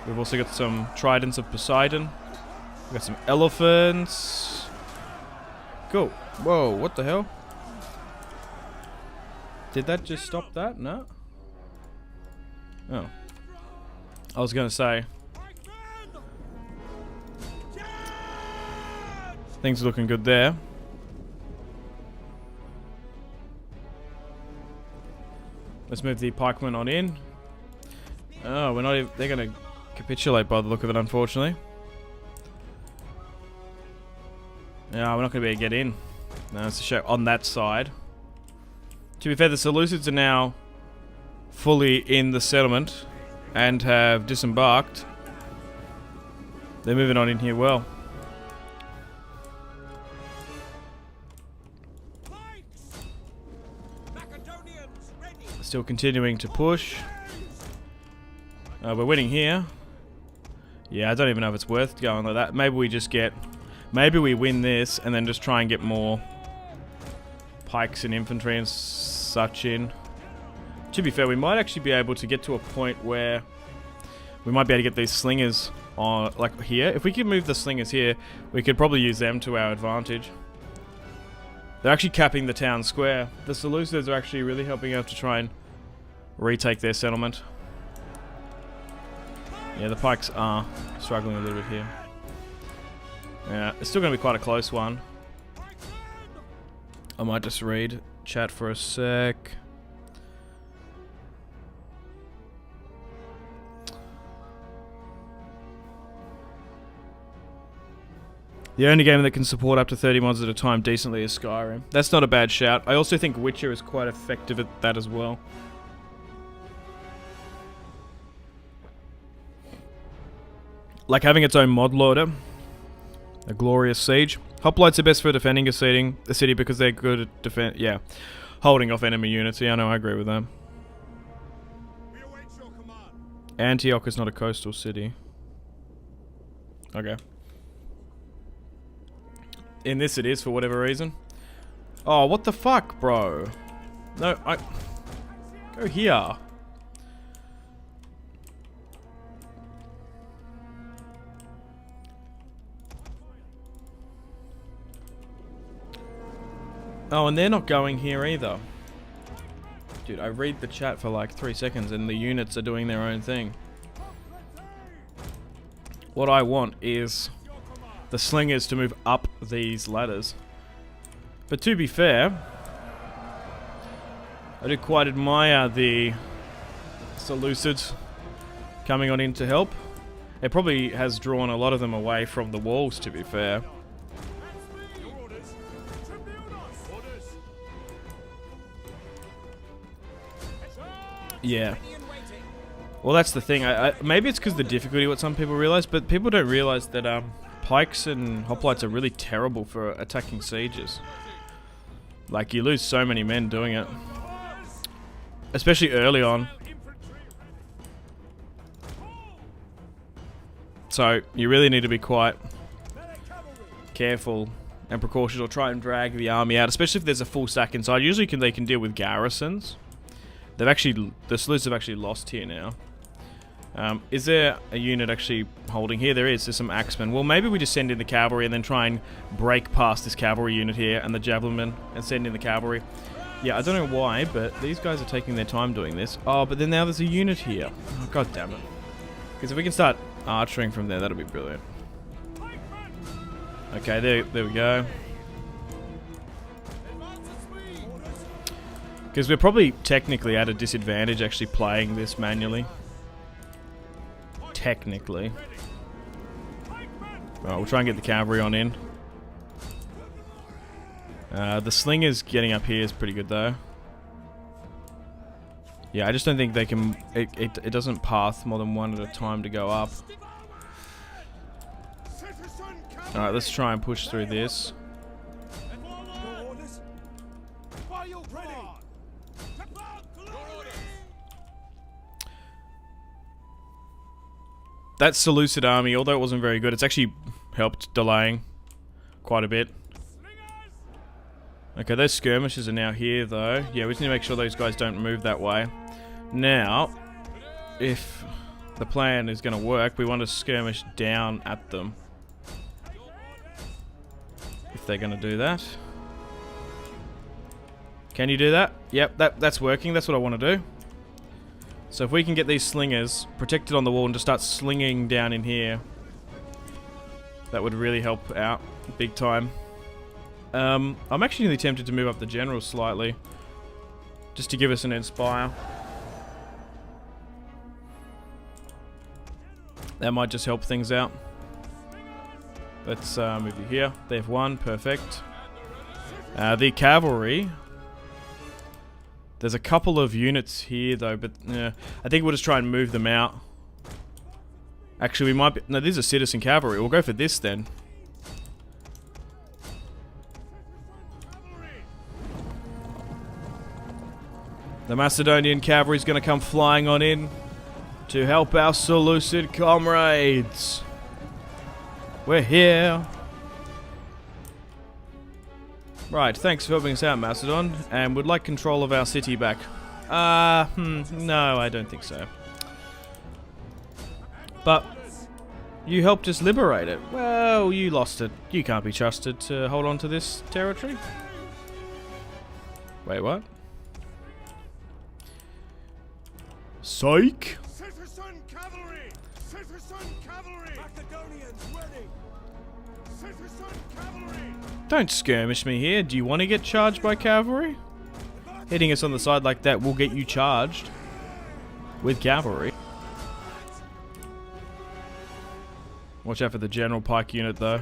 We've also got some tridents of Poseidon. We've got some elephants. Cool. Whoa, what the hell? Did that just stop that? No? Oh. I was going to say. Things are looking good there. Let's move the pikemen on in. Oh, we're not even... They're going to capitulate by the look of it, unfortunately. Yeah, we're not going to be able to get in. No, it's a show on that side. To be fair, the Seleucids are now fully in the settlement and have disembarked. They're moving on in here well. Still continuing to push. We're winning here. Yeah, I don't even know if it's worth going like that. Maybe we just get... Maybe we win this and then just try and get more pikes and infantry and such in. To be fair, we might actually be able to get to a point where we might be able to get these slingers on, like here. If we could move the slingers here, we could probably use them to our advantage. They're actually capping the town square. The Seleucids are actually really helping out to try and retake their settlement. Yeah, the pikes are struggling a little bit here. Yeah, it's still going to be quite a close one. I might just read chat for a sec. The only game that can support up to 30 mods at a time decently is Skyrim. That's not a bad shout. I also think Witcher is quite effective at that as well. Like having its own mod loader. A glorious siege. Hoplites are best for defending a city because they're good at defend. Yeah, holding off enemy units. Yeah, I know, I agree with that. Antioch is not a coastal city. Okay. In this it is for whatever reason. Oh, what the fuck, bro? No, go here. Oh, and they're not going here either. Dude, I read the chat for like 3 seconds and the units are doing their own thing. What I want is the slingers to move up these ladders. But to be fair, I do quite admire the Seleucids coming on in to help. It probably has drawn a lot of them away from the walls, to be fair. Yeah. Well, that's the thing. Maybe it's because of the difficulty, what some people realize, but people don't realize that pikes and hoplites are really terrible for attacking sieges. Like, you lose so many men doing it. Especially early on. So, you really need to be quite careful and precautious, or try and drag the army out, especially if there's a full stack inside. Usually they can deal with garrisons. The Seleucids have actually lost here now. Is there a unit actually holding here? There is. There's some axemen. Well, maybe we just send in the cavalry and then try and break past this cavalry unit here and the javelinmen and send in the cavalry. Yeah, I don't know why, but these guys are taking their time doing this. Oh, but then now there's a unit here. Oh, God damn it. Because if we can start archering from there, that'll be brilliant. Okay, there we go. Because we're probably technically at a disadvantage actually playing this manually. Technically. Alright, we'll try and get the cavalry on in. The slingers getting up here is pretty good though. Yeah, I just don't think they can... It doesn't path more than one at a time to go up. Alright, let's try and push through this. That Seleucid army, although it wasn't very good, it's actually helped delaying quite a bit. Okay, those skirmishers are now here though. Yeah, we just need to make sure those guys don't move that way. Now, if the plan is going to work, we want to skirmish down at them. If they're going to do that. Can you do that? Yep, that's working. That's what I want to do. So if we can get these slingers protected on the wall and just start slinging down in here, that would really help out big time. I'm actually really tempted to move up the general slightly, just to give us an inspire. That might just help things out. Let's move you here. They've won, perfect. The cavalry. There's a couple of units here though, but I think we'll just try and move them out. Actually, we might be... No, these are citizen cavalry. We'll go for this then. The Macedonian cavalry is going to come flying on in to help our Seleucid comrades. We're here. Right, thanks for helping us out, Macedon, and would like control of our city back. No, I don't think so. But you helped us liberate it. Well, you lost it. You can't be trusted to hold on to this territory. Wait, what? Psych! Citizen cavalry! Citizen cavalry! Macedonians ready! Citizen cavalry! Don't skirmish me here. Do you want to get charged by cavalry? Hitting us on the side like that will get you charged with cavalry. Watch out for the general pike unit though.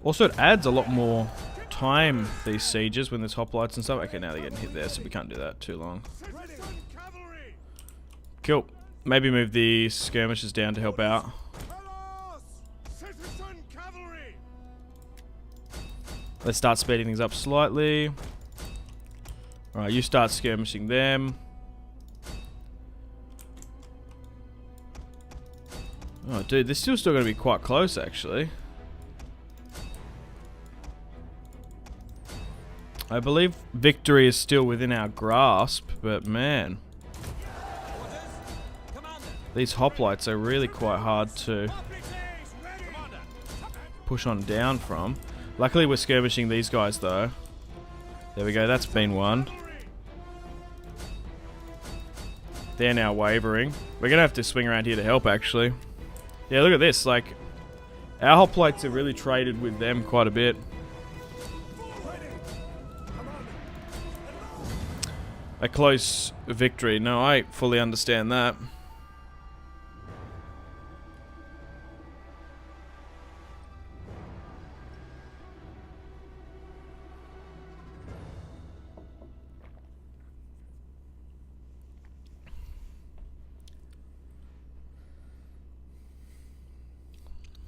Also, it adds a lot more time, these sieges, when there's hoplites and stuff. Okay, now they're getting hit there, so we can't do that too long. Cool. Maybe move the skirmishers down to help out. Let's start speeding things up slightly. Alright, you start skirmishing them. Oh, dude, this is still going to be quite close, actually. I believe victory is still within our grasp, but man, these hoplites are really quite hard to push on down from. Luckily we're skirmishing these guys though. There we go, that's been won. They're now wavering. We're gonna have to swing around here to help actually. Yeah, look at this, like, our hoplites are really traded with them quite a bit. A close victory. No, I fully understand that.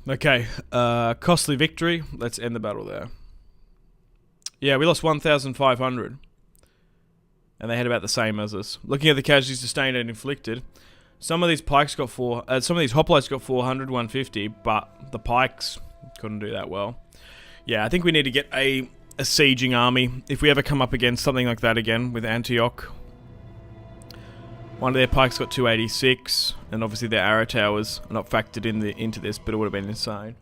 Okay, costly victory. Let's end the battle there. Yeah, we lost 1,500. And they had about the same as us. Looking at the casualties sustained and inflicted, some of these pikes got some of these hoplites got 400, 150, but the pikes couldn't do that well. Yeah, I think we need to get a sieging army if we ever come up against something like that again with Antioch. One of their pikes got 286, and obviously their arrow towers are not factored into this, but it would have been insane.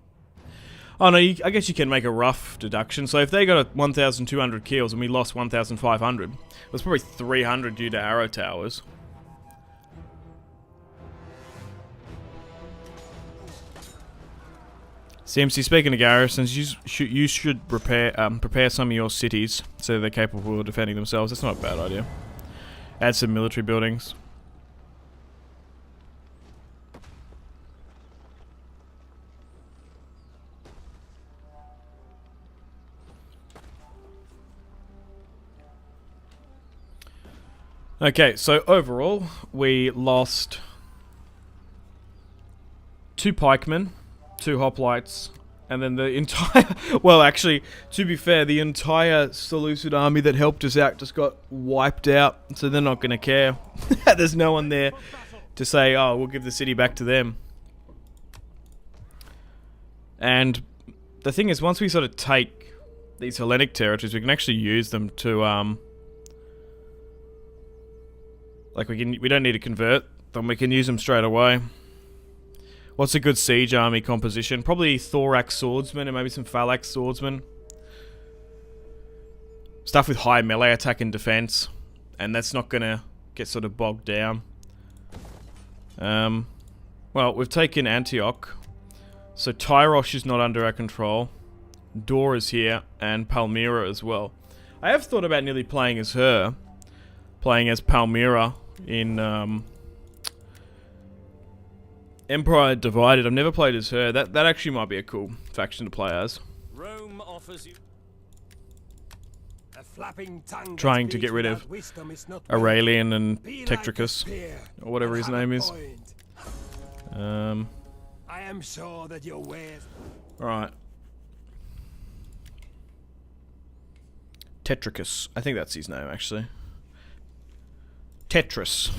Oh no, I guess you can make a rough deduction. So if they got 1,200 kills and we lost 1,500, it was probably 300 due to arrow towers. CMC, speaking of garrisons, you should prepare some of your cities so they're capable of defending themselves. That's not a bad idea. Add some military buildings. Okay, so overall, we lost 2 pikemen, 2 hoplites, and then the entire... Well, actually, to be fair, the entire Seleucid army that helped us out just got wiped out, so they're not going to care. There's no one there to say, oh, we'll give the city back to them. And the thing is, once we sort of take these Hellenic territories, we can actually use them to, like, we don't need to convert them, we can use them straight away. What's a good siege army composition? Probably thorax swordsmen and maybe some phalanx swordsmen. Stuff with high melee attack and defense, and that's not gonna get sort of bogged down. Well, we've taken Antioch, so Tyros is not under our control. Dor is here, and Palmyra as well. I have thought about nearly playing as her, playing as Palmyra in Empire Divided. I've never played as her. That actually might be a cool faction to play as. Rome offers you A flapping tongue Trying to get rid of Aurelian and Tetricus, or whatever his name is. I am sure that your ways. Alright. Tetricus. I think that's his name, actually. Tetris.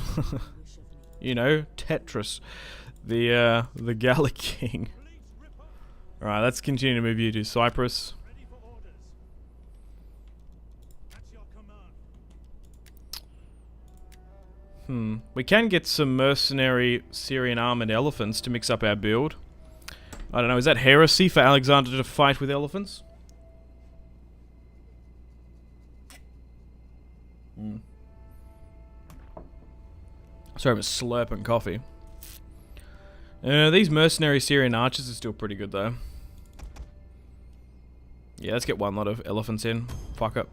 You know, Tetris. The Gallic King. Alright, let's continue to move you to Cyprus. Ready for orders. At your command. We can get some mercenary Syrian armored elephants to mix up our build. I don't know, is that heresy for Alexander to fight with elephants? Sorry, I'm slurping coffee. These mercenary Syrian archers are still pretty good though. Yeah, let's get one lot of elephants in. Fuck it.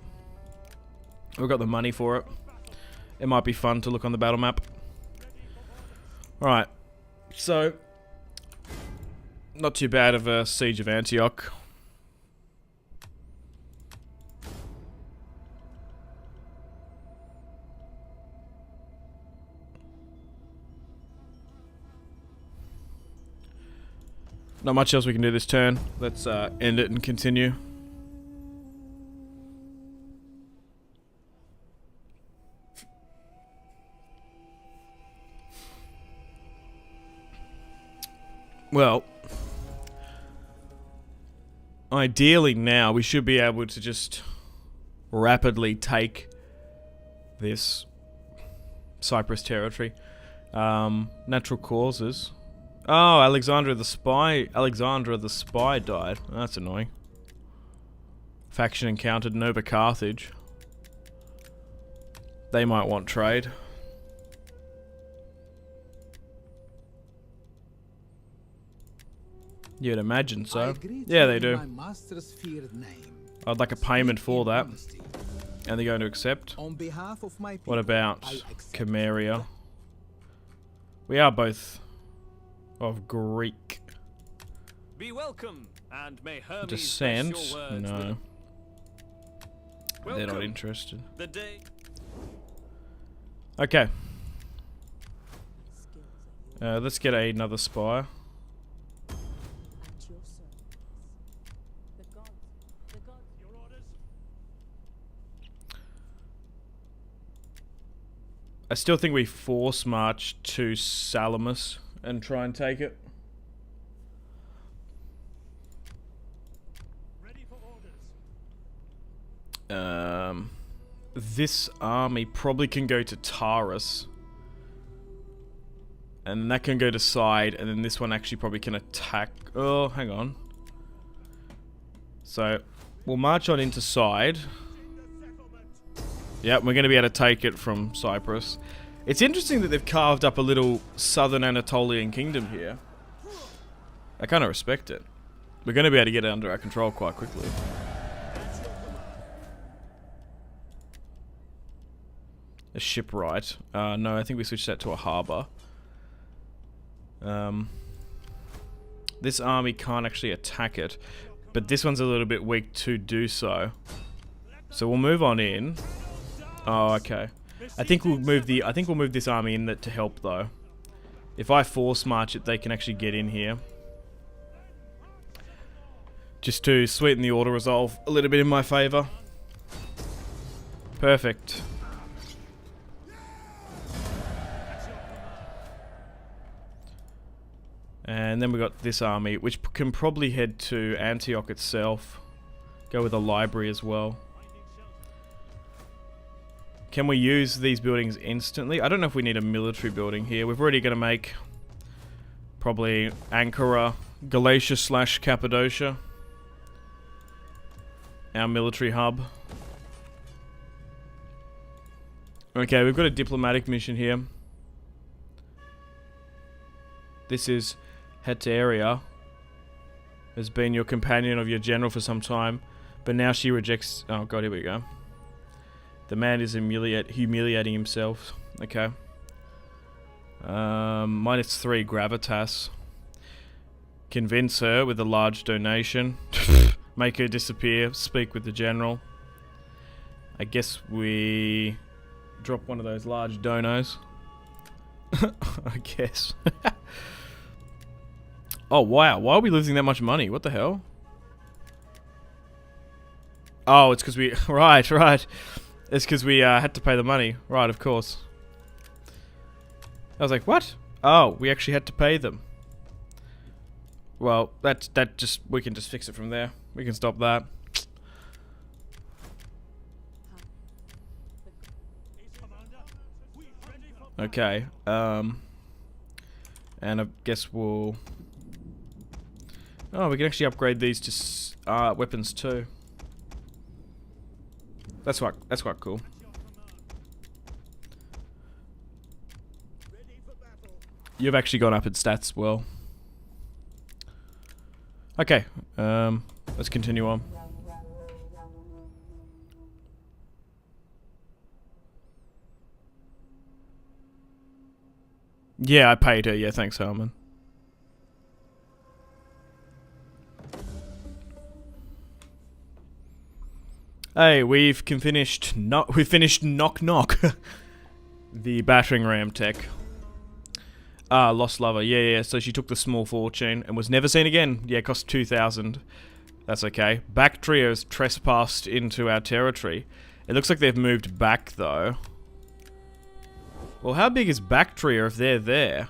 We've got the money for it. It might be fun to look on the battle map. Alright. So, not too bad of a siege of Antioch. Not much else we can do this turn. Let's end it and continue. Well, ideally now we should be able to just rapidly take this Cyprus territory. Natural causes. Oh, Alexandra the Spy died. That's annoying. Faction encountered Nova Carthage. They might want trade. You'd imagine so. Yeah, they do. I'd like a payment for that. And they're going to accept. What about Chimeria? We are both of Greek be welcome, and may Hermes descent. bless your words No, with they're not welcome. interested. The day Okay. Let's get another spire. At your service. The gods. Your orders. I still think we force march to Salamis and try and take it. Ready for orders. This army probably can go to Taurus. And that can go to side, and then this one actually probably can attack. Oh, hang on. So, we'll march on into side. Yep, we're going to be able to take it from Cyprus. It's interesting that they've carved up a little southern Anatolian kingdom here. I kind of respect it. We're going to be able to get it under our control quite quickly. A shipwright. No, I think we switched that to a harbour. This army can't actually attack it, but this one's a little bit weak to do so. So we'll move on in. Oh, okay. I think we'll move this army in to help though. If I force march it, they can actually get in here. Just to sweeten the auto resolve a little bit in my favor. Perfect. And then we got this army, which can probably head to Antioch itself. Go with a library as well. Can we use these buildings instantly? I don't know if we need a military building here. We're already going to make probably Ankara, Galatia / Cappadocia. Our military hub. Okay, we've got a diplomatic mission here. This is Heteria. Has been your companion of your general for some time, but now she rejects... Oh god, here we go. The man is humiliating himself. Okay. -3 gravitas. Convince her with a large donation. Make her disappear. Speak with the general. I guess we drop one of those large donos. I guess. Oh wow, why are we losing that much money? What the hell? Oh, it's because we... Right. It's because we had to pay the money. Right, of course. I was like, what? Oh, we actually had to pay them. Well, we can just fix it from there. We can stop that. Okay, and I guess we'll... Oh, we can actually upgrade these to weapons too. That's quite cool. You've actually gone up in stats well. Okay, let's continue on. Yeah, I paid her. Yeah, thanks, Herman. Hey, we've finished knock knock. The battering ram tech. Ah, lost lover. Yeah. So she took the small fortune and was never seen again. Yeah, cost 2,000. That's okay. Bactria has trespassed into our territory. It looks like they've moved back though. Well, how big is Bactria if they're there?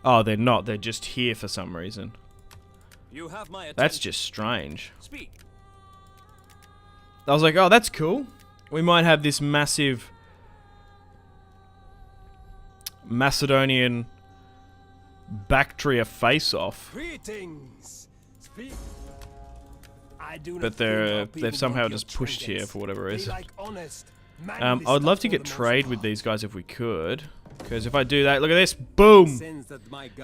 Oh, they're not. They're just here for some reason. You have my attention. That's just strange. Speak. I was like, oh, that's cool. We might have this massive Macedonian Bactria face-off. Greetings. Speak. But they've somehow just pushed here for whatever reason. I would love to get trade with these guys if we could. Because if I do that, look at this, boom!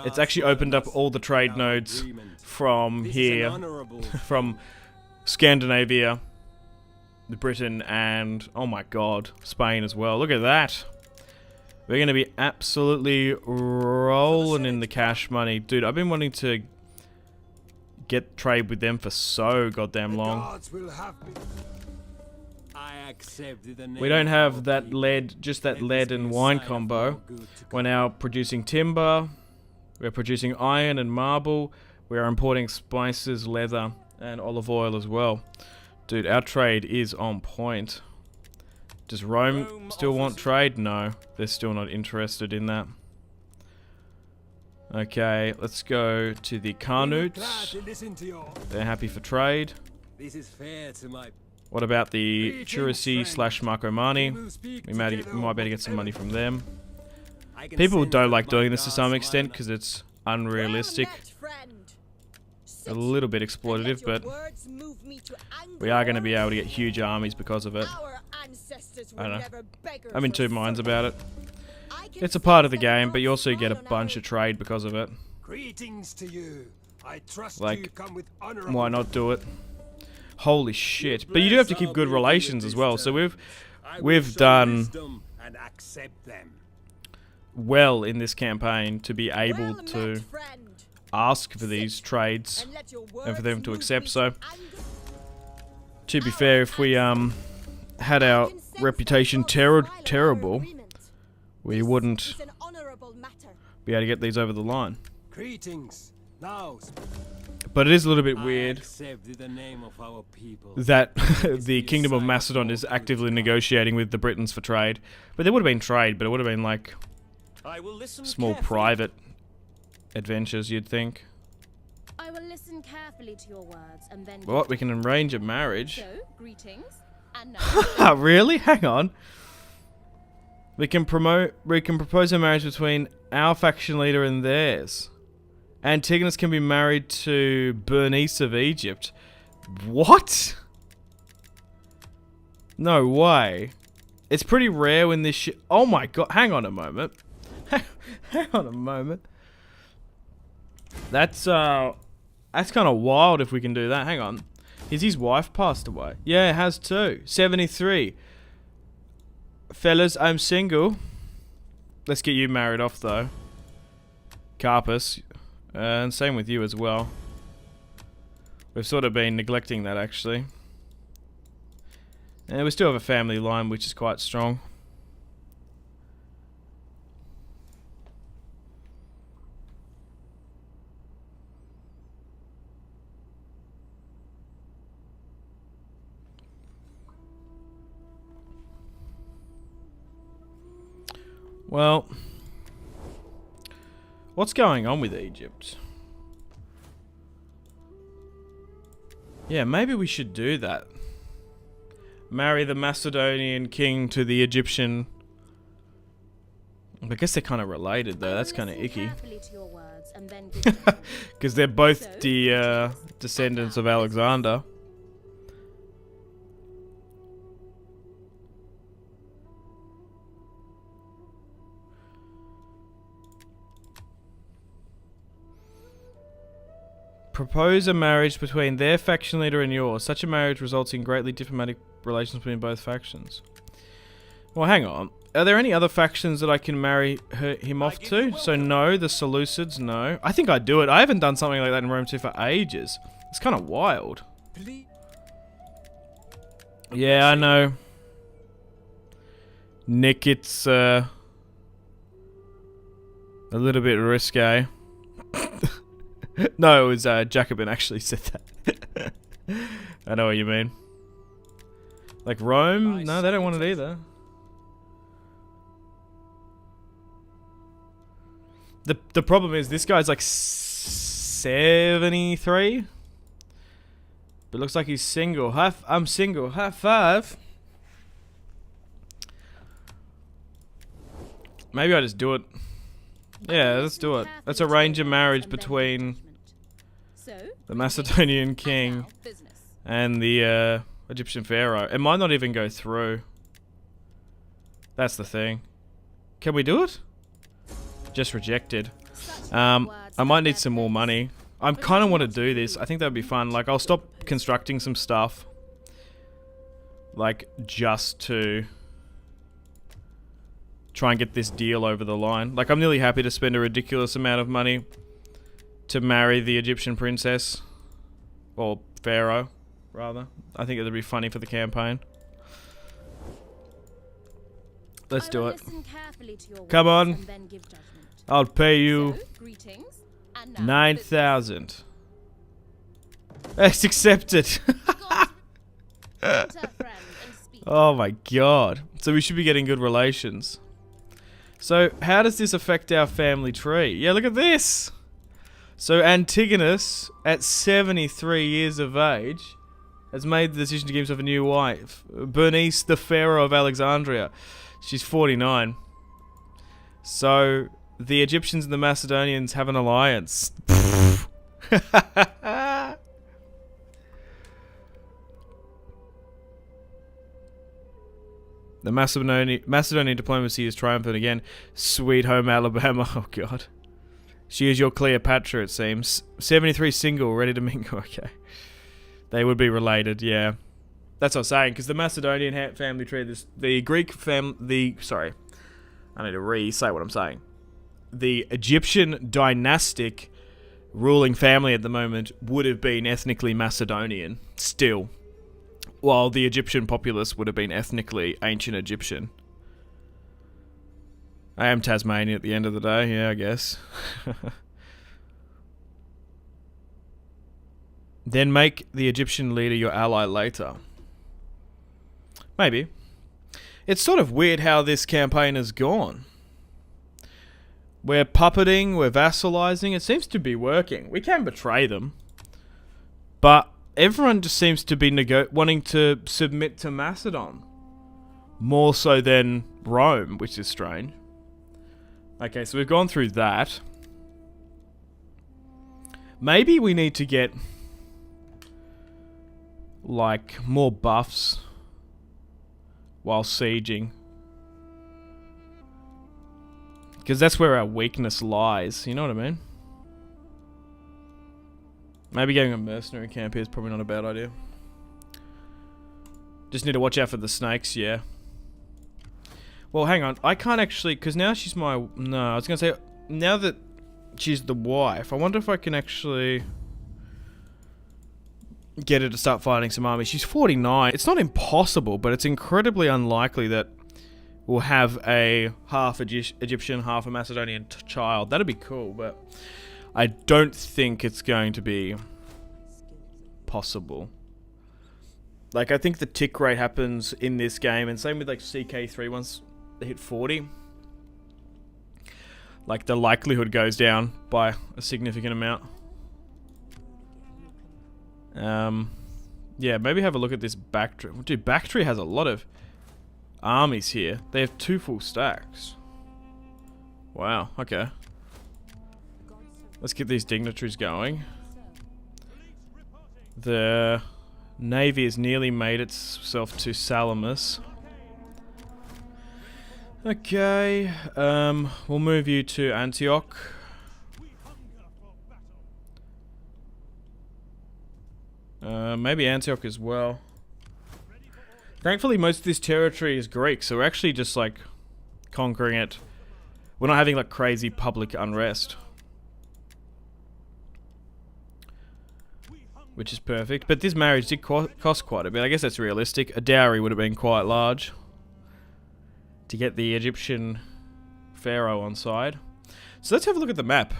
It's actually opened up all the trade nodes from here, from Scandinavia, Britain, and, oh my god, Spain as well. Look at that. We're going to be absolutely rolling in the cash money. Dude, I've been wanting to get trade with them for so goddamn long. We don't have that lead, just that lead and wine combo. We're now producing timber, we're producing iron and marble, we're importing spices, leather, and olive oil as well. Dude, our trade is on point. Does Rome still want trade? No, they're still not interested in that. Okay, let's go to the Carnutes. They're happy for trade. What about the Chirisi / Markomani? We might better get some money from them. People don't like doing this to some extent because it's unrealistic. A little bit exploitative, but we are going to be able to get huge armies because of it. I don't know. I'm in two minds about it. It's a part of the game, but you also get a bunch of trade because of it. Like, why not do it? Holy shit. But you do have to keep good relations as well, so we've done well in this campaign to be able to ask for these trades and for them to accept. So to be fair, if we had our reputation terrible, we wouldn't be able to get these over the line. Greetings. Now, But it is a little bit weird accept the name of our people. that the Kingdom of Macedon is actively negotiating with the Britons for trade. But there would have been trade, but it would have been like I will listen small carefully. private adventures, you'd think. I will listen carefully to your words and then. What? We can arrange a marriage. So, greetings, and now. Really? Hang on. We can propose a marriage between our faction leader and theirs. Antigonus can be married to Bernice of Egypt. What? No way. It's pretty rare when this shit. Oh my god! Hang on a moment. Hang on a moment. That's kind of wild if we can do that. Hang on. Is his wife passed away? Yeah, it has too. 73. Fellas, I'm single. Let's get you married off though. Carpus. And same with you as well. We've sort of been neglecting that actually. And we still have a family line which is quite strong. Well, what's going on with Egypt? Yeah, maybe we should do that. Marry the Macedonian king to the Egyptian. I guess they're kind of related though. That's kind of icky. Because they're both the descendants of Alexander. Propose a marriage between their faction leader and yours. Such a marriage results in greatly diplomatic relations between both factions. Well, hang on. Are there any other factions that I can marry him off to? So no, the Seleucids, no. I think I'd do it. I haven't done something like that in Rome 2 for ages. It's kind of wild. Yeah, I know. Nick, it's a little bit risque. No, it was Jacobin actually said that. I know what you mean. Like Rome? No, they don't want it either. The problem is this guy's like 73. But looks like he's single. I'm single. High five. Maybe I just do it. Yeah, let's do it. Let's arrange a marriage between the Macedonian king and the Egyptian pharaoh. It might not even go through. That's the thing. Can we do it? Just rejected. I might need some more money. I kind of want to do this. I think that would be fun. Like, I'll stop constructing some stuff. Like, just to try and get this deal over the line. Like, I'm nearly happy to spend a ridiculous amount of money to marry the Egyptian princess. Or pharaoh, rather. I think it'd be funny for the campaign. Let's do it. Come on. I'll pay you 9,000. It's accepted. Oh my god. So we should be getting good relations. So, how does this affect our family tree? Yeah, look at this! So, Antigonus, at 73 years of age, has made the decision to give himself a new wife. Bernice, the pharaoh of Alexandria. She's 49. So, the Egyptians and the Macedonians have an alliance. The Macedonian diplomacy is triumphant again. Sweet home Alabama. Oh god. She is your Cleopatra, it seems. 73 single, ready to mingle. Okay. They would be related, yeah. That's what I was saying, because the Macedonian family tree, the Greek sorry. I need to re-say what I'm saying. The Egyptian dynastic ruling family at the moment would have been ethnically Macedonian, still. while the Egyptian populace would have been ethnically ancient Egyptian. I am Tasmanian at the end of the day, yeah, I guess. Then make the Egyptian leader your ally later. Maybe. It's sort of weird how this campaign has gone. We're puppeting, we're vassalizing. It seems to be working. We can betray them. But everyone just seems to be wanting to submit to Macedon. More so than Rome, which is strange. Okay, so we've gone through that. Maybe we need to get, like, more buffs while sieging. Because that's where our weakness lies, you know what I mean? Maybe getting a mercenary camp here is probably not a bad idea. Just need to watch out for the snakes, yeah. Well, hang on. I can't actually... Because now she's my... No, I was going to say... Now that she's the wife, I wonder if I can actually... get her to start fighting some armies. She's 49. It's not impossible, but it's incredibly unlikely that we'll have a half Egyptian, half a Macedonian child. That'd be cool, but I don't think it's going to be possible. Like, I think the tick rate happens in this game, and same with like CK3 once they hit 40. Like, the likelihood goes down by a significant amount. Yeah, maybe have a look at this Bactria. Dude, Bactria has a lot of armies here. They have 2 full stacks. Wow, okay. Let's get these dignitaries going. The navy has nearly made itself to Salamis. Okay, we'll move you to Antioch. Maybe Antioch as well. Thankfully, most of this territory is Greek, so we're actually just, like, conquering it. We're not having, like, crazy public unrest. Which is perfect. But this marriage did cost quite a bit. I guess that's realistic. A dowry would have been quite large to get the Egyptian pharaoh on side. So let's have a look at the map.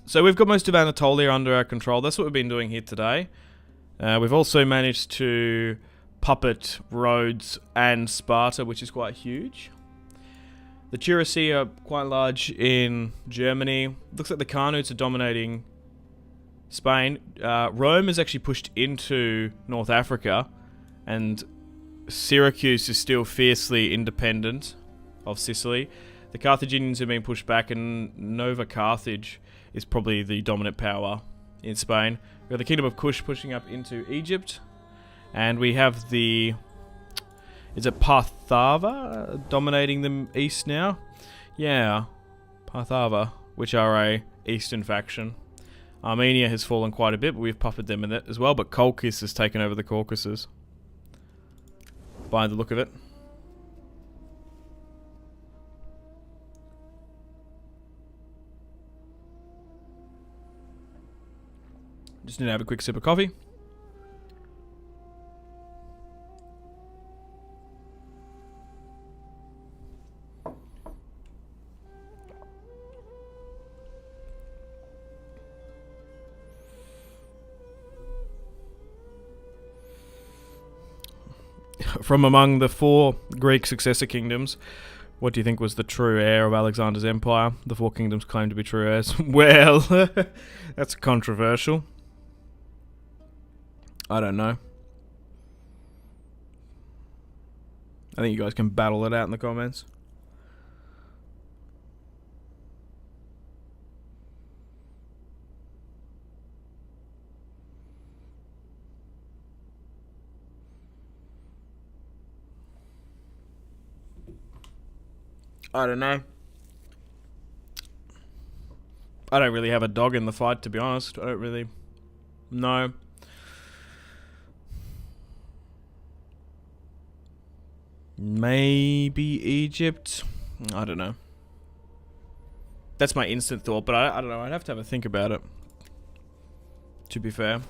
So we've got most of Anatolia under our control. That's what we've been doing here today. We've also managed to puppet Rhodes and Sparta, which is quite huge. The Chirasi are quite large in Germany. Looks like the Carnutes are dominating Spain. Rome has actually pushed into North Africa, and Syracuse is still fiercely independent of Sicily. The Carthaginians have been pushed back, and Nova Carthage is probably the dominant power in Spain. We've got the Kingdom of Kush pushing up into Egypt, and we have the... Is it Parthava dominating the east now? Yeah, Parthava, which are a eastern faction. Armenia has fallen quite a bit, but we've puppeted them in that as well. But Colchis has taken over the Caucasus, by the look of it. Just need to have a quick sip of coffee. From among the 4 Greek successor kingdoms, what do you think was the true heir of Alexander's empire? The 4 kingdoms claim to be true heirs. Well, that's controversial. I don't know. I think you guys can battle it out in the comments. I don't know. I don't really have a dog in the fight, to be honest. I don't really know. Maybe Egypt? I don't know. That's my instant thought, but I don't know. I'd have to have a think about it, to be fair.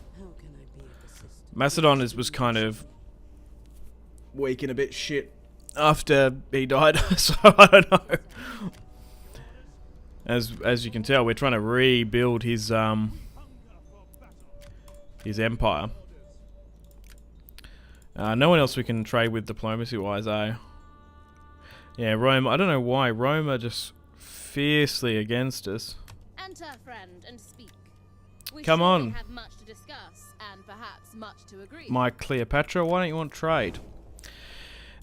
Macedon was kind of weak and a bit shit after he died, so I don't know. As you can tell, we're trying to rebuild his empire. No one else we can trade with diplomacy-wise, eh? Yeah, Rome. I don't know why. Rome are just fiercely against us. Enter, friend, and speak. We Come surely on. have much to discuss, and perhaps much to agree. My Cleopatra, why don't you want trade?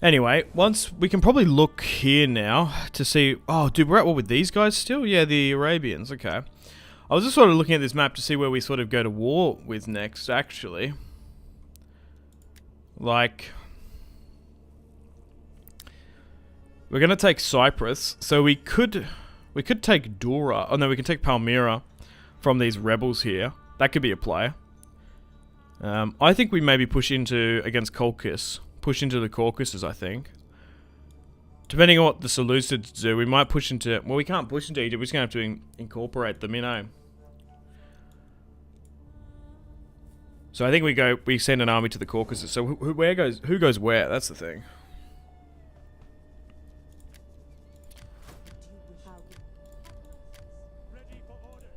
Anyway, once we can probably look here now to see. Oh, dude, we're at war with these guys still? Yeah, the Arabians. Okay. I was just sort of looking at this map to see where we sort of go to war with next, actually. Like, we're gonna take Cyprus, so we could take Dura. Oh no, we can take Palmyra from these rebels here. That could be a play. I think we maybe push into against Colchis. Push into the Caucasus, I think. Depending on what the Seleucids do, we might push into... Well, we can't push into Egypt. We're just going to have to incorporate them, you know. So I think we send an army to the Caucasus. So who goes where? That's the thing. Ready for orders.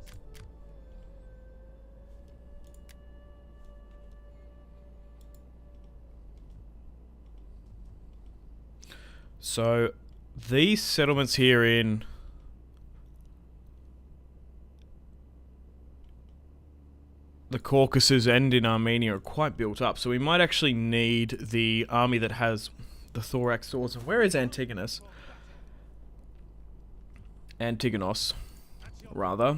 So these settlements here in the Caucasus and in Armenia are quite built up, so we might actually need the army that has the thorax swords. Where is Antigonus? Antigonos, rather.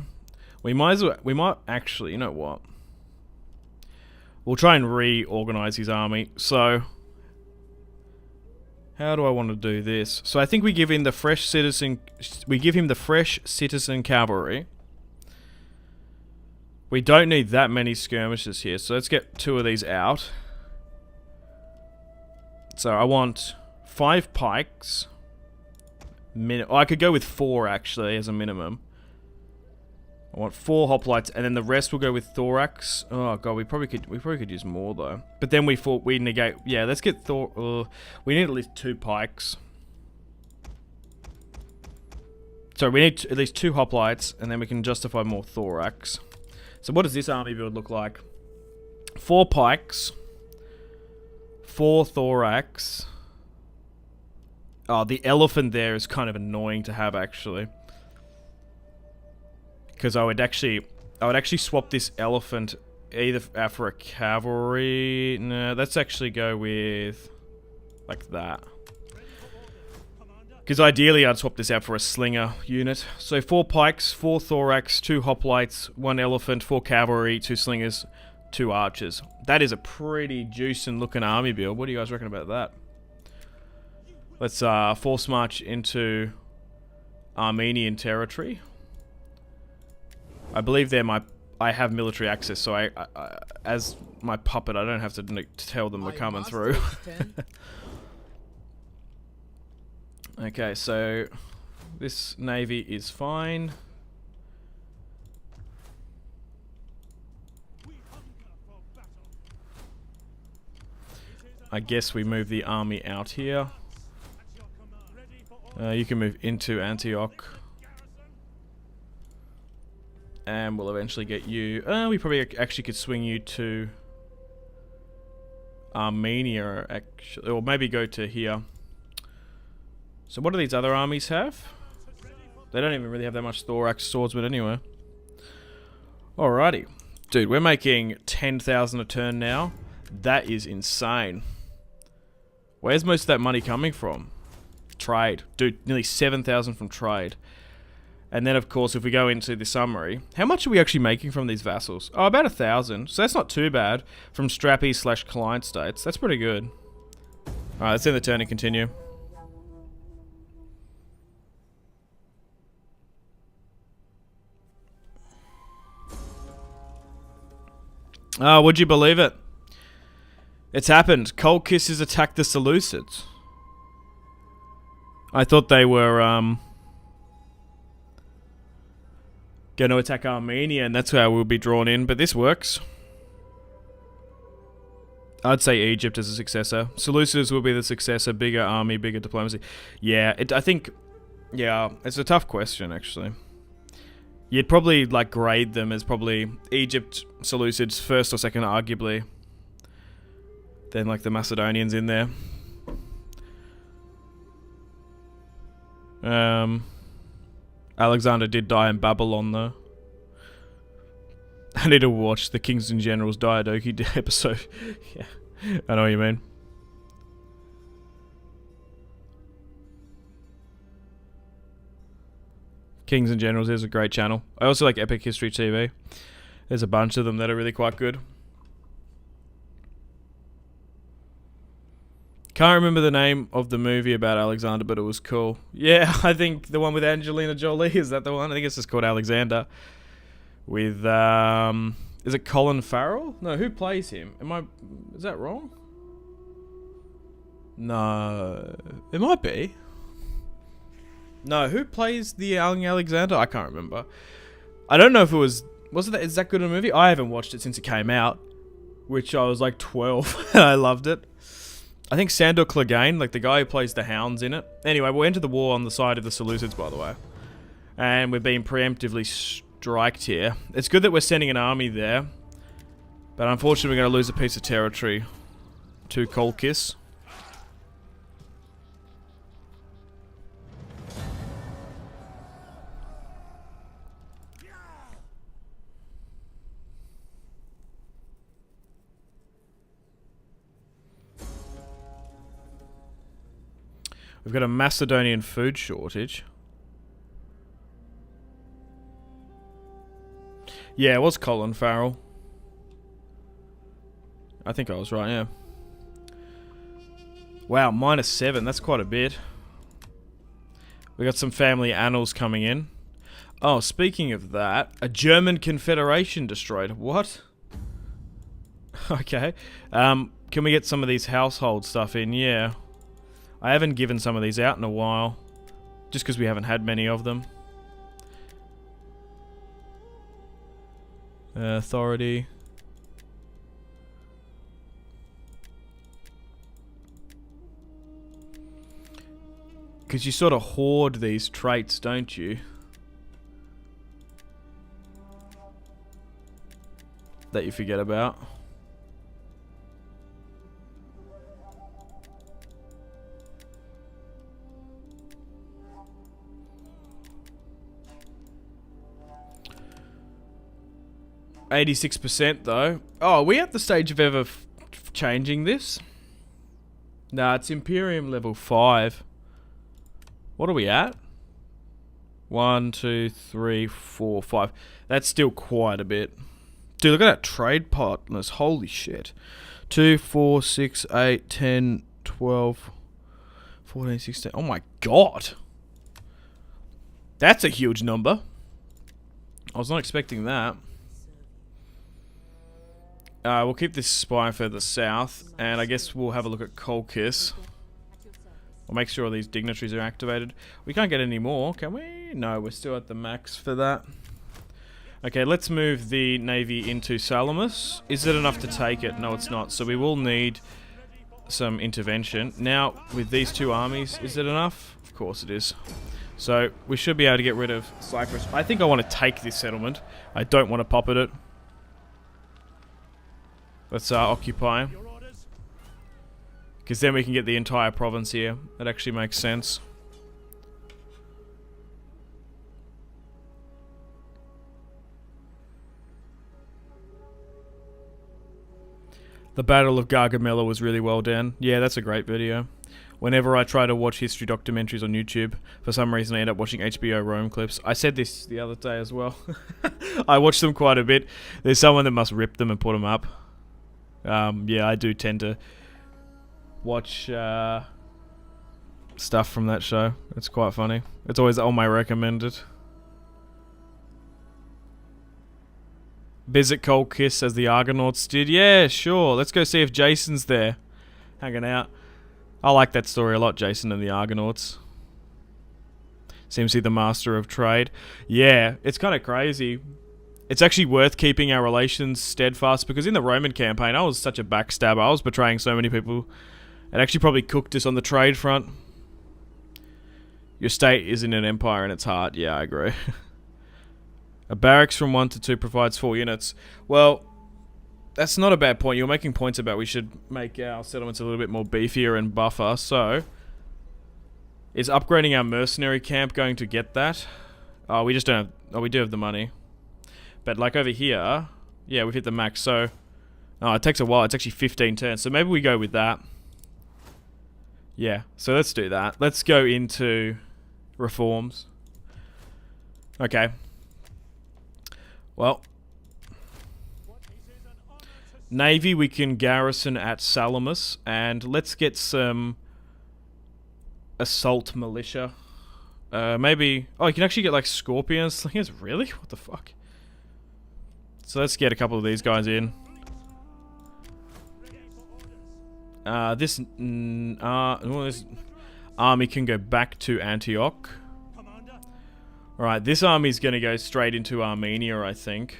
We might actually, you know what? We'll try and reorganize his army. So how do I want to do this? So I think we give him the fresh citizen. We give him the fresh citizen cavalry. We don't need that many skirmishes here, so let's get 2 of these out. So I want 5 pikes. Oh, I could go with 4 actually as a minimum. I want 4 hoplites, and then the rest will go with thorax. Oh god, we probably could use more though. But then we negate. Yeah, let's get we need at least 2 pikes. So we need at least 2 hoplites, and then we can justify more thorax. So what does this army build look like? 4 pikes, 4 thorax. Oh, the elephant there is kind of annoying to have actually. Because I would actually swap this elephant either for a cavalry. No, let's actually go with like that. Because ideally I'd swap this out for a slinger unit. So 4 pikes, 4 thorax, 2 hoplites, 1 elephant, 4 cavalry, 2 slingers, 2 archers. That is a pretty juicing looking army build. What do you guys reckon about that? Let's force march into Armenian territory. I believe I have military access, so I as my puppet, I don't have to tell them we're coming through. Okay, so this navy is fine. I guess we move the army out here. You can move into Antioch. And we'll eventually get you... we probably actually could swing you to Armenia, actually, or maybe go to here. So what do these other armies have? They don't even really have that much thorax swordsmen anyway. Alrighty. Dude, we're making 10,000 a turn now. That is insane. Where's most of that money coming from? Trade. Dude, nearly 7,000 from trade. And then, of course, if we go into the summary, how much are we actually making from these vassals? Oh, about 1,000. So that's not too bad from Strappy / client states. That's pretty good. Alright, let's end the turn and continue. Oh, would you believe it? It's happened. Colchis has attacked the Seleucids. I thought they were going to attack Armenia, and that's how we'll be drawn in, but this works. I'd say Egypt as a successor. Seleucids will be the successor. Bigger army, bigger diplomacy. Yeah, I think... Yeah, it's a tough question, actually. You'd probably, like, grade them as probably Egypt, Seleucids, first or second, arguably. Then, like, the Macedonians in there. Alexander did die in Babylon, though. I need to watch the Kings and Generals Diadochi episode. Yeah, I know what you mean. Kings and Generals is a great channel. I also like Epic History TV. There's a bunch of them that are really quite good. Can't remember the name of the movie about Alexander, but it was cool. Yeah, I think the one with Angelina Jolie, is that the one? I think it's just called Alexander. With, is it Colin Farrell? No, who plays him? Is that wrong? No, it might be. No, who plays the young Alexander? I can't remember. I don't know if it was it that, is that good a movie? I haven't watched it since it came out, which I was like 12, and I loved it. I think Sandor Clegane, like the guy who plays the Hounds in it. Anyway, we'll enter the war on the side of the Seleucids, by the way. And we're being preemptively striked here. It's good that we're sending an army there. But unfortunately, we're going to lose a piece of territory to Colchis. We've got a Macedonian food shortage. Yeah, it was Colin Farrell. I think I was right, yeah. Wow, -7. That's quite a bit. We got some family annals coming in. Oh, speaking of that, a German Confederation destroyed. What? Okay. Can we get some of these household stuff in? Yeah. I haven't given some of these out in a while. Just because we haven't had many of them. Authority. Because you sort of hoard these traits, don't you? That you forget about. %, though. Oh, are we at the stage of ever changing this? Nah, it's Imperium level 5. What are we at? 1, 2, 3, 4, 5. That's still quite a bit. Dude, look at that trade partners. Holy shit. 2, 4, 6, 8, 10, 12, 14, 16. Oh my god. That's a huge number. I was not expecting that. We'll keep this spy further south, and I guess we'll have a look at Colchis. We'll make sure all these dignitaries are activated. We can't get any more, can we? No, we're still at the max for that. Okay, let's move the navy into Salamis. Is it enough to take it? No, it's not. So we will need some intervention. Now, with these two armies, is it enough? Of course it is. So we should be able to get rid of Cyprus. I think I want to take this settlement. I don't want to puppet it. Let's occupy. Because then we can get the entire province here. That actually makes sense. The Battle of Gargamella was really well done. Yeah, that's a great video. Whenever I try to watch history documentaries on YouTube, for some reason I end up watching HBO Rome clips. I said this the other day as well. I watch them quite a bit. There's someone that must rip them and put them up. Yeah, I do tend to watch stuff from that show. It's quite funny. It's always on my recommended. Visit Colchis as the Argonauts did. Yeah, sure. Let's go see if Jason's there. Hanging out. I like that story a lot, Jason and the Argonauts. Seems to be the master of trade. Yeah, it's kind of crazy. It's actually worth keeping our relations steadfast, because in the Roman campaign, I was such a backstabber. I was betraying so many people. It actually probably cooked us on the trade front. Your state isn't an empire in its heart. Yeah, I agree. A barracks from 1 to 2 provides 4 units. Well, that's not a bad point. You're making points about we should make our settlements a little bit more beefier and buffer. So, is upgrading our mercenary camp going to get that? Oh, we just don't have... Oh, we do have the money. But like over here... Yeah, we've hit the max, so... Oh, it takes a while. It's actually 15 turns. So maybe we go with that. Yeah, so let's do that. Let's go into reforms. Okay. Well... Navy, we can garrison at Salamis, and let's get some assault militia. Maybe... Oh, you can actually get, like, scorpion slingers? Really? What the fuck? So let's get a couple of these guys in. This army can go back to Antioch. Alright, this army's gonna go straight into Armenia, I think.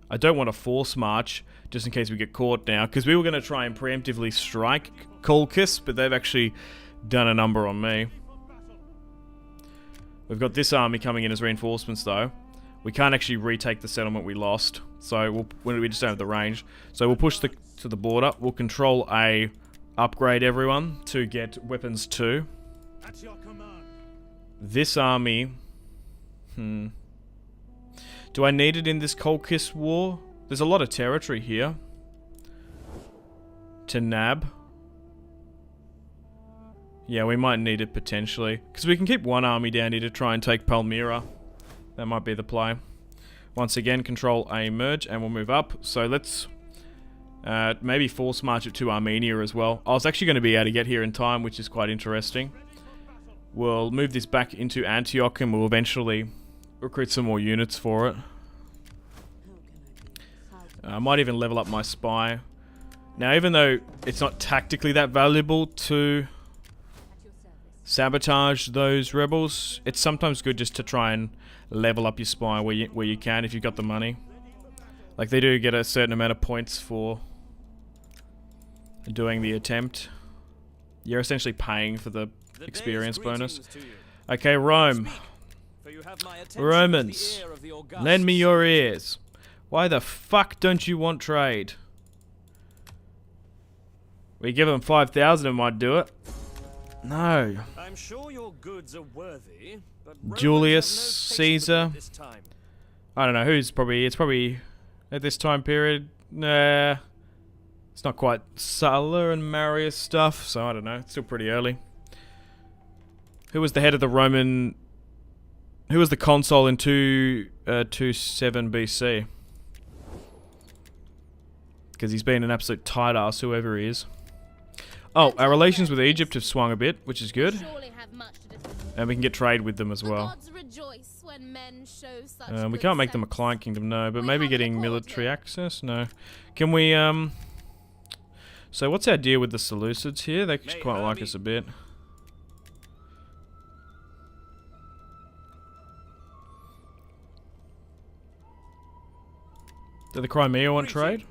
I don't want to force march, just in case we get caught now, because we were going to try and preemptively strike Colchis, but they've actually done a number on me. We've got this army coming in as reinforcements, though. We can't actually retake the settlement we lost, so we just don't have the range. So we'll push to the border. We'll control A, upgrade everyone to get weapons 2. At your command. This army... Do I need it in this Colchis war? There's a lot of territory here. To nab. Yeah, we might need it potentially. Because we can keep one army down here to try and take Palmyra. That might be the play. Once again, control A merge, and we'll move up. So let's maybe force march it to Armenia as well. I was actually going to be able to get here in time, which is quite interesting. We'll move this back into Antioch, and we'll eventually recruit some more units for it. I might even level up my spy. Now, even though it's not tactically that valuable to sabotage those rebels, it's sometimes good just to try and level up your spy where you can, if you've got the money. Like, they do get a certain amount of points for doing the attempt. You're essentially paying for the experience bonus. Okay, Rome. Romans, lend me your ears. Why the fuck don't you want trade? We give them 5,000 and might do it. No. I'm sure your goods are worthy, but Julius Caesar. I don't know who's probably. It's probably at this time period. Nah, it's not quite Sulla and Marius stuff, so I don't know. It's still pretty early. Who was the head of the Roman? Who was the consul in 227 BC? Because he's been an absolute tight ass, whoever he is. Oh, our relations with Egypt have swung a bit, which is good. And we can get trade with them as well. We can't make them a client kingdom, no. But maybe getting military access? No. Can we, So what's our deal with the Seleucids here? They quite like us a bit. Do the Crimea want trade?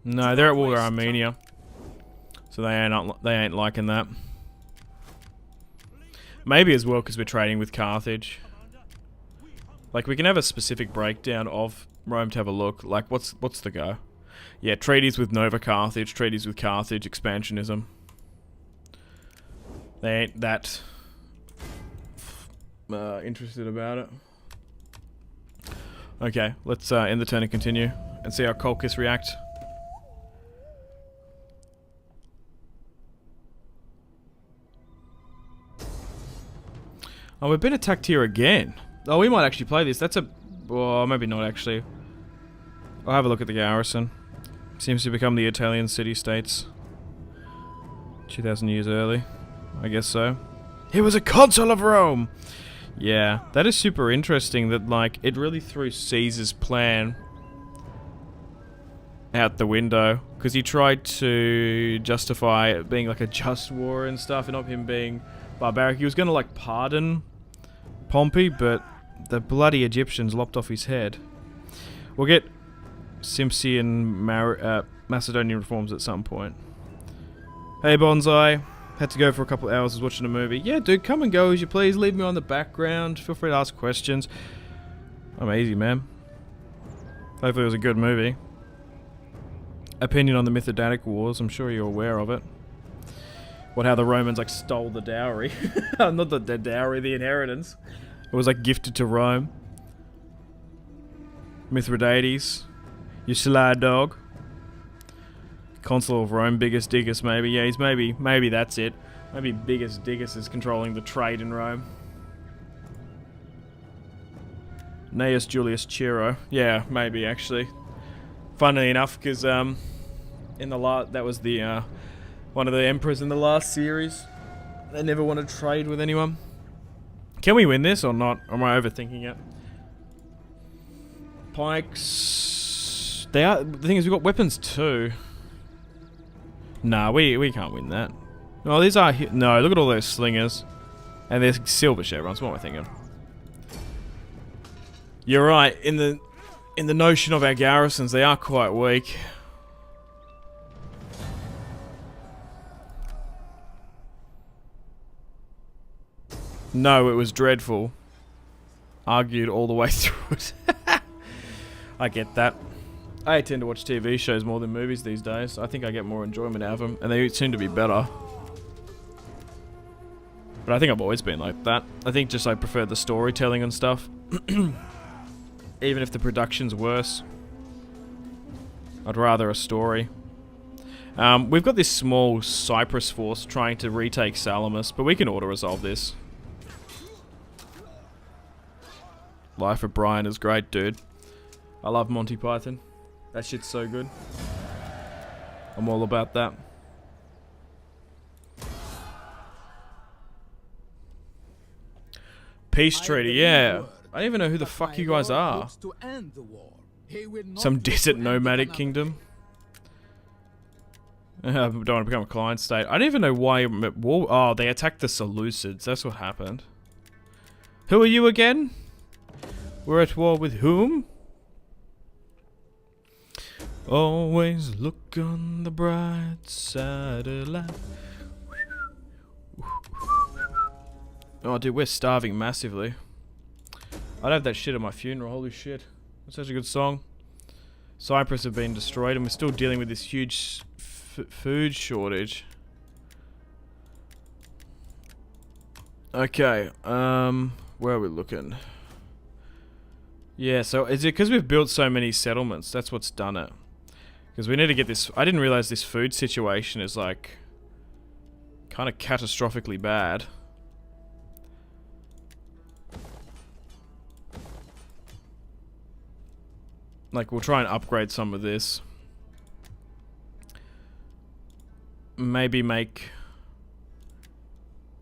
No, they're at war with Armenia. So they ain't liking that. Maybe as well because we're trading with Carthage. Like, we can have a specific breakdown of Rome to have a look. Like, what's the go? Yeah, treaties with Nova Carthage, treaties with Carthage, expansionism. They ain't that interested about it. Okay, let's end the turn and continue and see how Colchis react. Oh, we've been attacked here again. Oh, we might actually play this. That's a... Well, maybe not actually. I'll have a look at the garrison. Seems to become the Italian city-states. 2,000 years early. I guess so. He was a consul of Rome! Yeah, that is super interesting that, like, it really threw Caesar's plan out the window. Because he tried to justify it being, like, a just war and stuff, and not him being barbaric. He was going to, like, pardon Pompey, but the bloody Egyptians lopped off his head. We'll get Simpsy and Macedonian reforms at some point. Hey, Bonsai. Had to go for a couple of hours, was watching a movie. Yeah, dude, come and go as you please. Leave me on the background. Feel free to ask questions. I'm easy, man. Hopefully it was a good movie. Opinion on the Mithridatic Wars. I'm sure you're aware of it. How the Romans, like, stole the dowry. Not the dowry, the inheritance. It was, like, gifted to Rome. Mithridates. You sly dog. Consul of Rome, biggest Dickus, maybe. Yeah, he's maybe that's it. Maybe biggest Dickus is controlling the trade in Rome. Gnaeus Julius Ciro. Yeah, maybe actually. Funnily enough, because in the that was the one of the emperors in the last series. They never want to trade with anyone. Can we win this or not? Or am I overthinking it? Pikes. They are. The thing is, we've got weapons too. Nah, we can't win that. No, these are... No, look at all those slingers. And there's silver chevrons. What am I thinking? You're right. In the notion of our garrisons, they are quite weak. No, it was dreadful. Argued all the way through it. I get that. I tend to watch TV shows more than movies these days. I think I get more enjoyment out of them, and they seem to be better. But I think I've always been like that. I think just I prefer the storytelling and stuff. Even if the production's worse. I'd rather a story. We've got this small Cyprus force trying to retake Salamis, but we can auto-resolve this. Life of Brian is great, dude. I love Monty Python. That shit's so good. I'm all about that. Peace treaty, yeah. I don't even know who the fuck you guys are. Some desert nomadic kingdom. I don't want to become a client state. I don't even know why. Oh, they attacked the Seleucids. That's what happened. Who are you again? We're at war with whom? Always look on the bright side of life. Oh, dude, we're starving massively. I'd have that shit at my funeral. Holy shit. That's such a good song. Cyprus have been destroyed, and we're still dealing with this huge food shortage. Okay, where are we looking? Yeah, so is it because we've built so many settlements? That's what's done it. Because we need to get this... I didn't realize this food situation is, like, kind of catastrophically bad. Like, we'll try and upgrade some of this. Maybe make...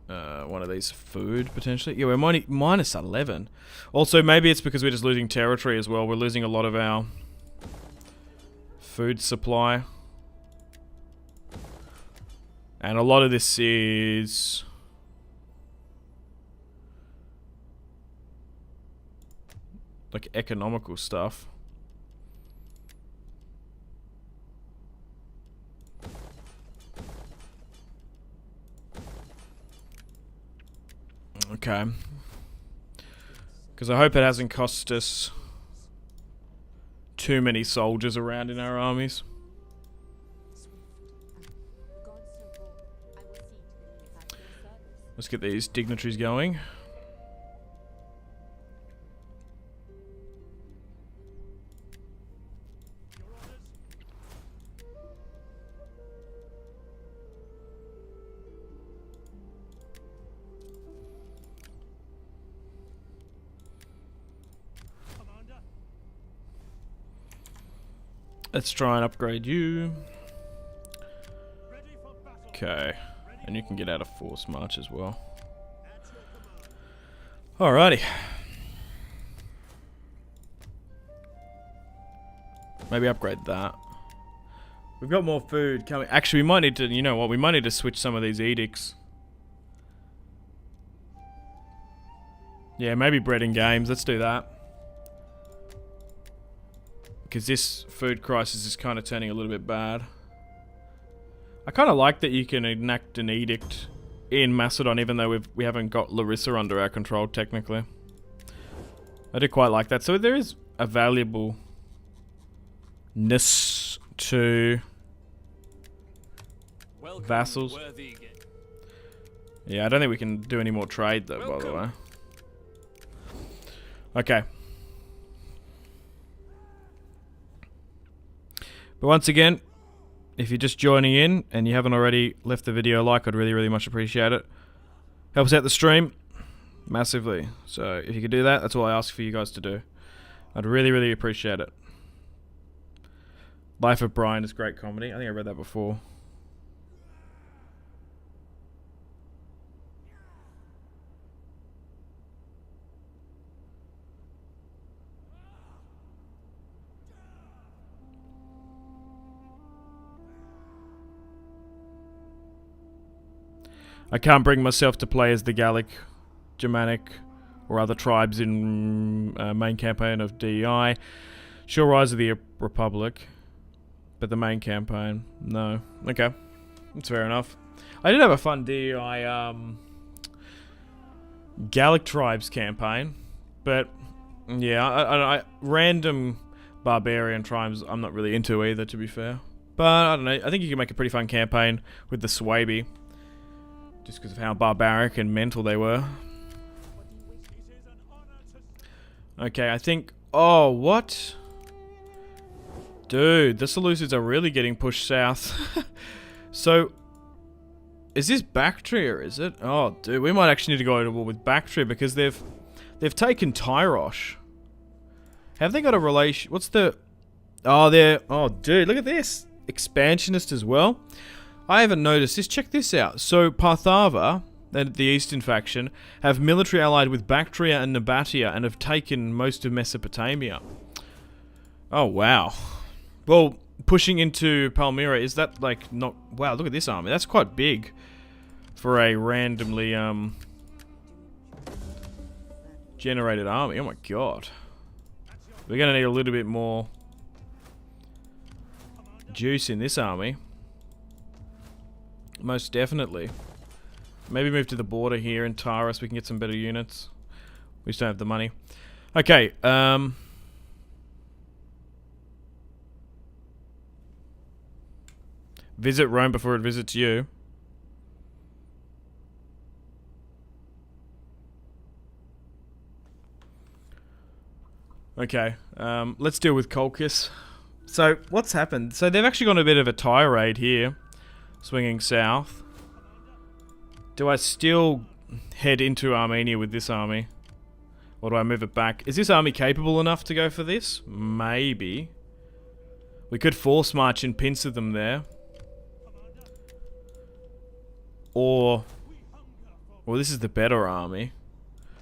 one of these food, potentially. Yeah, we're minus 11. Also, maybe it's because we're just losing territory as well. We're losing a lot of our food supply. And a lot of this is... like, economical stuff. Okay. Because I hope it hasn't cost us too many soldiers around in our armies. Let's get these dignitaries going. Let's try and upgrade you. Okay. And you can get out of force march as well. Alrighty. Maybe upgrade that. We've got more food coming. Actually, we might need to, you know what? We might need to switch some of these edicts. Yeah, maybe bread and games. Let's do that. because this food crisis is kind of turning a little bit bad. I kind of like that you can enact an edict in Macedon, even though we haven't got Larissa under our control technically. I do quite like that. So there is a valuableness to vassals. Yeah, I don't think we can do any more trade though, by the way. Okay. But once again, if you're just joining in and you haven't already left the video a like, I'd really, really much appreciate it. Helps out the stream massively. So if you could do that, that's all I ask for you guys to do. I'd really, really appreciate it. Life of Brian is great comedy. I think I read that before. I can't bring myself to play as the Gallic, Germanic, or other tribes in main campaign of DEI. Sure, Rise of the Republic, but the main campaign, no. Okay, that's fair enough. I did have a fun DEI Gallic tribes campaign, but yeah, I random barbarian tribes I'm not really into either, to be fair. But I don't know. I think you can make a pretty fun campaign with the Swaby. Just because of how barbaric and mental they were. Okay, I think... Oh, what? Dude, the Seleucids are really getting pushed south. So, is this Bactria, is it? Oh, dude, we might actually need to go to war with Bactria because they've taken Tyrosh. Have they got a relation... What's the... Oh, they're... Oh, dude, look at this. Expansionist as well. I haven't noticed this. Check this out. So, Parthava, the eastern faction, have military allied with Bactria and Nabatea and have taken most of Mesopotamia. Oh, wow. Well, pushing into Palmyra, is that, like, not... Wow, look at this army. That's quite big for a randomly, generated army. Oh, my God. We're going to need a little bit more juice in this army. Most definitely. Maybe move to the border here in Taurus. We can get some better units. We just don't have the money. Okay. Visit Rome before it visits you. Okay. Let's deal with Colchis. So, what's happened? So, they've actually gone a bit of a tirade here. Swinging south. Do I still head into Armenia with this army? Or do I move it back? Is this army capable enough to go for this? Maybe. We could force march and pincer them there. Or... Well, this is the better army.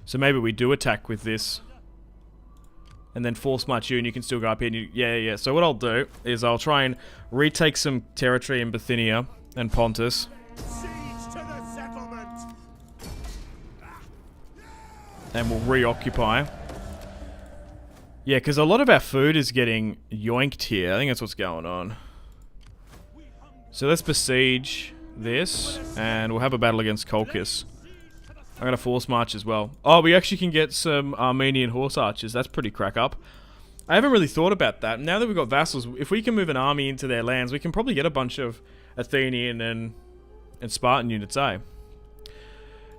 So maybe we do attack with this. And then force march you and you can still go up here and you... Yeah. So what I'll do is I'll try and retake some territory in Bithynia and Pontus. Siege to the settlement. And we'll reoccupy. Yeah, because a lot of our food is getting yoinked here. I think that's what's going on. So let's besiege this, and we'll have a battle against Colchis. I'm going to force march as well. Oh, we actually can get some Armenian horse archers. That's pretty crack up. I haven't really thought about that. Now that we've got vassals, if we can move an army into their lands, we can probably get a bunch of Athenian and Spartan units, eh?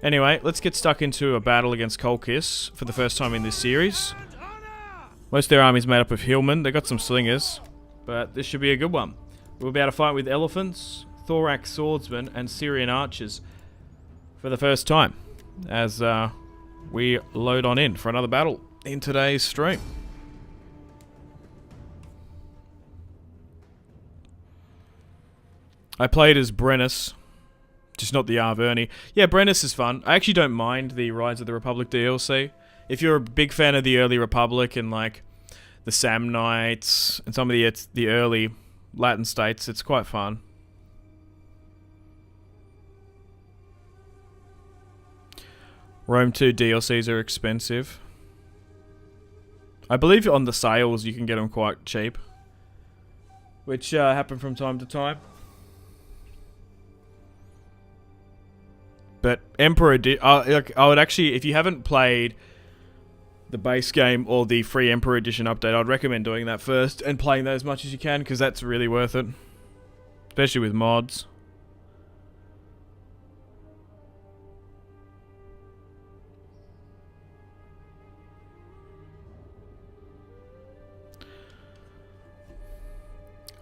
Anyway, let's get stuck into a battle against Colchis for the first time in this series. Most of their army's made up of hillmen. They got some slingers, but this should be a good one. We'll be able to fight with elephants, thorax swordsmen, and Syrian archers for the first time as we load on in for another battle in today's stream. I played as Brennus, just not the Arverni. Yeah, Brennus is fun. I actually don't mind the Rise of the Republic DLC. If you're a big fan of the early Republic and like the Samnites and some of the early Latin states, it's quite fun. Rome 2 DLCs are expensive. I believe on the sales you can get them quite cheap, which happen from time to time. But Emperor, I would actually, if you haven't played the base game or the free Emperor Edition update, I'd recommend doing that first and playing that as much as you can, because that's really worth it, especially with mods.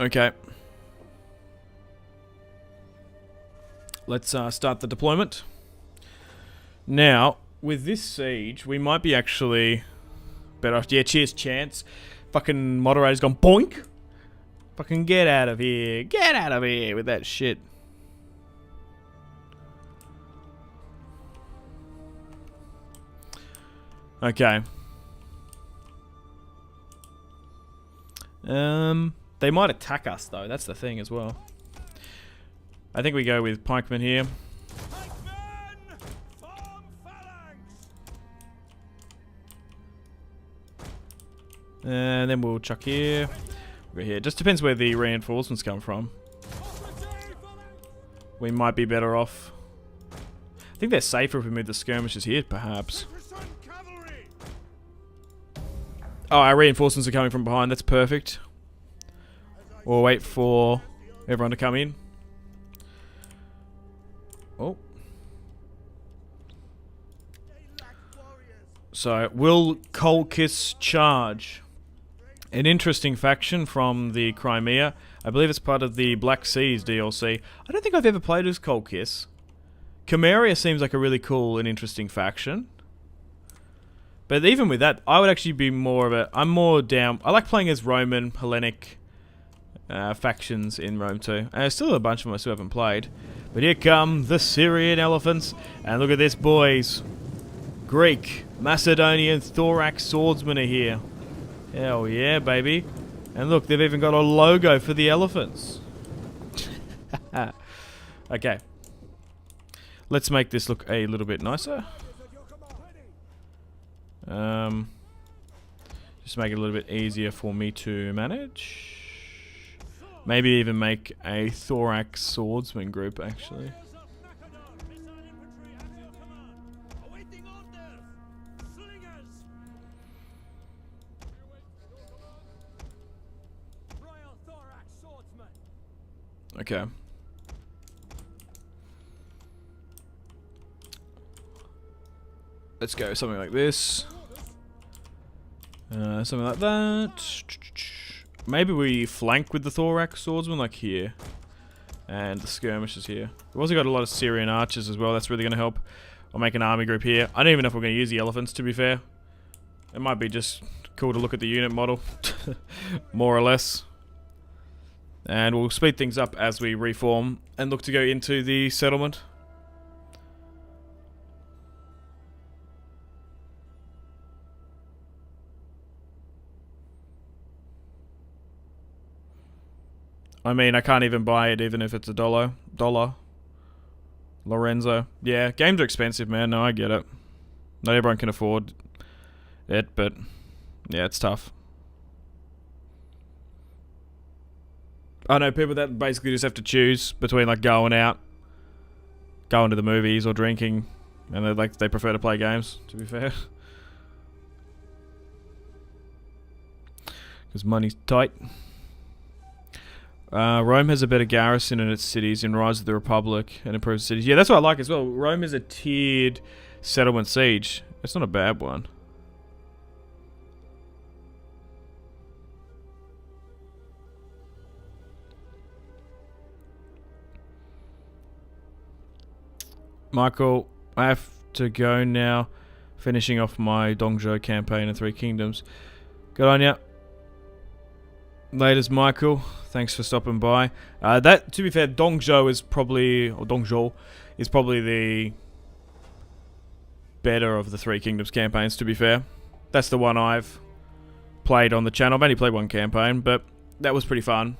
Okay. Let's start the deployment. Now, with this siege, we might be actually better off. Yeah, cheers, Chance. Fucking moderator's gone boink. Fucking get out of here. Get out of here with that shit. Okay. They might attack us, though. That's the thing as well. I think we go with pikemen here. And then we'll chuck here. We'll go here. Just depends where the reinforcements come from. We might be better off. I think they're safer if we move the skirmishers here, perhaps. Oh, our reinforcements are coming from behind. That's perfect. We'll wait for everyone to come in. Oh. So, will Colchis charge? An interesting faction from the Crimea. I believe it's part of the Black Seas DLC. I don't think I've ever played as Colchis. Chimeria seems like a really cool and interesting faction. But even with that, I would actually be more of a... I'm more down... I like playing as Roman, Hellenic factions in Rome too. Still a bunch of them I still haven't played. But here come the Syrian elephants. And look at this, boys. Greek, Macedonian, thorax swordsmen are here. Hell yeah, baby. And look, they've even got a logo for the elephants. Okay. Let's make this look a little bit nicer. Just make it a little bit easier for me to manage. Maybe even make a thorax swordsman group, actually. Okay. Let's go something like this. Something like that. Maybe we flank with the thorax swordsman, like here. And the skirmishers here. We've also got a lot of Syrian archers as well. That's really going to help. I'll make an army group here. I don't even know if we're going to use the elephants, to be fair. It might be just cool to look at the unit model. More or less. And we'll speed things up as we reform and look to go into the settlement. I mean, I can't even buy it even if it's $1. Lorenzo. Yeah, games are expensive, man. No, I get it. Not everyone can afford it, but yeah, it's tough. I know people that basically just have to choose between like going out, going to the movies, or drinking, and they prefer to play games, to be fair. Because money's tight. Rome has a better garrison in its cities in Rise of the Republic and improves cities. Yeah, that's what I like as well. Rome is a tiered settlement siege. It's not a bad one. Michael, I have to go now. Finishing off my Dongzhou campaign in 3 Kingdoms. Good on ya. Laters, Michael. Thanks for stopping by. That, to be fair, Dongzhou is probably the better of the 3 Kingdoms campaigns, to be fair. That's the one I've played on the channel. I've only played one campaign, but that was pretty fun.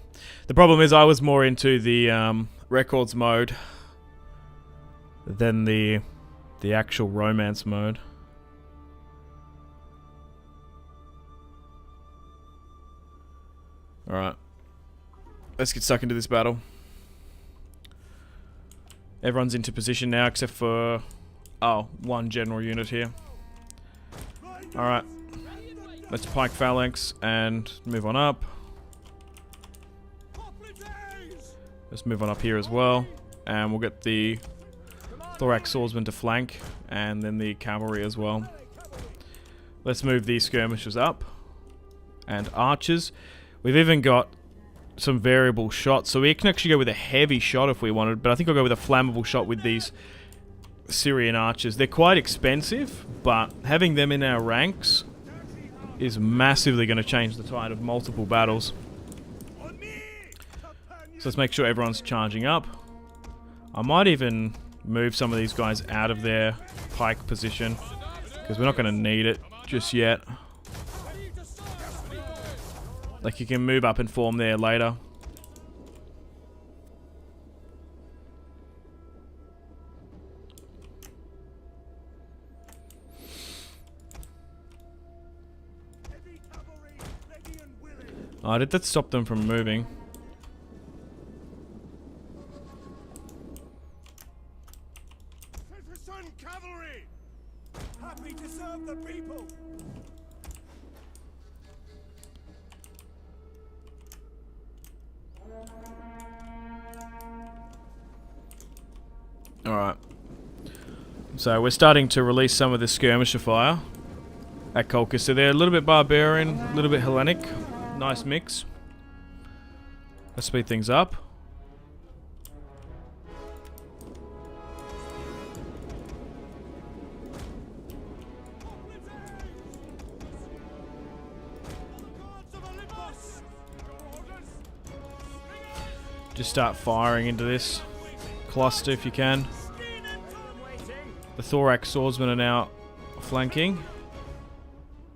The problem is I was more into the records mode than the actual romance mode. Alright. Let's get stuck into this battle. Everyone's into position now except for... oh, one general unit here. Alright. Let's pike phalanx and move on up. Let's move on up here as well. And we'll get the thorax swordsman to flank. And then the cavalry as well. Let's move these skirmishers up. And archers. We've even got some variable shots. So we can actually go with a heavy shot if we wanted. But I think I'll go with a flammable shot with these Syrian archers. They're quite expensive. But having them in our ranks is massively going to change the tide of multiple battles. So let's make sure everyone's charging up. I might even move some of these guys out of their pike position, because we're not going to need it just yet. Like, you can move up and form there later. Oh, did that stop them from moving? Citizen cavalry! Happy to serve the people! Alright. So we're starting to release some of the skirmisher fire at Colchis. So they're a little bit barbarian, a little bit Hellenic. Nice mix. Let's speed things up. Just start firing into this cluster if you can. The thorax swordsmen are now flanking.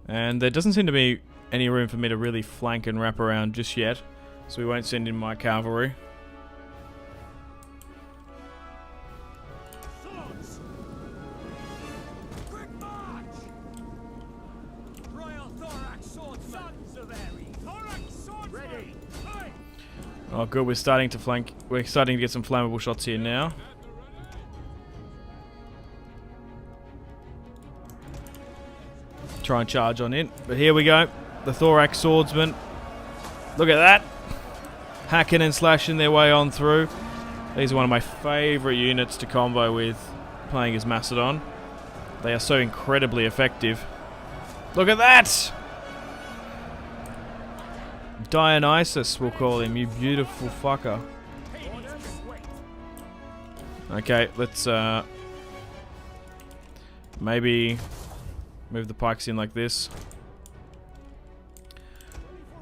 And there doesn't seem to be any room for me to really flank and wrap around just yet. So we won't send in my cavalry. Swords! Quick march! Royal thorax swordsman! Sons of Ares! Thorax swordsman! Ready! Aye! Oh good, we're starting to flank. We're starting to get some flammable shots here now. Try and charge on in. But here we go. The thorax swordsman. Look at that. Hacking and slashing their way on through. These are one of my favourite units to combo with playing as Macedon. They are so incredibly effective. Look at that! Dionysus, we'll call him, you beautiful fucker. Okay, let's maybe move the pikes in like this.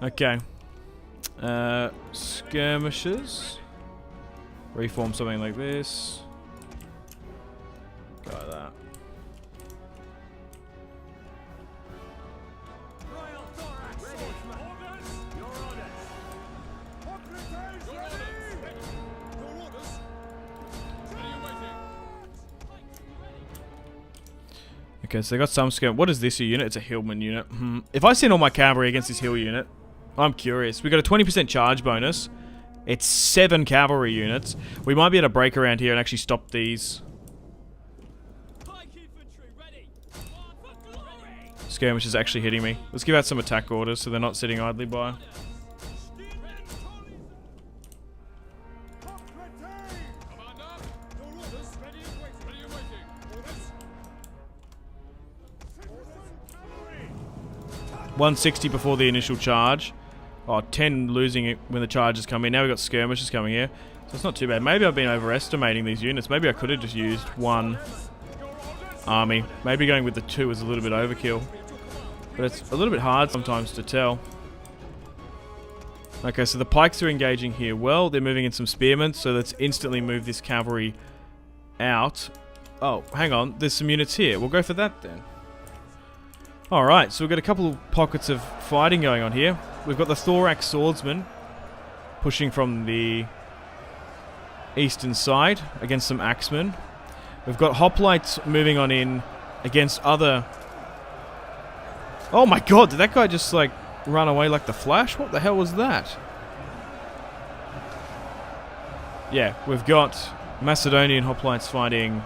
Okay. Skirmishers. Reform something like this. Go like that. Royal thorax swordsman! Orders! Your orders! Your orders! Okay, so they got some skirm. What is this a unit? It's a Hillman unit. If I send all my cavalry against this hill unit, I'm curious. We got a 20% charge bonus. It's 7 cavalry units. We might be able to break around here and actually stop these skirmishers actually hitting me. Let's give out some attack orders so they're not sitting idly by. Commander! Your orders! Ready and waiting! Ready and waiting! Orders! Citizen cavalry! 160 before the initial charge. Oh, 10 losing it when the charges come in. Now we've got skirmishers coming here. So it's not too bad. Maybe I've been overestimating these units. Maybe I could have just used one army. Maybe going with the 2 is a little bit overkill. But it's a little bit hard sometimes to tell. Okay, so the pikes are engaging here well. They're moving in some spearmen, so let's instantly move this cavalry out. Oh, hang on. There's some units here. We'll go for that then. Alright, so we've got a couple of pockets of fighting going on here. We've got the thorax swordsman pushing from the eastern side against some axemen. We've got hoplites moving on in against other... Oh my god, did that guy just like run away like the Flash? What the hell was that? Yeah, we've got Macedonian hoplites fighting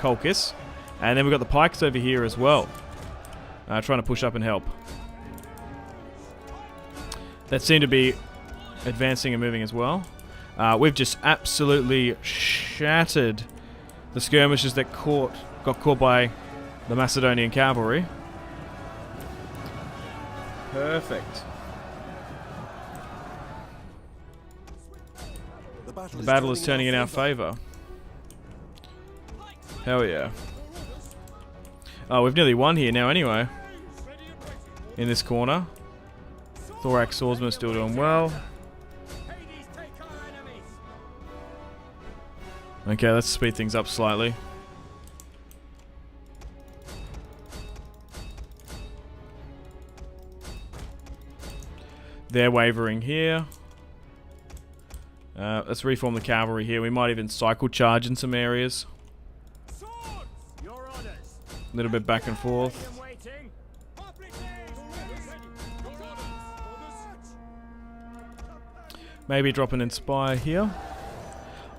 Colchis. And then we've got the pikes over here as well. Trying to push up and help. That seem to be advancing and moving as well. We've just absolutely shattered the skirmishers that got caught by the Macedonian cavalry. Perfect. The battle is turning in our favour. Hell yeah. Oh, we've nearly won here now anyway. In this corner. Thorax swordsman still doing well. Okay, let's speed things up slightly. They're wavering here. Let's reform the cavalry here. We might even cycle charge in some areas. A little bit back and forth. Maybe drop an inspire here.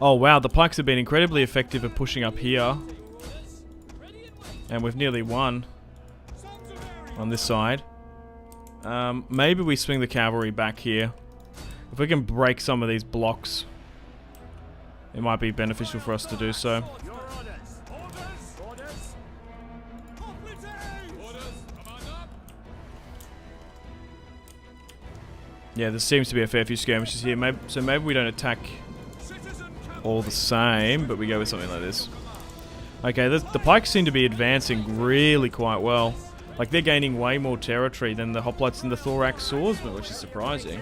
Oh wow, the pikes have been incredibly effective at pushing up here. And we've nearly won on this side. Maybe we swing the cavalry back here. If we can break some of these blocks, it might be beneficial for us to do so. Yeah, there seems to be a fair few skirmishes here, so maybe we don't attack all the same, but we go with something like this. Okay, the pikes seem to be advancing really quite well. Like, they're gaining way more territory than the hoplites and the thorax swordsmen, which is surprising.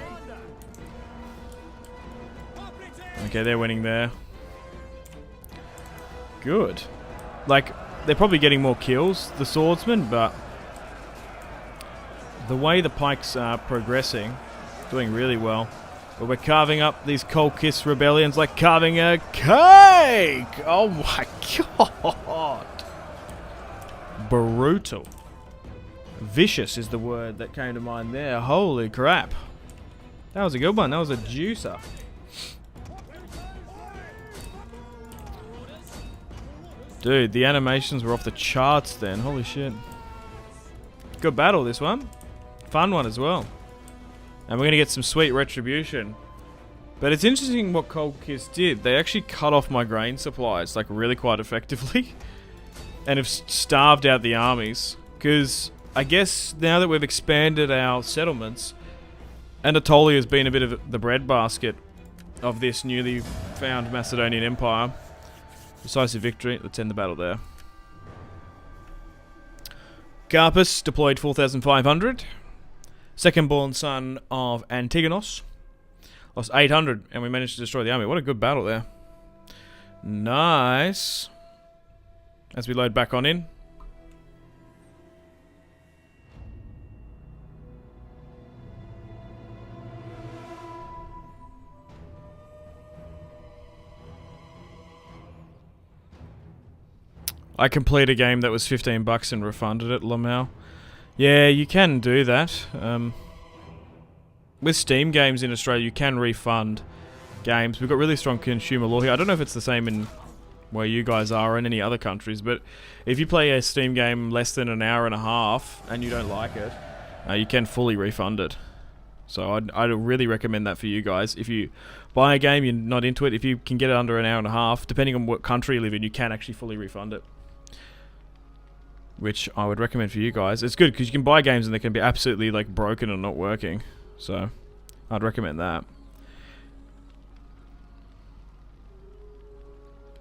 Okay, they're winning there. Good. Like, they're probably getting more kills, the swordsmen, but the way the pikes are progressing, doing really well. But we're carving up these Colchis rebellions like carving a cake! Oh my god! Brutal. Vicious is the word that came to mind there. Holy crap. That was a good one. That was a juicer. Dude, the animations were off the charts then. Holy shit. Good battle, this one. Fun one as well. And we're going to get some sweet retribution. But it's interesting what Colchis did. They actually cut off my grain supplies, like, really quite effectively. And have starved out the armies. Because I guess now that we've expanded our settlements, Anatolia has been a bit of the breadbasket of this newly found Macedonian Empire. Decisive victory. Let's end the battle there. Carpus deployed 4,500. Second born son of Antigonos. Lost 800 and we managed to destroy the army. What a good battle there. Nice. As we load back on in. I completed a game that was $15 and refunded it, Lamau. Yeah, you can do that. With Steam games in Australia, you can refund games. We've got really strong consumer law here. I don't know if it's the same in where you guys are or in any other countries, but if you play a Steam game less than an hour and a half and you don't like it, you can fully refund it. So I'd really recommend that for you guys. If you buy a game, you're not into it, if you can get it under an hour and a half, depending on what country you live in, you can actually fully refund it. Which I would recommend for you guys. It's good because you can buy games and they can be absolutely like broken and not working. So I'd recommend that.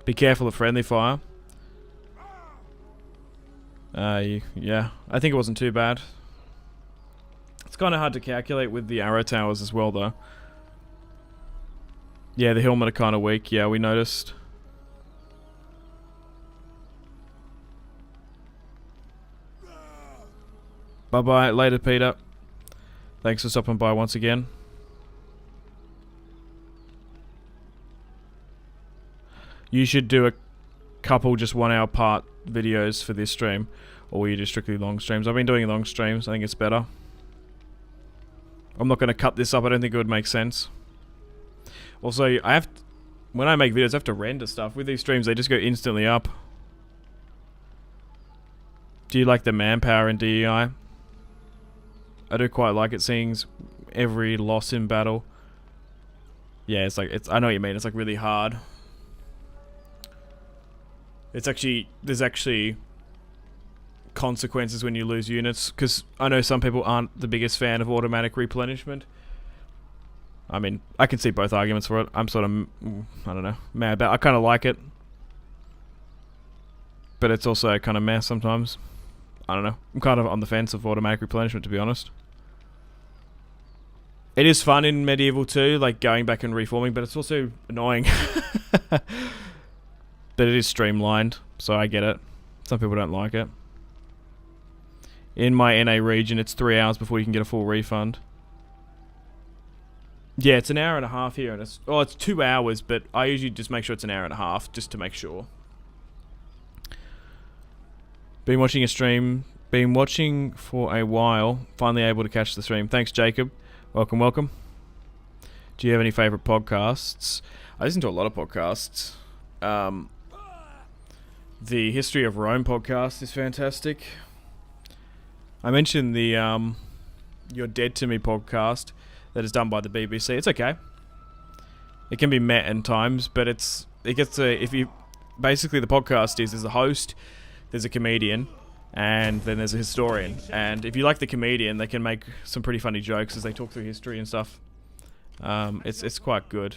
Be careful of friendly fire. Yeah, I think it wasn't too bad. It's kind of hard to calculate with the arrow towers as well though. Yeah, the hillmen are kind of weak. Yeah, we noticed. Bye-bye. Later, Peter. Thanks for stopping by once again. You should do a couple just 1 hour part videos for this stream. Or you do strictly long streams. I've been doing long streams. I think it's better. I'm not going to cut this up. I don't think it would make sense. Also, when I make videos, I have to render stuff. With these streams, they just go instantly up. Do you like the manpower in DEI? I do quite like it, seeing every loss in battle. Yeah, I know what you mean. It's like really hard. There's actually consequences when you lose units, because I know some people aren't the biggest fan of automatic replenishment. I mean, I can see both arguments for it. I'm sort of, I don't know, mad about. I kind of like it, but it's also kind of meh sometimes. I don't know. I'm kind of on the fence of automatic replenishment, to be honest. It is fun in Medieval 2, like going back and reforming, but it's also annoying. But it is streamlined, so I get it. Some people don't like it. In my NA region, it's 3 hours before you can get a full refund. Yeah, it's an hour and a half here, and it's 2 hours, but I usually just make sure it's an hour and a half, just to make sure. Been watching a stream, been watching for a while, finally able to catch the stream. Thanks, Jacob. Welcome, welcome. Do you have any favourite podcasts? I listen to a lot of podcasts. The History of Rome podcast is fantastic. I mentioned the You're Dead to Me podcast that is done by the BBC. It's okay. It can be met in times, but basically the podcast is there's a host, there's a comedian, and then there's a historian. And if you like the comedian, they can make some pretty funny jokes as they talk through history and stuff. It's quite good,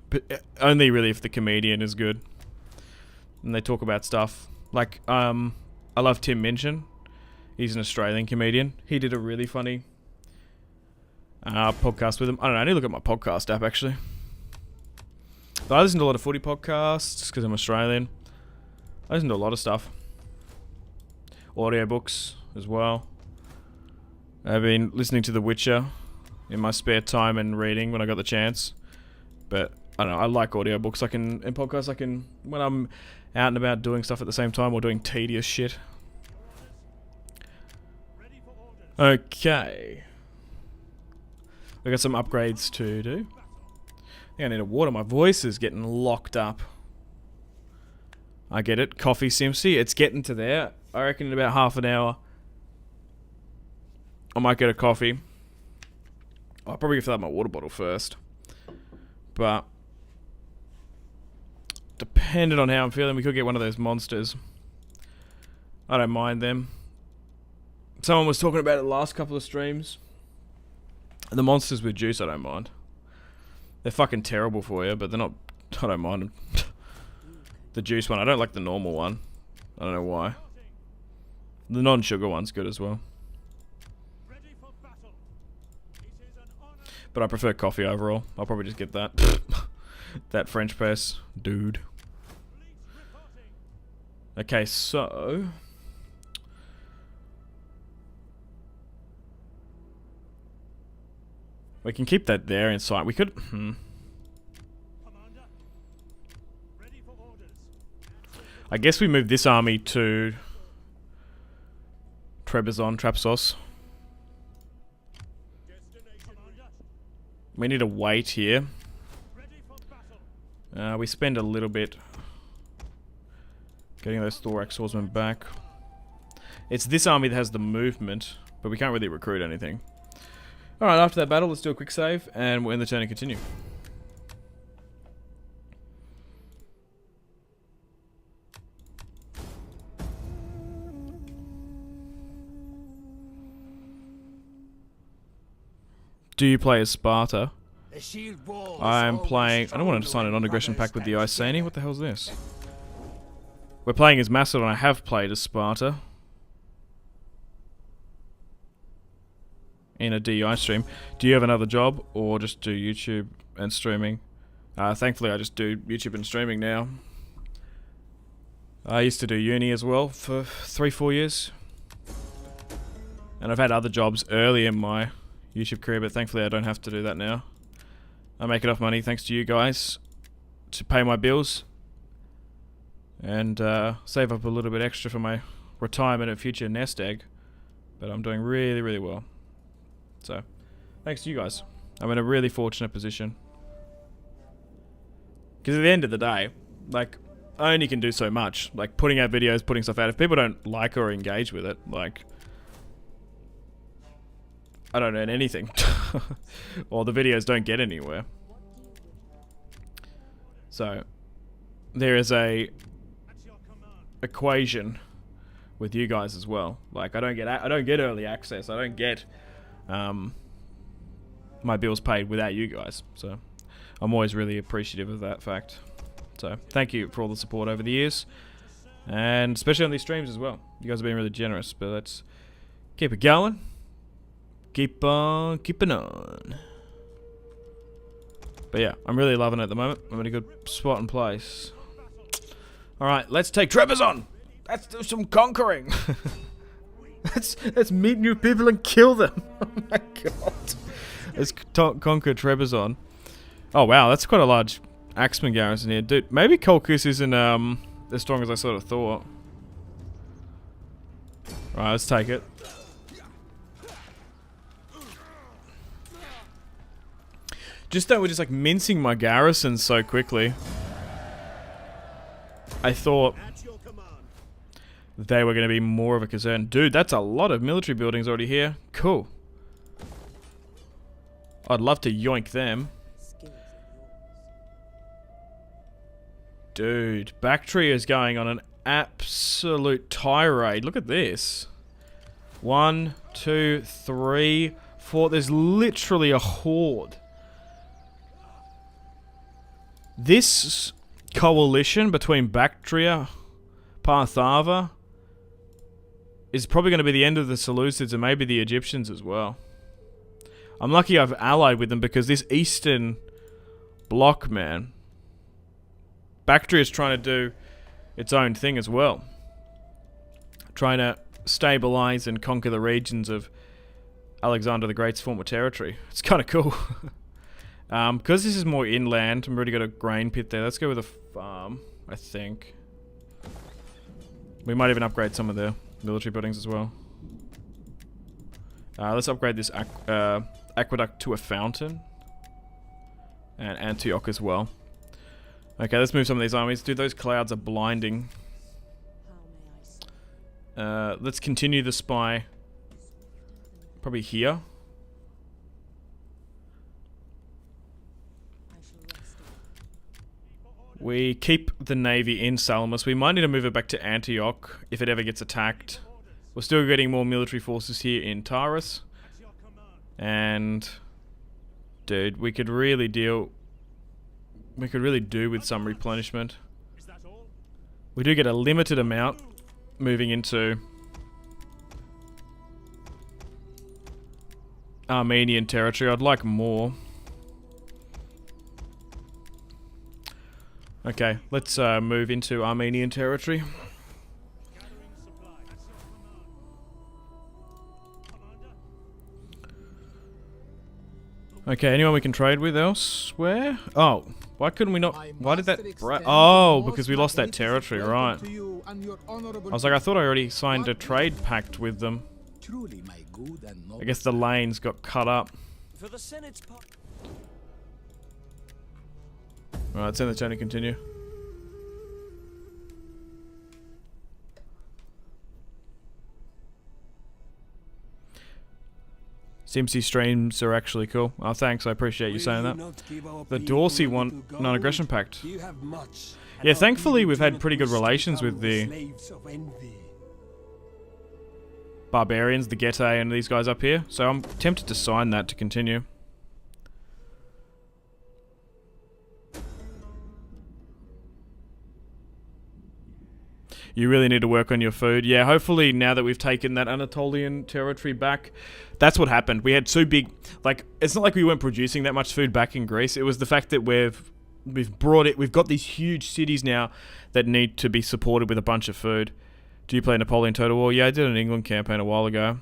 but only really if the comedian is good. And they talk about stuff like I love Tim Minchin. He's an Australian comedian. He did a really funny podcast with him. I don't know. I need to look at my podcast app, actually. But I listen to a lot of footy podcasts because I'm Australian. I listen to a lot of stuff. Audiobooks as well. I've been listening to The Witcher in my spare time and reading when I got the chance. But I don't know. I like audiobooks. In podcasts, when I'm out and about doing stuff at the same time or doing tedious shit. Okay. I got some upgrades to do. I think I need a water. My voice is getting locked up. I get it. Coffee Simpsy. It's getting to there. I reckon in about half an hour I might get a coffee. I'll probably fill up my water bottle first. But depending on how I'm feeling, we could get one of those monsters. I don't mind them. Someone was talking about it the last couple of streams. The monsters with juice, I don't mind. They're fucking terrible for you, but they're not... I don't mind them. The juice one. I don't like the normal one. I don't know why. The non-sugar one's good as well. But I prefer coffee overall. I'll probably just get that. That French press. Dude. Okay, so... we can keep that there in sight. We could... I guess we move this army to Trapsos. We need to wait here. We spend a little bit getting those thorax swordsmen back. It's this army that has the movement, but we can't really recruit anything. Alright, after that battle, let's do a quick save, and we'll end the turn and continue. Do you play as Sparta? I'm playing... I don't want to sign a non-aggression pact with the Iceni. What the hell is this? We're playing as Macedon. I have played as Sparta in a DEI stream. Do you have another job or just do YouTube and streaming? Thankfully I just do YouTube and streaming now. I used to do uni as well for 3-4 years. And I've had other jobs early in my YouTube career, but thankfully I don't have to do that now. I make enough money thanks to you guys to pay my bills and save up a little bit extra for my retirement and future nest egg. But I'm doing really, really well. So, Thanks to you guys. I'm in a really fortunate position. Because at the end of the day, like, I only can do so much. Like, putting out videos, putting stuff out. If people don't like or engage with it, like, I don't earn anything. Or the videos don't get anywhere. So, there is a equation with you guys as well. Like, I don't get early access. I don't get my bills paid without you guys. So, I'm always really appreciative of that fact. So, thank you for all the support over the years. And especially on these streams as well. You guys have been really generous. But let's keep it going. Keep on keeping on. But yeah, I'm really loving it at the moment. I'm in a good spot and place. Alright, let's take Trebizond! Let's do some conquering! let's meet new people and kill them! Oh my god. Let's conquer Trebizond. Oh wow, that's quite a large Axeman garrison here. Dude, maybe Colchis isn't as strong as I sort of thought. Alright, let's take it. Just that we're just like mincing my garrisons so quickly. I thought they were going to be more of a concern. Dude, that's a lot of military buildings already here. Cool. I'd love to yoink them. Dude, Bactria is going on an absolute tirade. Look at this. 1, 2, 3, 4. There's literally a horde. This coalition between Bactria, Parthava, is probably going to be the end of the Seleucids and maybe the Egyptians as well. I'm lucky I've allied with them because this eastern bloc, man, Bactria is trying to do its own thing as well. Trying to stabilize and conquer the regions of Alexander the Great's former territory. It's kind of cool. Because this is more inland, I've already got a grain pit there. Let's go with a farm, I think. We might even upgrade some of the military buildings as well. Let's upgrade this aqueduct to a fountain. And Antioch as well. Okay, let's move some of these armies. Dude, those clouds are blinding. Let's continue the spy. Probably here. We keep the navy in Salamis. We might need to move it back to Antioch if it ever gets attacked. We're still getting more military forces here in Taurus. And dude, we could really do with some replenishment. We do get a limited amount moving into Armenian territory. I'd like more. Okay, let's move into Armenian territory. Okay, anyone we can trade with elsewhere? Oh, why couldn't we not? Why did that? Oh, because we lost that territory, right? I was like, I thought I already signed a trade pact with them. I guess the lanes got cut up. For the Senate's part. Alright, send the turn to continue. Simpsy streams are actually cool. Oh, thanks, I appreciate you saying that. The Dorsey want non-aggression pact. Yeah, thankfully we've had pretty good relations with the barbarians, the Getae, and these guys up here. So I'm tempted to sign that to continue. You really need to work on your food. Yeah, hopefully now that we've taken that Anatolian territory back, that's what happened. We had two big, like, it's not like we weren't producing that much food back in Greece. It was the fact that we've brought it, we've got these huge cities now that need to be supported with a bunch of food. Do you play Napoleon Total War? Yeah, I did an England campaign a while ago.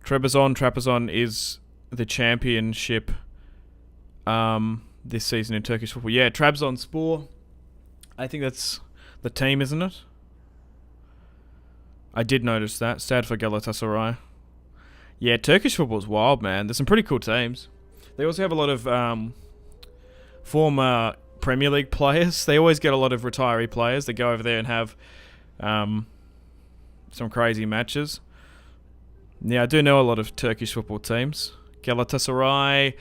Trabzon is the championship this season in Turkish football. Yeah, Trabzonspor. I think that's the team, isn't it? I did notice that. Sad for Galatasaray. Yeah, Turkish football's wild, man. There's some pretty cool teams. They also have a lot of former Premier League players. They always get a lot of retiree players that go over there and have some crazy matches. Yeah, I do know a lot of Turkish football teams. Galatasaray,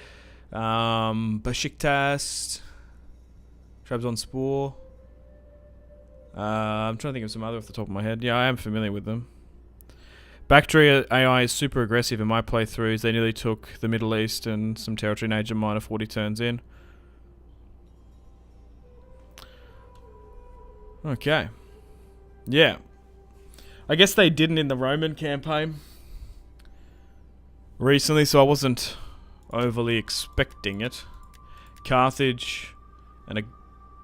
Besiktas, Trabzonspor. I'm trying to think of some other off the top of my head. Yeah, I am familiar with them. Bactria AI is super aggressive in my playthroughs. They nearly took the Middle East and some territory in Asia minor 40 turns in. Okay. Yeah. I guess they didn't in the Roman campaign recently, so I wasn't overly expecting it. Carthage and a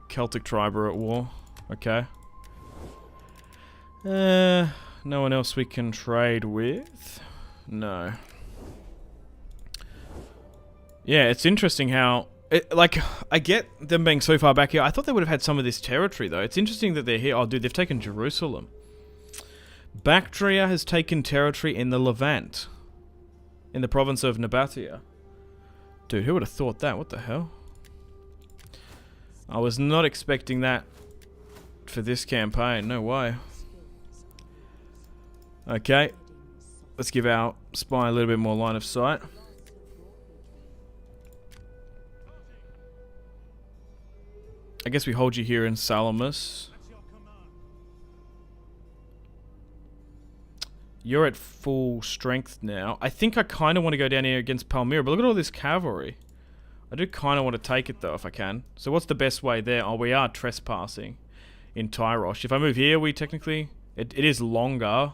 Celtic tribe are at war. Okay. No one else we can trade with? No. Yeah, it's interesting how... I get them being so far back here. I thought they would have had some of this territory, though. It's interesting that they're here. Oh, dude, they've taken Jerusalem. Bactria has taken territory in the Levant. In the province of Nabatea. Dude, who would have thought that? What the hell? I was not expecting that for this campaign. No way. Okay. Let's give our spy a little bit more line of sight. I guess we hold you here in Salamis. You're at full strength now. I think I kind of want to go down here against Palmyra, but look at all this cavalry. I do kind of want to take it, though, if I can. So what's the best way there? Oh, we are trespassing in Tyrosh. If I move here, we technically... It is longer.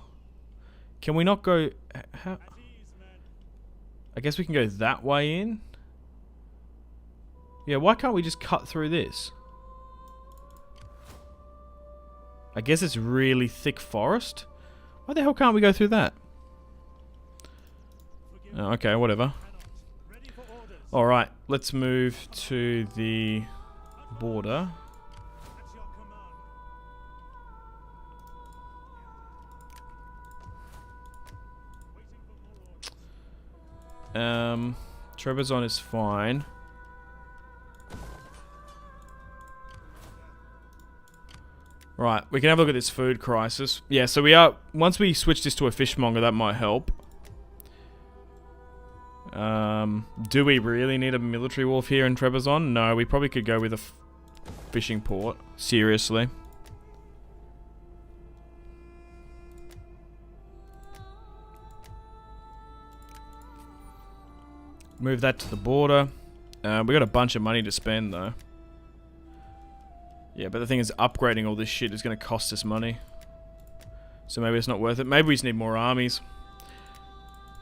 Can we not go... How? I guess we can go that way in. Yeah, why can't we just cut through this? I guess it's really thick forest. Why the hell can't we go through that? Oh, okay, whatever. Alright, let's move to the border. Trebizond is fine. Right, we can have a look at this food crisis. Yeah, so we are... Once we switch this to a fishmonger, that might help. Do we really need a military wharf here in Trebizond? No, we probably could go with a fishing port. Seriously. Move that to the border. We got a bunch of money to spend, though. Yeah, but the thing is, upgrading all this shit is going to cost us money. So maybe it's not worth it. Maybe we just need more armies,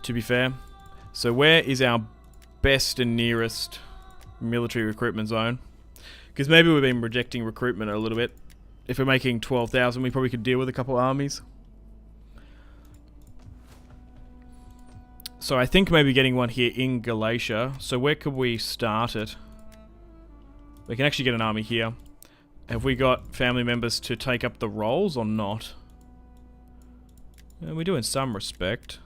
to be fair. So where is our best and nearest military recruitment zone? Because maybe we've been rejecting recruitment a little bit. If we're making 12,000, we probably could deal with a couple armies. So I think maybe getting one here in Galatia. So where could we start it? We can actually get an army here. Have we got family members to take up the roles or not? We do in some respect.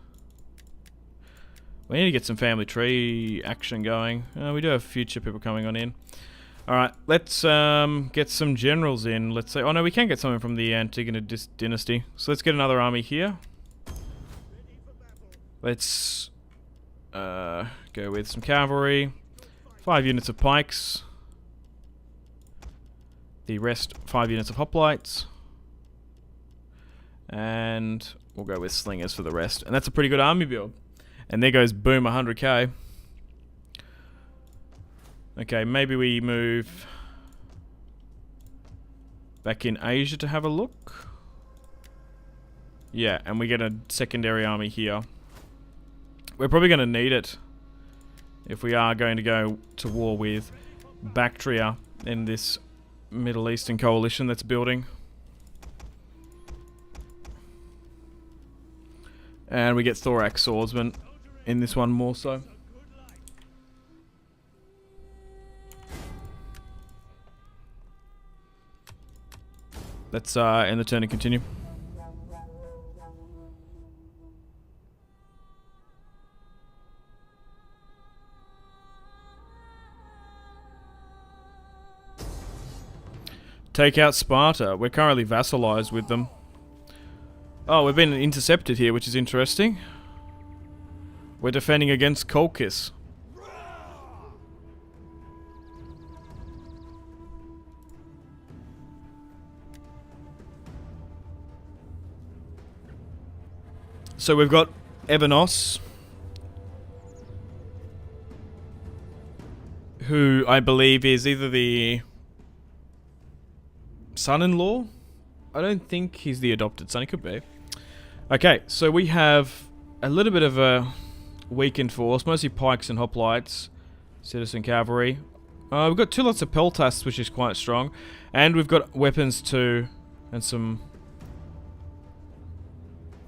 We need to get some family tree action going. We do have future people coming on in. Alright, let's get some generals in. Let's say... Oh no, we can get someone from the Antigone dynasty. So let's get another army here. Let's go with some cavalry. 5 units of pikes. The rest, 5 units of hoplites. And we'll go with slingers for the rest. And that's a pretty good army build. And there goes, boom, 100k. Okay, maybe we move back in Asia to have a look. Yeah, and we get a secondary army here. We're probably going to need it if we are going to go to war with Bactria in this Middle Eastern coalition that's building. And we get Thorax swordsman in this one more so. Let's end the turn and continue. take out Sparta. We're currently vassalized with them. Oh, we've been intercepted here, which is interesting. We're defending against Colchis. So we've got Evanos, who I believe is either the son-in-law? I don't think he's the adopted son, he could be. Okay, so we have a little bit of a weakened force, mostly pikes and hoplites, citizen cavalry. We've got 2 lots of peltasts, which is quite strong, and we've got weapons too, and some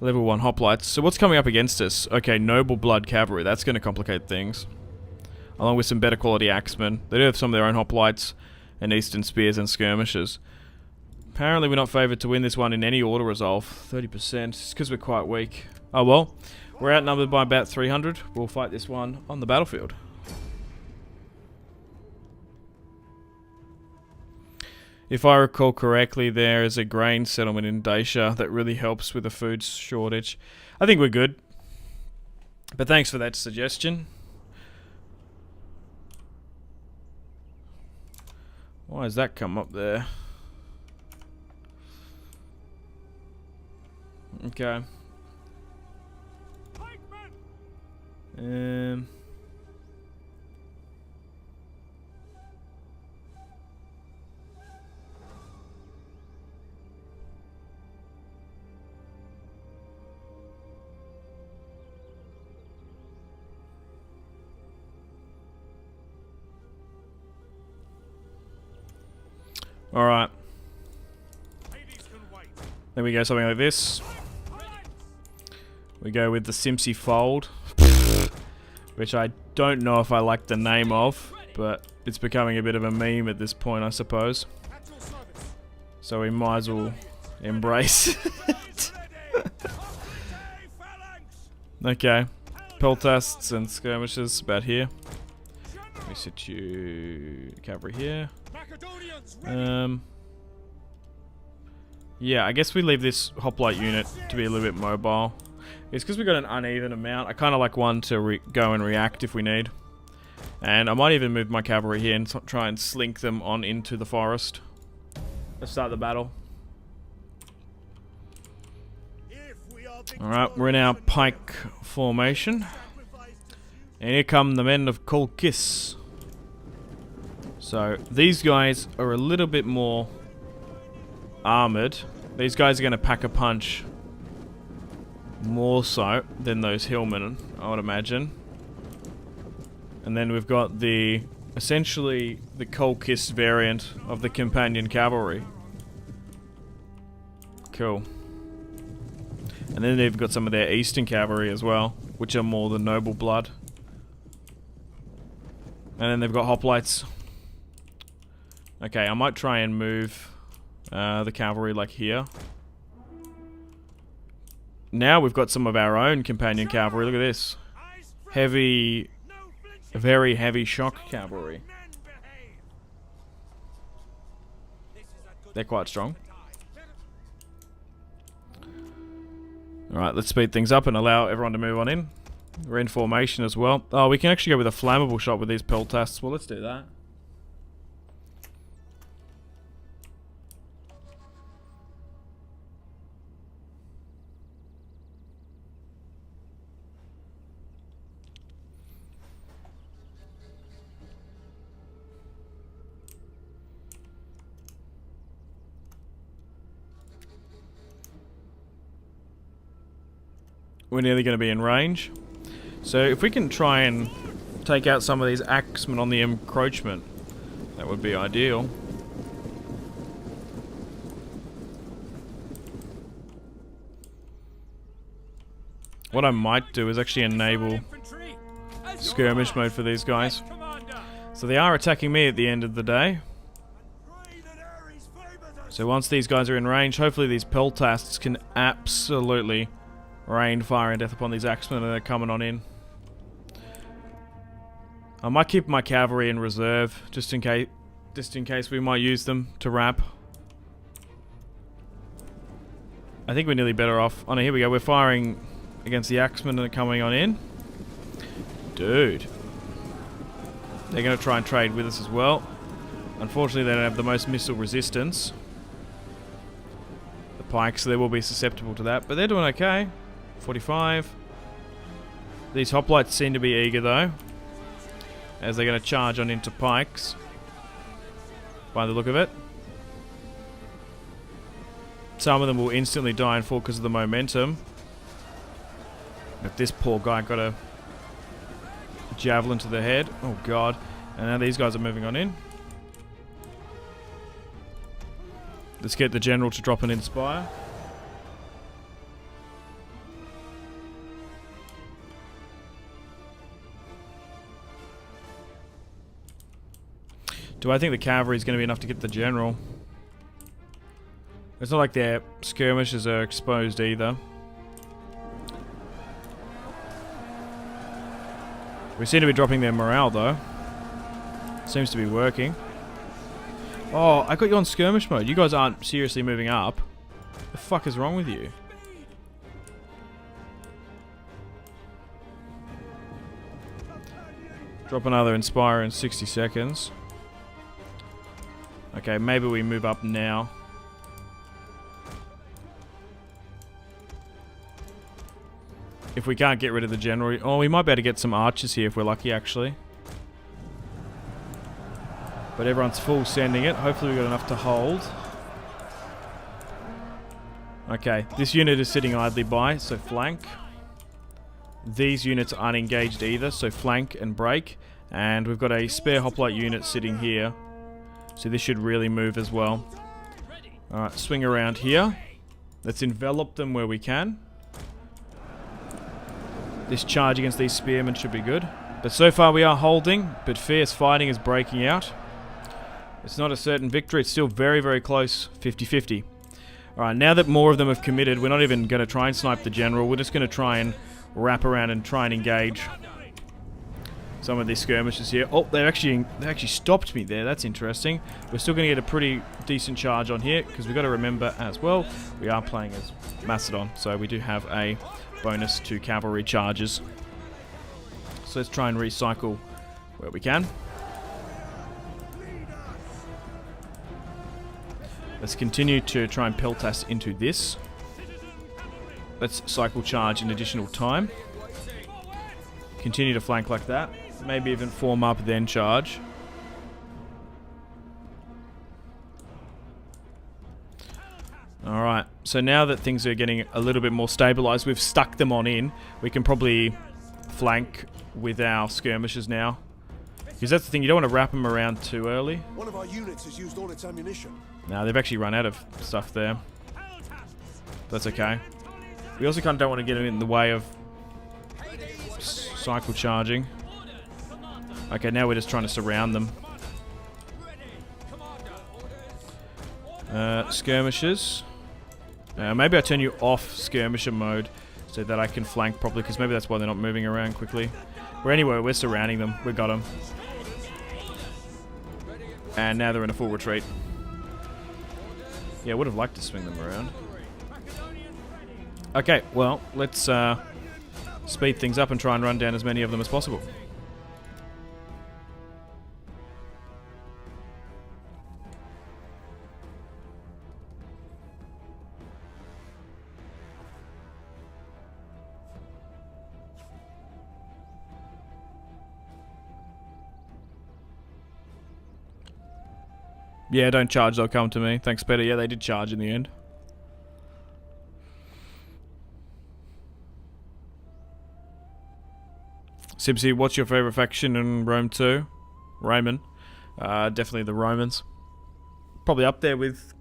level 1 hoplites. So what's coming up against us? Okay, noble blood cavalry, that's going to complicate things. Along with some better quality axemen. They do have some of their own hoplites and eastern spears and skirmishers. Apparently we're not favoured to win this one in any order resolve. 30%. It's because we're quite weak. Oh well. We're outnumbered by about 300. We'll fight this one on the battlefield. If I recall correctly, there is a grain settlement in Dacia that really helps with the food shortage. I think we're good. But thanks for that suggestion. Why has that come up there? Okay. Alright. Then we go something like this. We go with the Simpsy Fold, which I don't know if I like the name of, but it's becoming a bit of a meme at this point, I suppose. So we might as well embrace it. Okay. Peltasts and skirmishers about here. We sit you cavalry here. Yeah, I guess we leave this hoplite unit to be a little bit mobile. It's because we've got an uneven amount. I kind of like one to go and react if we need. And I might even move my cavalry here and try and slink them on into the forest. Let's start the battle. Alright, we're in our pike formation. And here come the men of Colchis. So, these guys are a little bit more armoured. These guys are going to pack a punch more so than those hillmen, I would imagine. And then we've got the, essentially, the Colchis variant of the companion cavalry. Cool. And then they've got some of their eastern cavalry as well, which are more the noble blood. And then they've got hoplites. Okay, I might try and move the cavalry like here. Now we've got some of our own companion cavalry. Look at this. Heavy, very heavy shock cavalry. They're quite strong. Alright, let's speed things up and allow everyone to move on in. We're in formation as well. Oh, we can actually go with a flammable shot with these peltasts. Well, let's do that. We're nearly going to be in range. So if we can try and take out some of these axemen on the encroachment, that would be ideal. What I might do is actually enable skirmish mode for these guys. So they are attacking me at the end of the day. So once these guys are in range, hopefully these peltasts can absolutely rain fire and death upon these axemen and they're coming on in. I might keep my cavalry in reserve just in case we might use them to wrap I think we're nearly better off. Oh no, here we go. We're firing against the axemen that are coming on in. Dude. They're going to try and trade with us as well. Unfortunately, they don't have the most missile resistance. The pikes, so they will be susceptible to that. But they're doing okay. 45. These hoplites seem to be eager though, as they're going to charge on into pikes. By the look of it. Some of them will instantly die in fall because of the momentum. But this poor guy got a javelin to the head. Oh god. And now these guys are moving on in. Let's get the general to drop an inspire. Do I think the cavalry is going to be enough to get the general? It's not like their skirmishers are exposed either. We seem to be dropping their morale though. Seems to be working. Oh, I got you on skirmish mode. You guys aren't seriously moving up. The fuck is wrong with you? Drop another inspire in 60 seconds. Okay, maybe we move up now. If we can't get rid of the general... Oh, we might be able to get some archers here if we're lucky, actually. But everyone's full sending it. Hopefully we've got enough to hold. Okay, this unit is sitting idly by, so flank. These units aren't engaged either, so flank and break. And we've got a spare hoplite unit sitting here. So this should really move as well. Alright, swing around here. Let's envelop them where we can. This charge against these spearmen should be good. But so far we are holding, but fierce fighting is breaking out. It's not a certain victory, it's still very, very close, 50-50. Alright, now that more of them have committed, we're not even going to try and snipe the general, we're just going to try and wrap around and try and engage some of these skirmishers here. Oh, they actually stopped me there, that's interesting. We're still going to get a pretty decent charge on here, because we've got to remember as well, we are playing as Macedon, so we do have a bonus to cavalry charges. So let's try and recycle where we can. Let's continue to try and pelt us into this. Let's cycle charge in additional time. Continue to flank like that. Maybe even form up then charge. Alright, so now that things are getting a little bit more stabilized, we've stuck them on in. We can probably flank with our skirmishers now. Because that's the thing, you don't want to wrap them around too early. One of our units has used all its ammunition. No, they've actually run out of stuff there. That's okay. We also kind of don't want to get them in the way of cycle charging. Okay, now we're just trying to surround them. Skirmishers. Maybe I turn you off skirmisher mode so that I can flank properly, because maybe that's why they're not moving around quickly. But anyway, we're surrounding them. We got them. And now they're in a full retreat. Yeah, I would have liked to swing them around. Okay, well, let's speed things up and try and run down as many of them as possible. Yeah, don't charge, they'll come to me. Thanks, Peter. Yeah, they did charge in the end. Sibsy, what's your favourite faction in Rome 2? Roman. Definitely the Romans. Probably up there with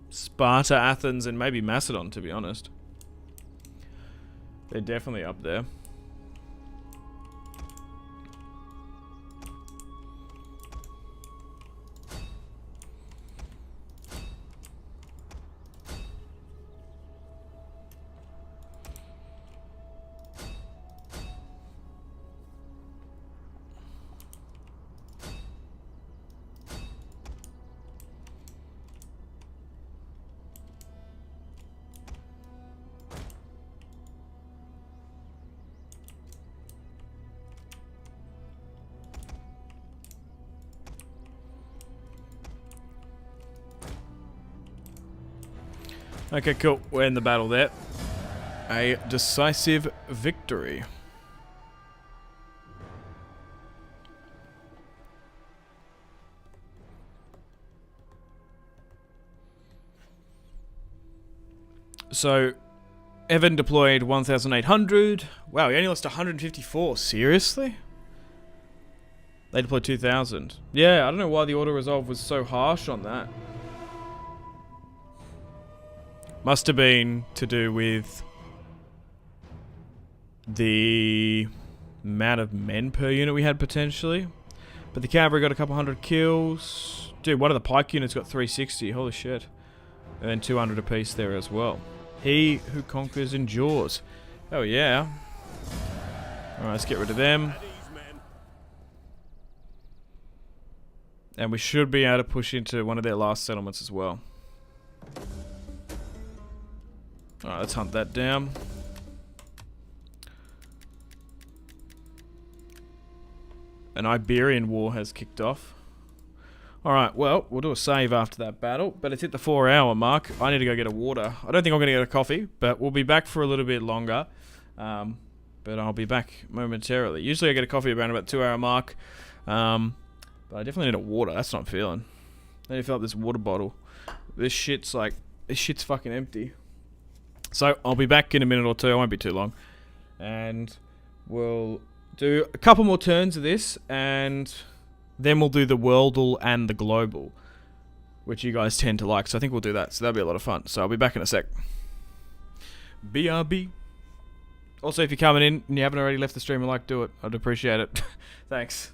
Sparta, Athens, and maybe Macedon, to be honest. They're definitely up there. Okay, cool. We're in the battle there. A decisive victory. So, Evan deployed 1,800. Wow, he only lost 154. Seriously? They deployed 2,000. Yeah, I don't know why the auto-resolve was so harsh on that. Must have been to do with the amount of men per unit we had potentially. But the cavalry got a couple hundred kills. Dude, one of the pike units got 360. Holy shit. And then 200 apiece there as well. He who conquers endures. Oh yeah. Alright, let's get rid of them. And we should be able to push into one of their last settlements as well. Alright, let's hunt that down. An Iberian war has kicked off. Alright, well, we'll do a save after that battle, but it's hit the 4-hour mark. I need to go get a water. I don't think I'm going to get a coffee, but we'll be back for a little bit longer. But I'll be back momentarily. Usually I get a coffee around about 2-hour mark. But I definitely need a water. That's what I'm feeling. I need to fill up this water bottle. This shit's fucking empty. So, I'll be back in a minute or two. I won't be too long. And we'll do a couple more turns of this, and then we'll do the Wordle and the Global, which you guys tend to like. So I think we'll do that. So that'll be a lot of fun. So I'll be back in a sec. BRB. Also, if you're coming in and you haven't already left the stream a like, do it. I'd appreciate it. Thanks.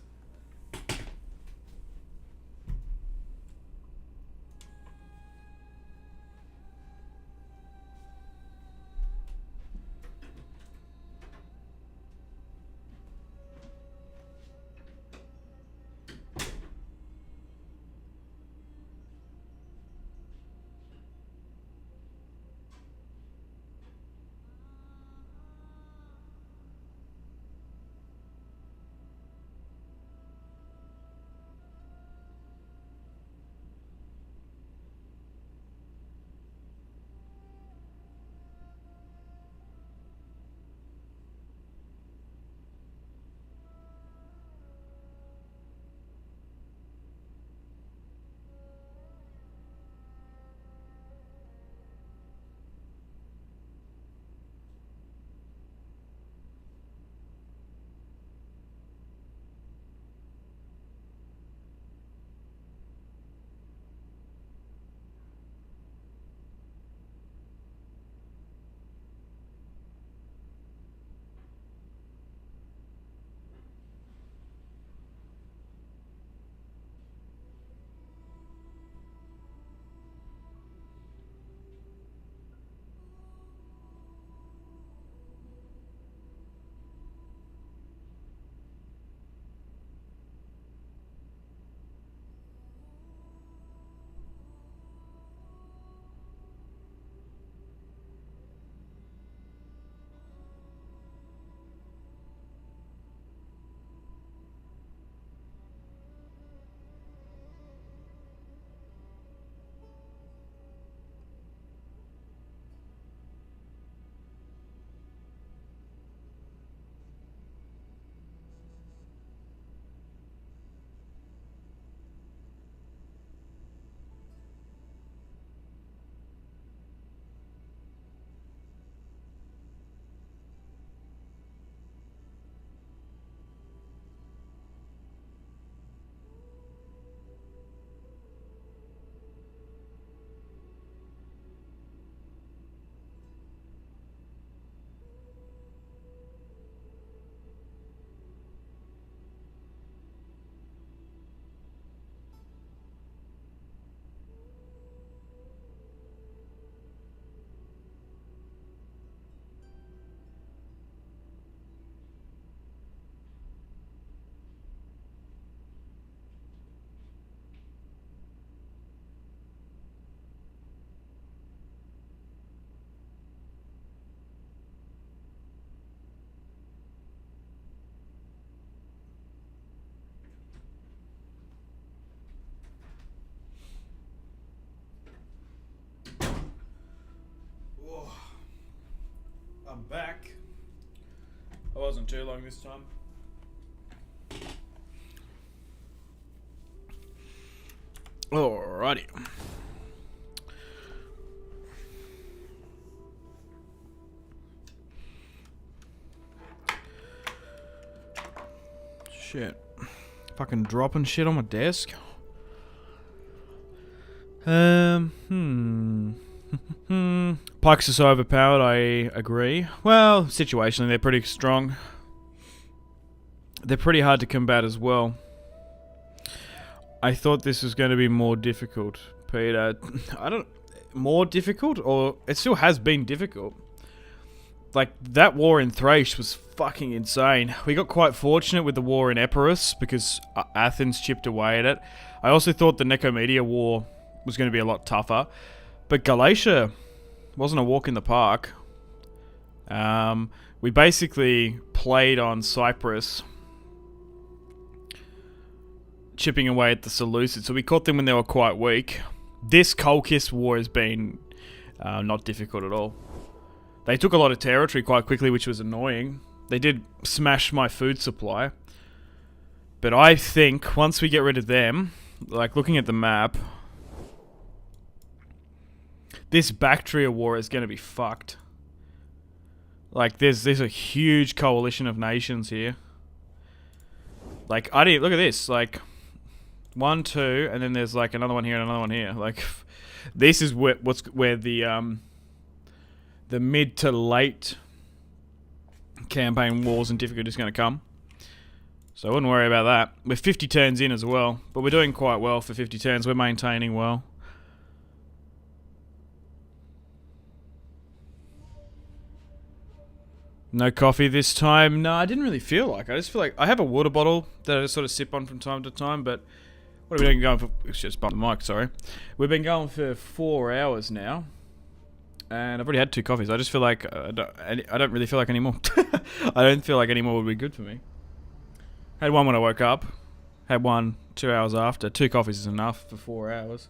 wasn't too long this time. Alrighty. Shit. Fucking dropping shit on my desk. Pikes are so overpowered, I agree. Well, situationally, they're pretty strong. They're pretty hard to combat as well. I thought this was going to be more difficult, Peter. More difficult? Or it still has been difficult. Like, that war in Thrace was fucking insane. We got quite fortunate with the war in Epirus because Athens chipped away at it. I also thought the Nicomedia war was going to be a lot tougher. But Galatia wasn't a walk in the park. We basically played on Cyprus, chipping away at the Seleucids. So we caught them when they were quite weak. This Colchis war has been not difficult at all. They took a lot of territory quite quickly, which was annoying. They did smash my food supply. But I think once we get rid of them, like looking at the map, this Bactria war is going to be fucked. Like there's a huge coalition of nations here. Like look at this, like 1, 2, and then there's like another one here and another one here. Like this is where the mid to late campaign wars and difficulty is going to come. So I wouldn't worry about that. We're 50 turns in as well, but we're doing quite well for 50 turns. We're maintaining well. No coffee this time. No, I didn't really feel like it. I just feel like I have a water bottle that I just sort of sip on from time to time, but what are we going for? Just bump the mic, sorry. We've been going for 4 hours now. And I've already had 2 coffees. I just feel like I don't really feel like any more. I don't feel like any more would be good for me. Had one when I woke up. Had one 2 hours after. 2 coffees is enough for 4 hours.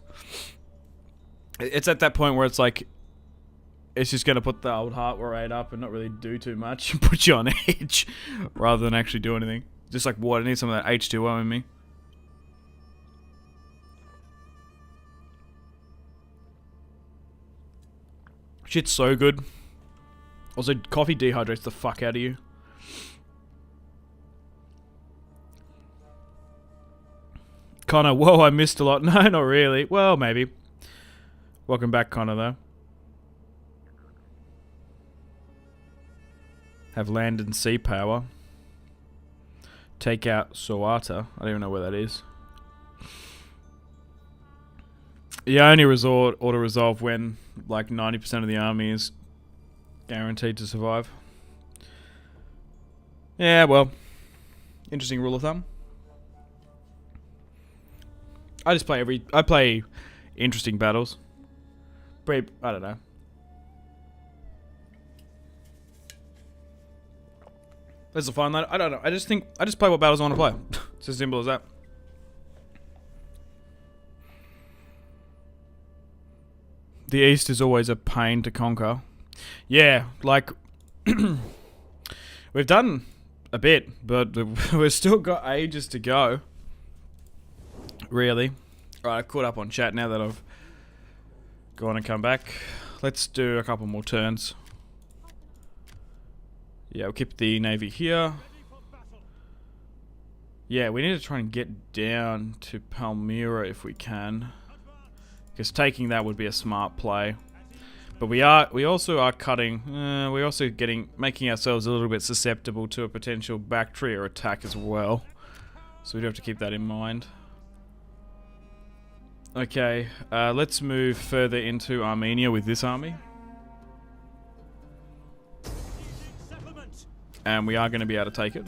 It's at that point where it's like, it's just going to put the old heart rate up and not really do too much and put you on edge rather than actually do anything. Just like water. I need some of that H2O in me. Shit's so good. Also, coffee dehydrates the fuck out of you. Connor, whoa, I missed a lot. No, not really. Well, maybe. Welcome back, Connor, though. Have land and sea power. Take out Soata. I don't even know where that is. Yeah, only resort auto-resolve when like 90% of the army is guaranteed to survive. Yeah, well, interesting rule of thumb. I play interesting battles. I don't know. That's a fun. I don't know. I just play what battles I want to play. It's as simple as that. The East is always a pain to conquer. Yeah, like we've done a bit, but we've still got ages to go. Really. Right, I've caught up on chat now that I've gone and come back. Let's do a couple more turns. Yeah, we'll keep the Navy here. Yeah, we need to try and get down to Palmyra if we can. Because taking that would be a smart play. But we also are cutting, we're also making ourselves a little bit susceptible to a potential Bactria attack as well. So we do have to keep that in mind. Okay, let's move further into Armenia with this army. And we are going to be able to take it.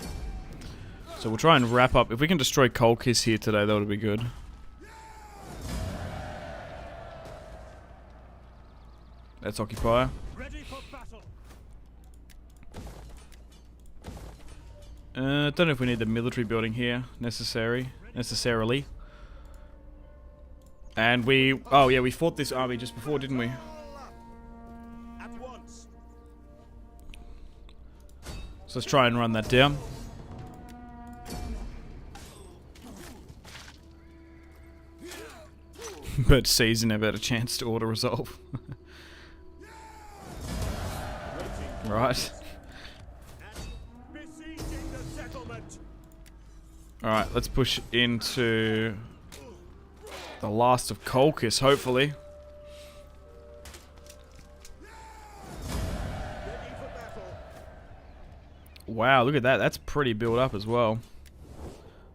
So we'll try and wrap up. If we can destroy Colchis here today, that would be good. Let's occupy. Ready for battle. Don't know if we need the military building here necessarily. And we fought this army just before, didn't we? So let's try and run that down. But Caesar never had a chance to auto-resolve. Right. Alright, let's push into the last of Colchis, hopefully. Wow, look at that. That's pretty built up as well.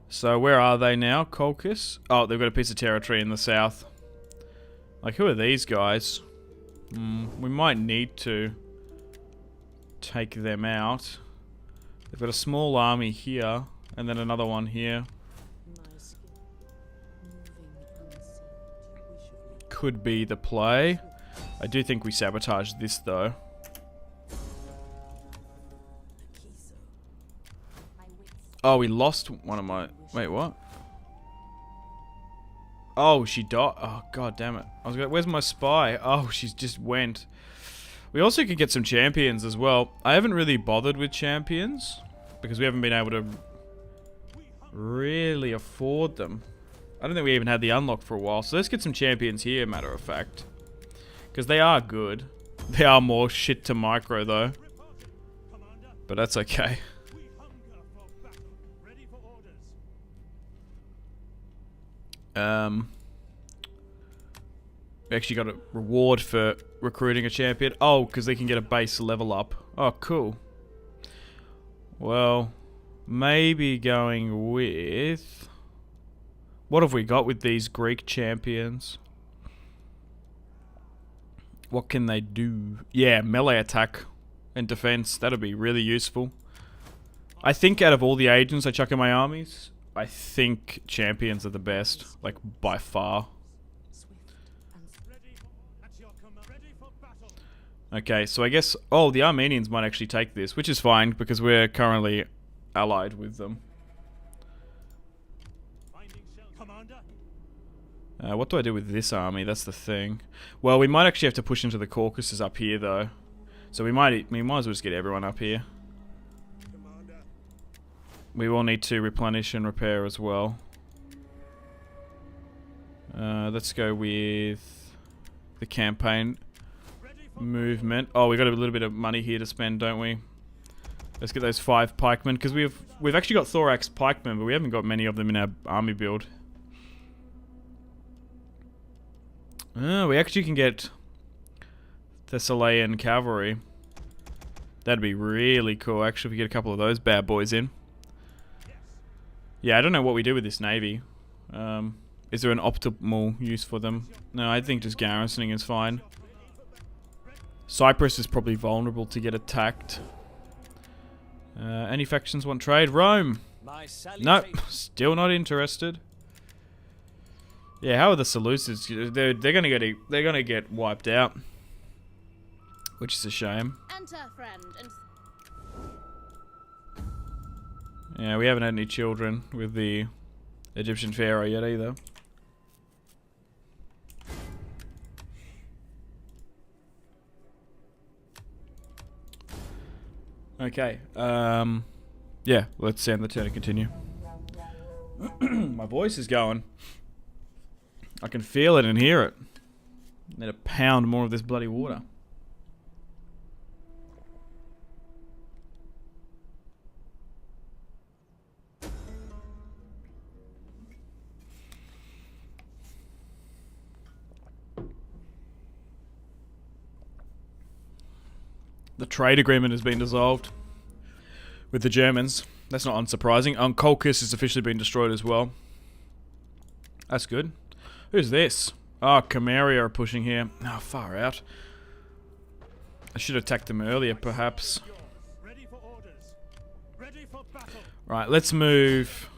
So where are they now? Colchis? Oh, they've got a piece of territory in the south. Like, who are these guys? We might need to take them out. They've got a small army here, and then another one here. Could be the play. I do think we sabotage this, though. Oh, we lost one of my... Wait, what? Oh, she died. Oh, god damn it. I was going, where's my spy? Oh, she's just went. We also could get some champions as well. I haven't really bothered with champions because we haven't been able to really afford them. I don't think we even had the unlock for a while. So let's get some champions here, matter of fact. Because they are good. They are more shit to micro, though. But that's okay. We actually got a reward for recruiting a champion. Oh, because they can get a base level up. Oh, cool. Well, maybe going with... What have we got with these Greek champions? What can they do? Yeah, melee attack and defense. That'll be really useful. I think out of all the agents I chuck in my armies, I think champions are the best, like by far. Okay, so I guess... Oh, the Armenians might actually take this, which is fine because we're currently allied with them. What do I do with this army? That's the thing. Well, we might actually have to push into the Caucasus up here, though. So we might as well just get everyone up here. We will need to replenish and repair as well. Let's go with the campaign movement. Oh, we got a little bit of money here to spend, don't we? Let's get those 5 pikemen because we've actually got thorax pikemen, but we haven't got many of them in our army build. We actually can get Thessalian cavalry. That'd be really cool, actually, if we get a couple of those bad boys in. Yeah, I don't know what we do with this navy. Is there an optimal use for them? No, I think just garrisoning is fine. Cyprus is probably vulnerable to get attacked. Any factions want trade? Rome! Nope, still not interested. Yeah, how are the Seleucids? They're gonna get wiped out, which is a shame. Enter, friend, and yeah, we haven't had any children with the Egyptian pharaoh yet either. Okay, yeah, let's end the turn and continue. My voice is going. I can feel it and hear it. Need to pound more of this bloody water. The trade agreement has been dissolved with the Germans. That's not unsurprising. Colchis has officially been destroyed as well. That's good. Who's this? Oh, Chimera are pushing here. Oh, far out. I should have attacked them earlier, perhaps. Right, let's move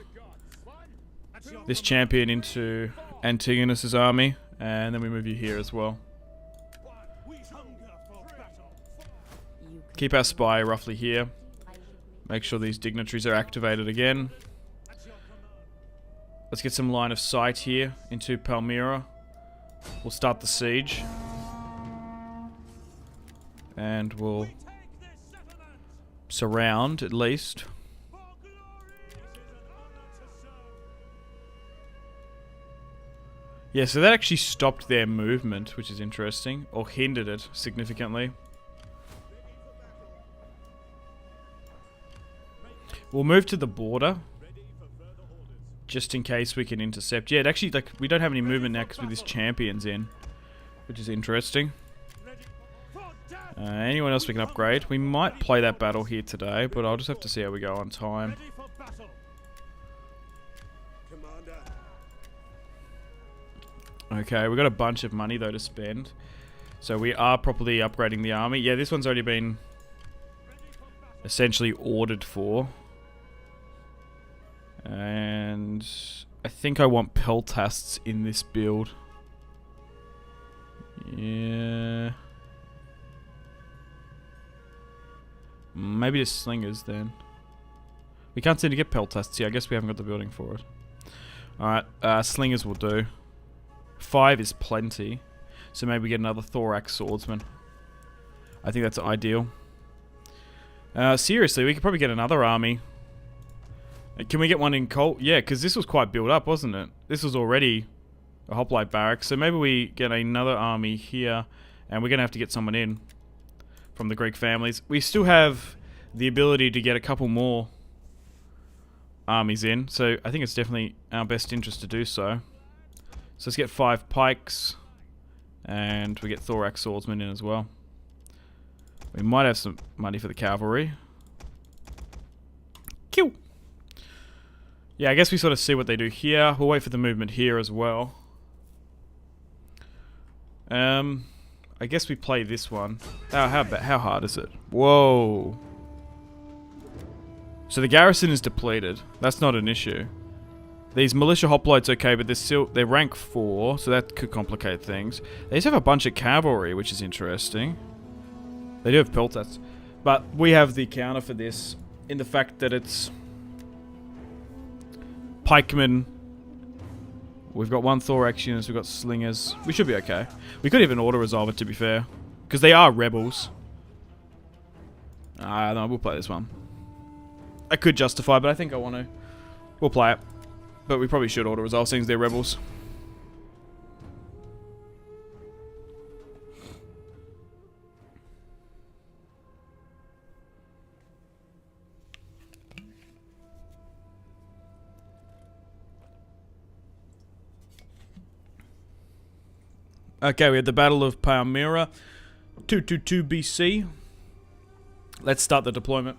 this champion into Antigonus's army, and then we move you here as well. Keep our spy roughly here. Make sure these dignitaries are activated again. Let's get some line of sight here into Palmyra. We'll start the siege. And we'll surround, at least. Yeah, so that actually stopped their movement, which is interesting. Or hindered it significantly. We'll move to the border. Just in case we can intercept. Yeah, it actually, like, we don't have any movement now because with this champion's in. Which is interesting. Anyone else we can upgrade? We might play that battle here today, but I'll just have to see how we go on time. Okay, we've got a bunch of money though to spend. So we are properly upgrading the army. Yeah, this one's already been essentially ordered for. And I think I want peltasts in this build. Yeah. Maybe the slingers then. We can't seem to get peltasts here. I guess we haven't got the building for it. Alright, slingers will do. 5 is plenty. So maybe we get another thorax swordsman. I think that's ideal. Seriously, we could probably get another army. Can we get one in Colt? Yeah, because this was quite built up, wasn't it? This was already a hoplite barracks. So maybe we get another army here. And we're going to have to get someone in from the Greek families. We still have the ability to get a couple more armies in. So I think it's definitely our best interest to do so. So let's get 5 pikes. And we get thorax swordsmen in as well. We might have some money for the cavalry. Kill! Yeah, I guess we sort of see what they do here. We'll wait for the movement here as well. I guess we play this one. How hard is it? Whoa. So the garrison is depleted. That's not an issue. These militia hoplites okay, but they're rank 4, so that could complicate things. They just have a bunch of cavalry, which is interesting. They do have peltasts. But we have the counter for this in the fact that it's pikemen. We've got 1 thorax units, we've got slingers. We should be okay. We could even auto-resolve it, to be fair. Because they are rebels. No, we'll play this one. I could justify, but I think I want to. We'll play it. But we probably should auto-resolve since they're rebels. Okay, we had the Battle of Palmyra, 222 BC. Let's start the deployment.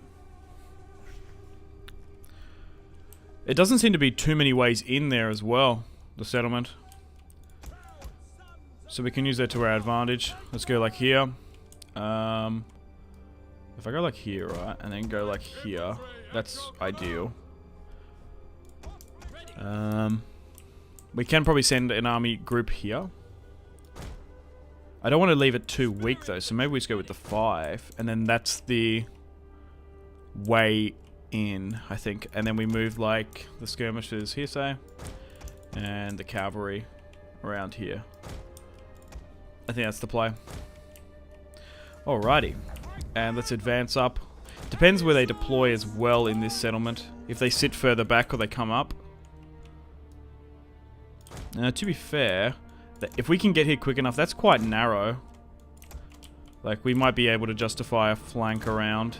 It doesn't seem to be too many ways in there as well, the settlement. So we can use that to our advantage. Let's go like here. If I go like here, right, and then go like here, that's ideal. We can probably send an army group here. I don't want to leave it too weak though, so maybe we just go with the 5, and then that's the way in, I think. And then we move like the skirmishers here, say, and the cavalry around here. I think that's the play. Alrighty, and let's advance up. Depends where they deploy as well in this settlement. If they sit further back or they come up. Now, to be fair, if we can get here quick enough, that's quite narrow. Like, we might be able to justify a flank around.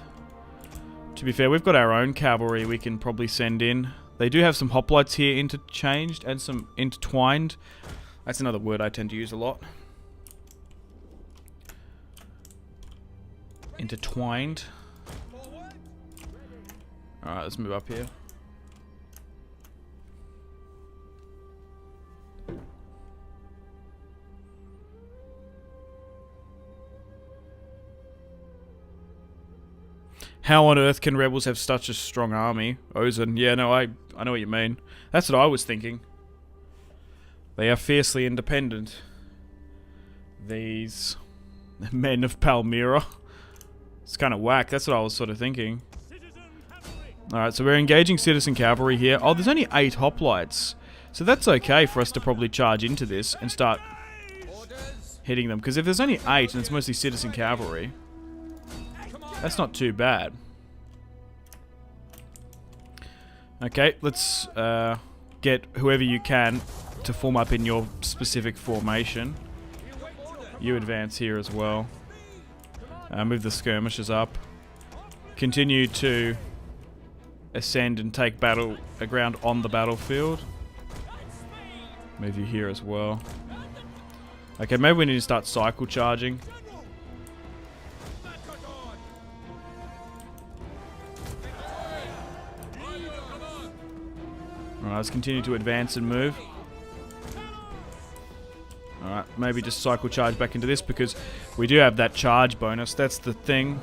To be fair, we've got our own cavalry we can probably send in. They do have some hoplites here interchanged and some intertwined. That's another word I tend to use a lot. Intertwined. Alright, let's move up here. How on earth can rebels have such a strong army? Ozan, yeah, no, I know what you mean. That's what I was thinking. They are fiercely independent. These men of Palmyra. It's kind of whack, that's what I was sort of thinking. Alright, so we're engaging citizen cavalry here. Oh, there's only 8 hoplites. So that's okay for us to probably charge into this and start hitting them. Because if there's only 8 and it's mostly citizen cavalry, that's not too bad. Okay, let's get whoever you can to form up in your specific formation. You advance here as well. Move the skirmishers up. Continue to ascend and take ground on the battlefield. Move you here as well. Okay, maybe we need to start cycle charging. Alright, let's continue to advance and move. Alright, maybe just cycle charge back into this because we do have that charge bonus. That's the thing.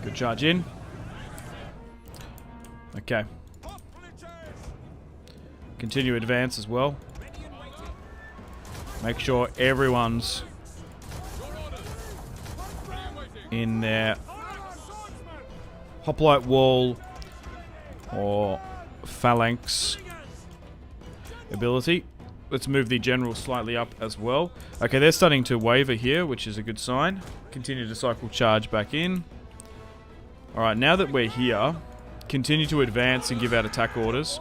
Good charge in. Okay. Continue advance as well. Make sure everyone's in their hoplite wall or phalanx ability. Let's move the general slightly up as well. Okay, they're starting to waver here, which is a good sign. Continue to cycle charge back in. Alright, now that we're here, continue to advance and give out attack orders.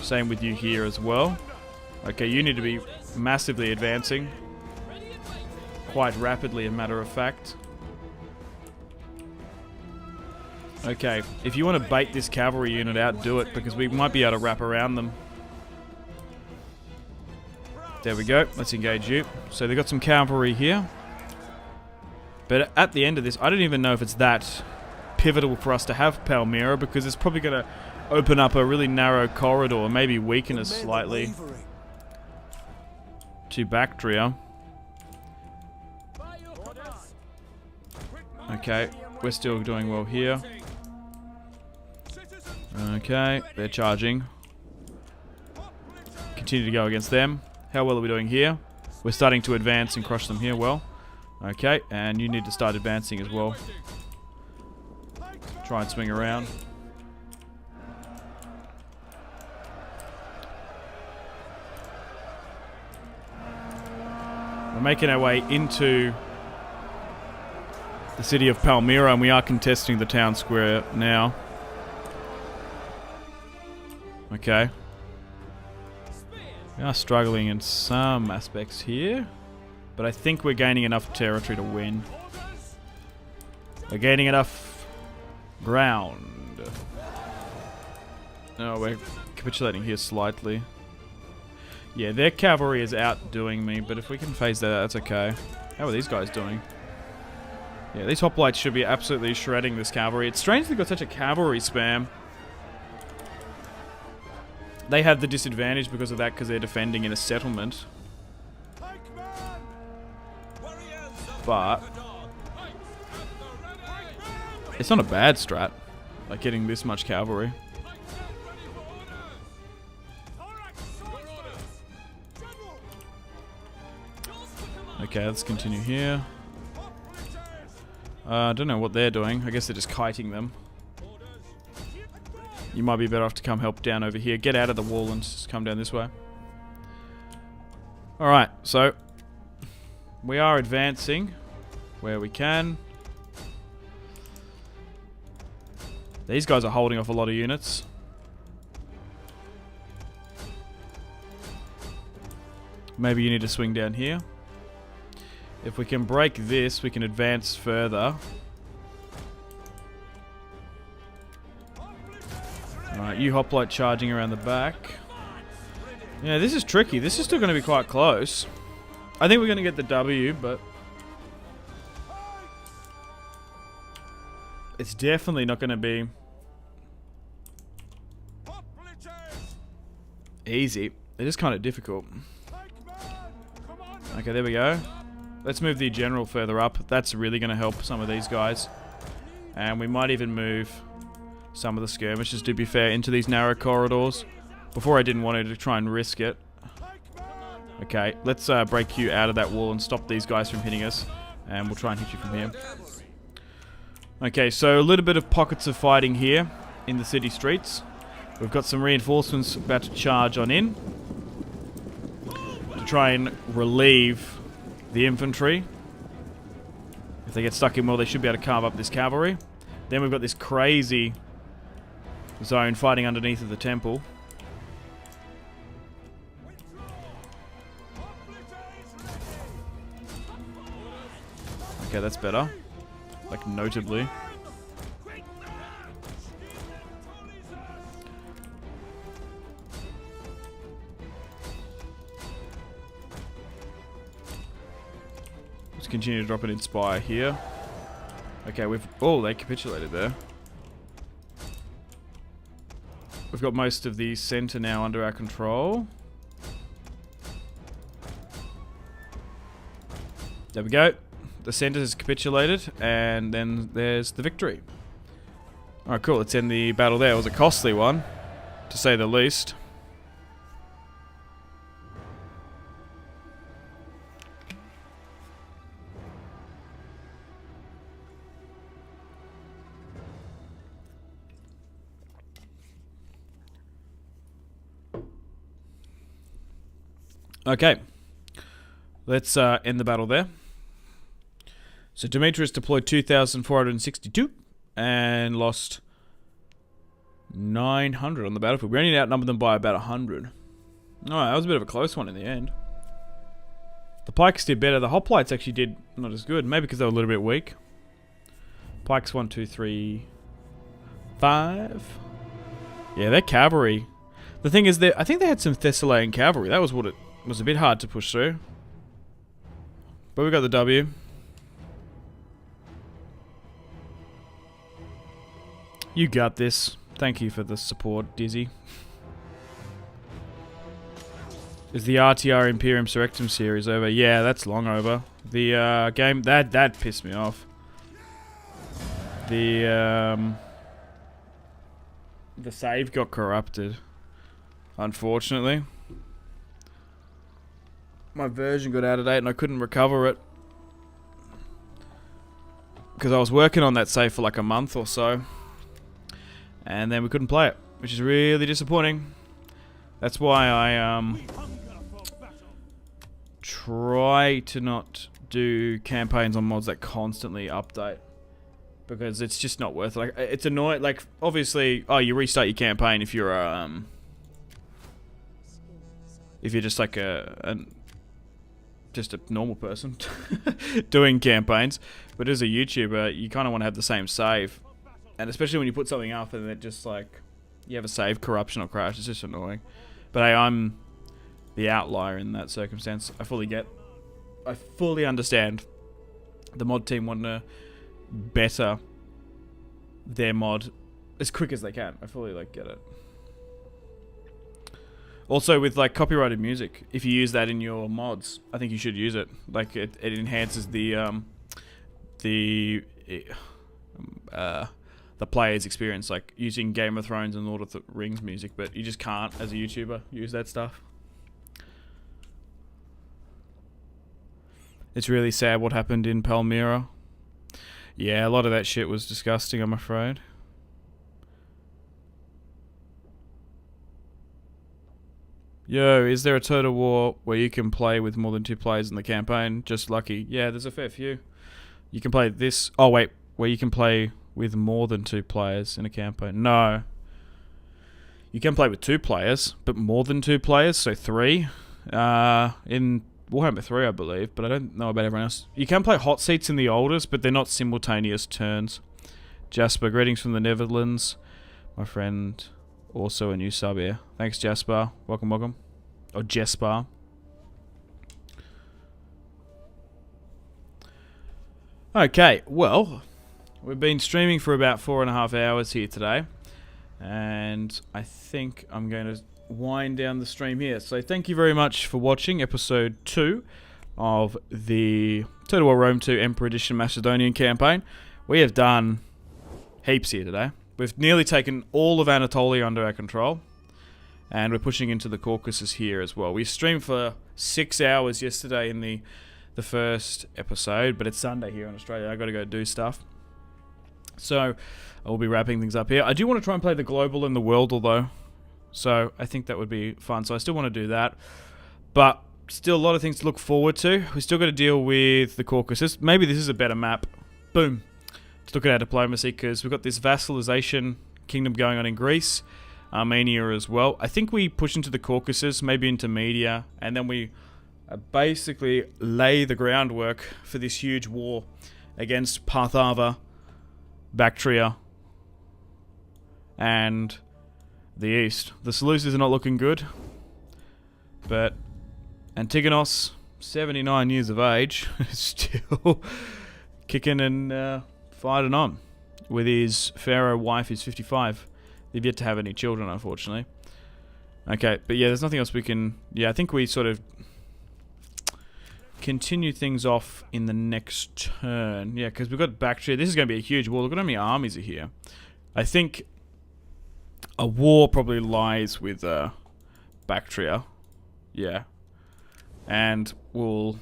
Same with you here as well. Okay, you need to be massively advancing. Quite rapidly, a matter of fact. Okay, if you want to bait this cavalry unit out, do it, because we might be able to wrap around them. There we go. Let's engage you. So they've got some cavalry here. But at the end of this, I don't even know if it's that pivotal for us to have Palmyra, because it's probably going to open up a really narrow corridor, maybe weaken us slightly to Bactria. Okay, we're still doing well here. Okay, they're charging. Continue to go against them. How well are we doing here? We're starting to advance and crush them here well. Okay, and you need to start advancing as well. Try and swing around. We're making our way into the city of Palmyra, and we are contesting the town square now. Okay. We are struggling in some aspects here, but I think we're gaining enough territory to win. We're gaining enough ground. No, we're capitulating here slightly. Yeah, their cavalry is outdoing me, but if we can phase that out, that's okay. How are these guys doing? Yeah, these hoplites should be absolutely shredding this cavalry. It's strange they've got such a cavalry spam. They have the disadvantage because of that, because they're defending in a settlement. But it's not a bad strat, like getting this much cavalry. Okay, let's continue here. I don't know what they're doing. I guess they're just kiting them. You might be better off to come help down over here. Get out of the wall and just come down this way. Alright, so we are advancing where we can. These guys are holding off a lot of units. Maybe you need to swing down here. If we can break this, we can advance further. Alright, you hoplite charging around the back. Yeah, this is tricky. This is still going to be quite close. I think we're going to get the W, but it's definitely not going to be easy. It is kind of difficult. Okay, there we go. Let's move the general further up. That's really going to help some of these guys. And we might even move some of the skirmishers, to be fair, into these narrow corridors. Before I didn't want to try and risk it. Okay, let's break you out of that wall and stop these guys from hitting us. And we'll try and hit you from here. Okay, so a little bit of pockets of fighting here in the city streets. We've got some reinforcements about to charge on in to try and relieve the infantry. If If they get stuck in well, they should be able to carve up this cavalry. Then we've got this crazy zone fighting underneath of the temple. Okay, that's better. Like, notably. Let's continue to drop an Inspire here. Okay, we've... Oh, they capitulated there. We've got most of the center now under our control. There we go. The center has capitulated, and then there's the victory. Alright, cool. Let's end the battle there. It was a costly one, to say the least. Okay, let's end the battle there. So Demetrius deployed 2,462 and lost 900 on the battlefield. We only outnumbered them by about 100. Alright, that was a bit of a close one in the end. The pikes did better. The hoplites actually did not as good. Maybe because they were a little bit weak. Pikes 1, 2, 3, 5. Yeah, their cavalry. The thing is, I think they had some Thessalian cavalry. That was what it was a bit hard to push through. But we got the W. You got this. Thank you for the support, Dizzy. Is the RTR Imperium Surrectum series over? Yeah, that's long over. The game that pissed me off. The save got corrupted, unfortunately. My version got out of date and I couldn't recover it because I was working on that save for like a month or so, and then we couldn't play it, which is really disappointing. That's why I try to not do campaigns on mods that constantly update, because it's just not worth it. Like, it's annoying. Like, obviously, you restart your campaign if you're just like just a normal person doing campaigns, but as a YouTuber, you kind of want to have the same save, and especially when you put something up and it just like you have a save corruption or crash, it's just annoying. But hey, I'm the outlier in that circumstance. I fully understand the mod team wanting to better their mod as quick as they can. I fully get it. Also, with like copyrighted music, if you use that in your mods, I think you should use it. Like, it enhances the player's experience, like using Game of Thrones and Lord of the Rings music, but you just can't, as a YouTuber, use that stuff. It's really sad what happened in Palmyra. Yeah, a lot of that shit was disgusting, I'm afraid. Yo, is there a Total War where you can play with more than 2 players in the campaign? Just lucky. Yeah, there's a fair few. You can play this... Oh, wait. Where you can play with more than 2 players in a campaign. No. You can play with 2 players, but more than 2 players, so 3. In Warhammer 3, I believe, but I don't know about everyone else. You can play hot seats in the oldest, but they're not simultaneous turns. Jasper, greetings from the Netherlands. My friend... Also a new sub here. Thanks, Jasper. Welcome, welcome. Or Jesper. Okay, well, we've been streaming for about 4.5 hours here today, and I think I'm going to wind down the stream here. So thank you very much for watching episode 2 of the Total War Rome 2 Emperor Edition Macedonian campaign. We have done heaps here today. We've nearly taken all of Anatolia under our control, and we're pushing into the Caucasus here as well. We streamed for 6 hours yesterday in the first episode, but it's Sunday here in Australia. I've got to go do stuff. So I'll be wrapping things up here. I do want to try and play the Global and the Wordle though, so I think that would be fun. So I still want to do that, but still a lot of things to look forward to. We still got to deal with the Caucasus. Maybe this is a better map boom. Let's look at our diplomacy, because we've got this vassalization kingdom going on in Greece, Armenia as well. I think we push into the Caucasus, maybe into Media, and then we basically lay the groundwork for this huge war against Parthava, Bactria, and the East. The Seleucids are not looking good, but Antigonos, 79 years of age, is still kicking and fighting on with his pharaoh wife, who's 55. They've yet to have any children, unfortunately. Okay, but yeah, there's nothing else we can... Yeah, I think we sort of continue things off in the next turn. Yeah, because we've got Bactria. This is going to be a huge war. Look at how many armies are here. I think a war probably lies with Bactria. Yeah. And we'll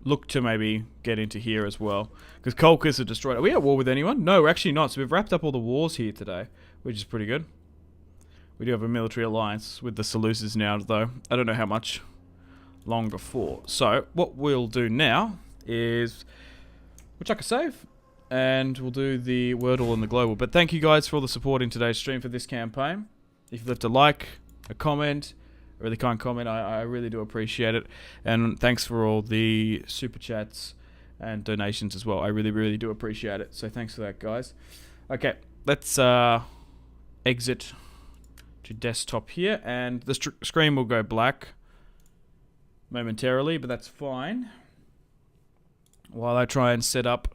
look to maybe get into here as well. Because Colchis are destroyed. Are we at war with anyone? No, we're actually not. So we've wrapped up all the wars here today, which is pretty good. We do have a military alliance with the Seleucids now, though. I don't know how much long before. So what we'll do now is we'll chuck a save, and we'll do the Wordle and the Global. But thank you guys for all the support in today's stream for this campaign. If you've left a like, a comment, a really kind comment, I really do appreciate it. And thanks for all the super chats and donations as well. I really, really do appreciate it. So thanks for that, guys. Okay, let's exit to desktop here, and the screen will go black momentarily, but that's fine while I try and set up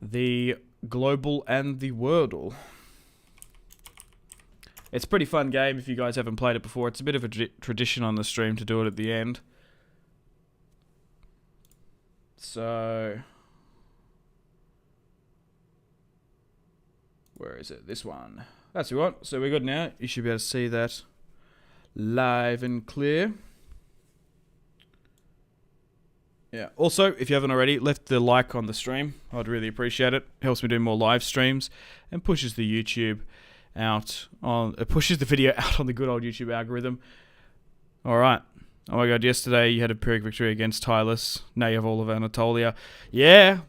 the Global and the Wordle. It's a pretty fun game if you guys haven't played it before. It's a bit of a tradition on the stream to do it at the end. So... where is it? This one. That's what we want. So we're good now. You should be able to see that live and clear. Yeah. Also, if you haven't already, left the like on the stream. I'd really appreciate it. Helps me do more live streams and pushes the YouTube out on. It pushes the video out on the good old YouTube algorithm. All right. Oh my God! Yesterday you had a Pyrrhic victory against Tylus. Now you have all of Anatolia. Yeah.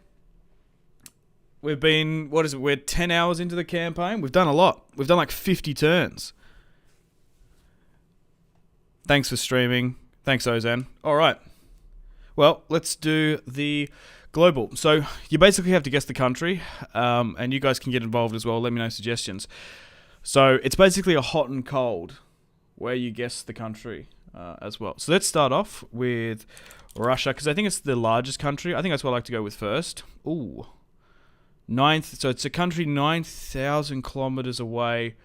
We've been, what is it, we're 10 hours into the campaign. We've done a lot. We've done like 50 turns. Thanks for streaming. Thanks, Ozan. All right. Well, let's do the global. So you basically have to guess the country, and you guys can get involved as well. Let me know suggestions. So it's basically a hot and cold where you guess the country as well. So let's start off with Russia, because I think it's the largest country. I think that's what I like to go with first. Ooh. So it's a country 9,000 kilometers away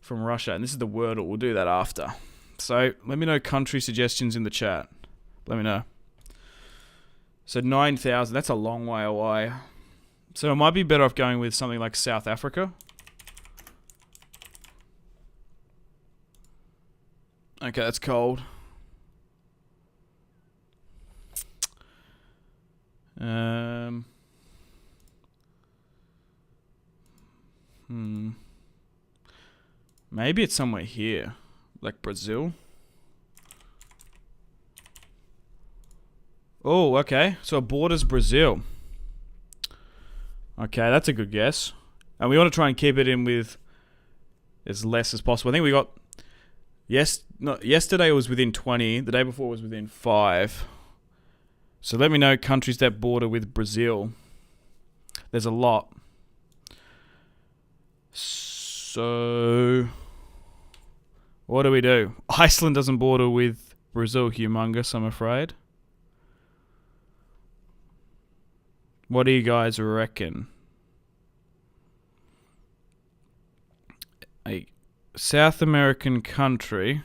from Russia, and this is the Wordle. We'll do that after. So let me know country suggestions in the chat. Let me know. So 9,000, that's a long way away. So it might be better off going with something like South Africa. Okay, that's cold. Maybe it's somewhere here, like Brazil. Oh, okay. So it borders Brazil. Okay, that's a good guess. And we want to try and keep it in with as less as possible. I think we got... yesterday it was within 20. The day before was within 5. So let me know countries that border with Brazil. There's a lot. So... what do we do? Iceland doesn't border with Brazil, humongous, I'm afraid. What do you guys reckon? A South American country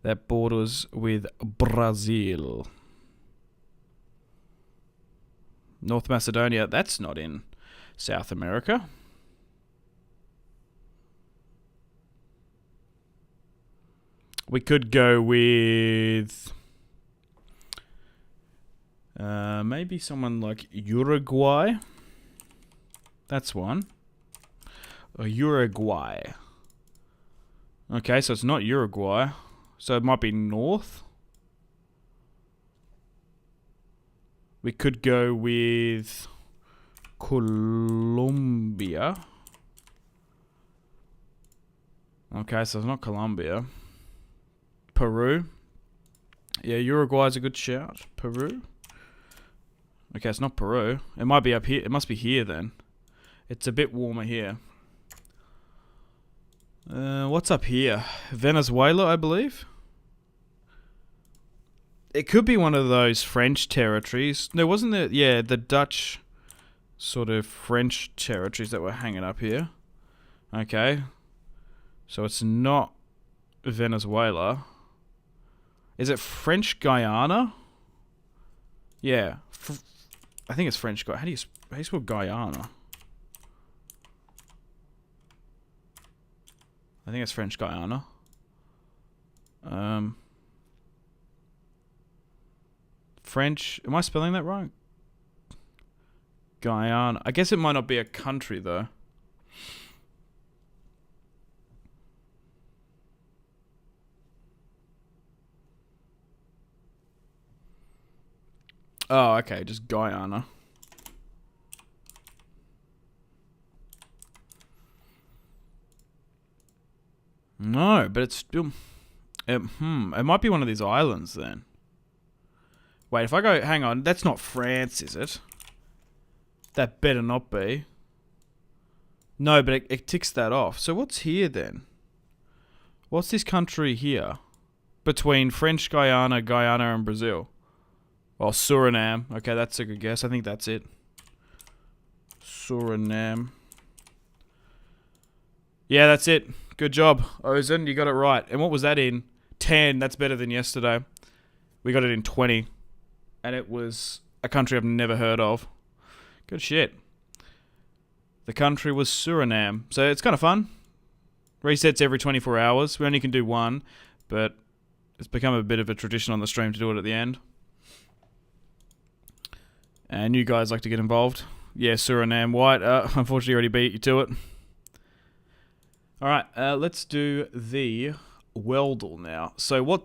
that borders with Brazil. North Macedonia, that's not in South America. We could go with maybe someone like Uruguay. That's one. Or Uruguay. Okay, so it's not Uruguay. So it might be north. We could go with Colombia. Okay, so it's not Colombia. Peru. Yeah, Uruguay's a good shout. Peru. Okay, it's not Peru. It might be up here. It must be here then. It's a bit warmer here. What's up here? Venezuela, I believe. It could be one of those French territories. No, wasn't it? Yeah, the Dutch sort of French territories that were hanging up here. Okay. So it's not Venezuela. Is it French Guyana? Yeah. I think it's French Guyana. How do you spell Guyana? I think it's French Guyana. French. Am I spelling that wrong? Guyana. I guess it might not be a country though. Oh, okay, just Guyana. No, but it's still... It might be one of these islands then. Wait, if I go... Hang on, that's not France, is it? That better not be. No, but it ticks that off. So what's here then? What's this country here? Between French Guyana, Guyana and Brazil. Oh, Suriname. Okay, that's a good guess. I think that's it. Suriname. Yeah, that's it. Good job, Ozen. You got it right. And what was that in? 10. That's better than yesterday. We got it in 20. And it was a country I've never heard of. Good shit. The country was Suriname. So it's kind of fun. Resets every 24 hours. We only can do one. But it's become a bit of a tradition on the stream to do it at the end. And you guys like to get involved. Yeah, Suriname White. Unfortunately, already beat you to it. Alright, let's do the Wordle now. So what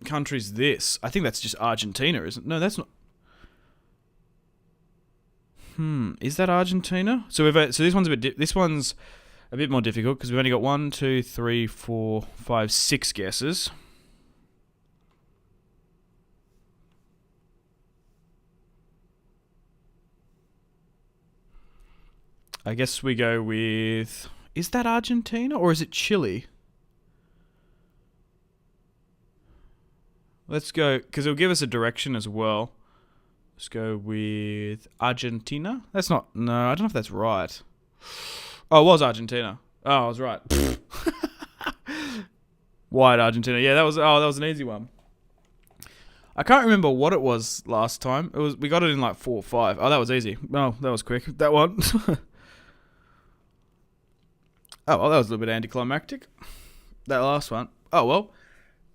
country is this? I think that's just Argentina, isn't it? No, that's not... Is that Argentina? So this one's a bit more difficult because we've only got 1, 2, 3, 4, 5, 6 guesses. I guess we go with... Is that Argentina or is it Chile? Let's go, because it'll give us a direction as well. Let's go with Argentina. That's not... No, I don't know if that's right. Oh, it was Argentina. Oh, I was right. White Argentina. Yeah, that was an easy one. I can't remember what it was last time. We got it in like 4 or 5. Oh, that was easy. Oh, that was quick. That one. Oh, well, that was a little bit anticlimactic. That last one. Oh, well.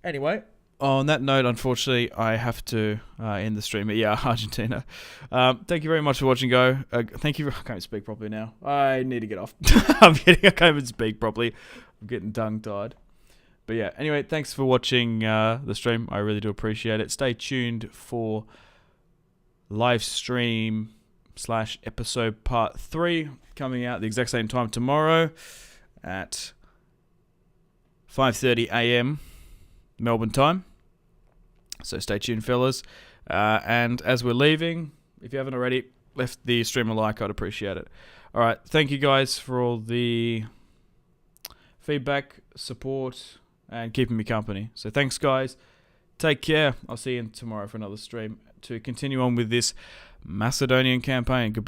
Anyway, on that note, unfortunately, I have to end the stream. But yeah, Argentina. Thank you very much for watching, Go. Thank you. I can't speak properly now. I need to get off. I can't even speak properly. I'm getting tongue-tied. But yeah, anyway, thanks for watching the stream. I really do appreciate it. Stay tuned for live stream / episode part 3 coming out the exact same time tomorrow at 5:30 a.m. Melbourne time. So stay tuned, fellas. And as we're leaving, if you haven't already left the stream a like, I'd appreciate it. All right, thank you guys for all the feedback, support, and keeping me company. So thanks, guys. Take care. I'll see you tomorrow for another stream to continue on with this Macedonian campaign. Goodbye.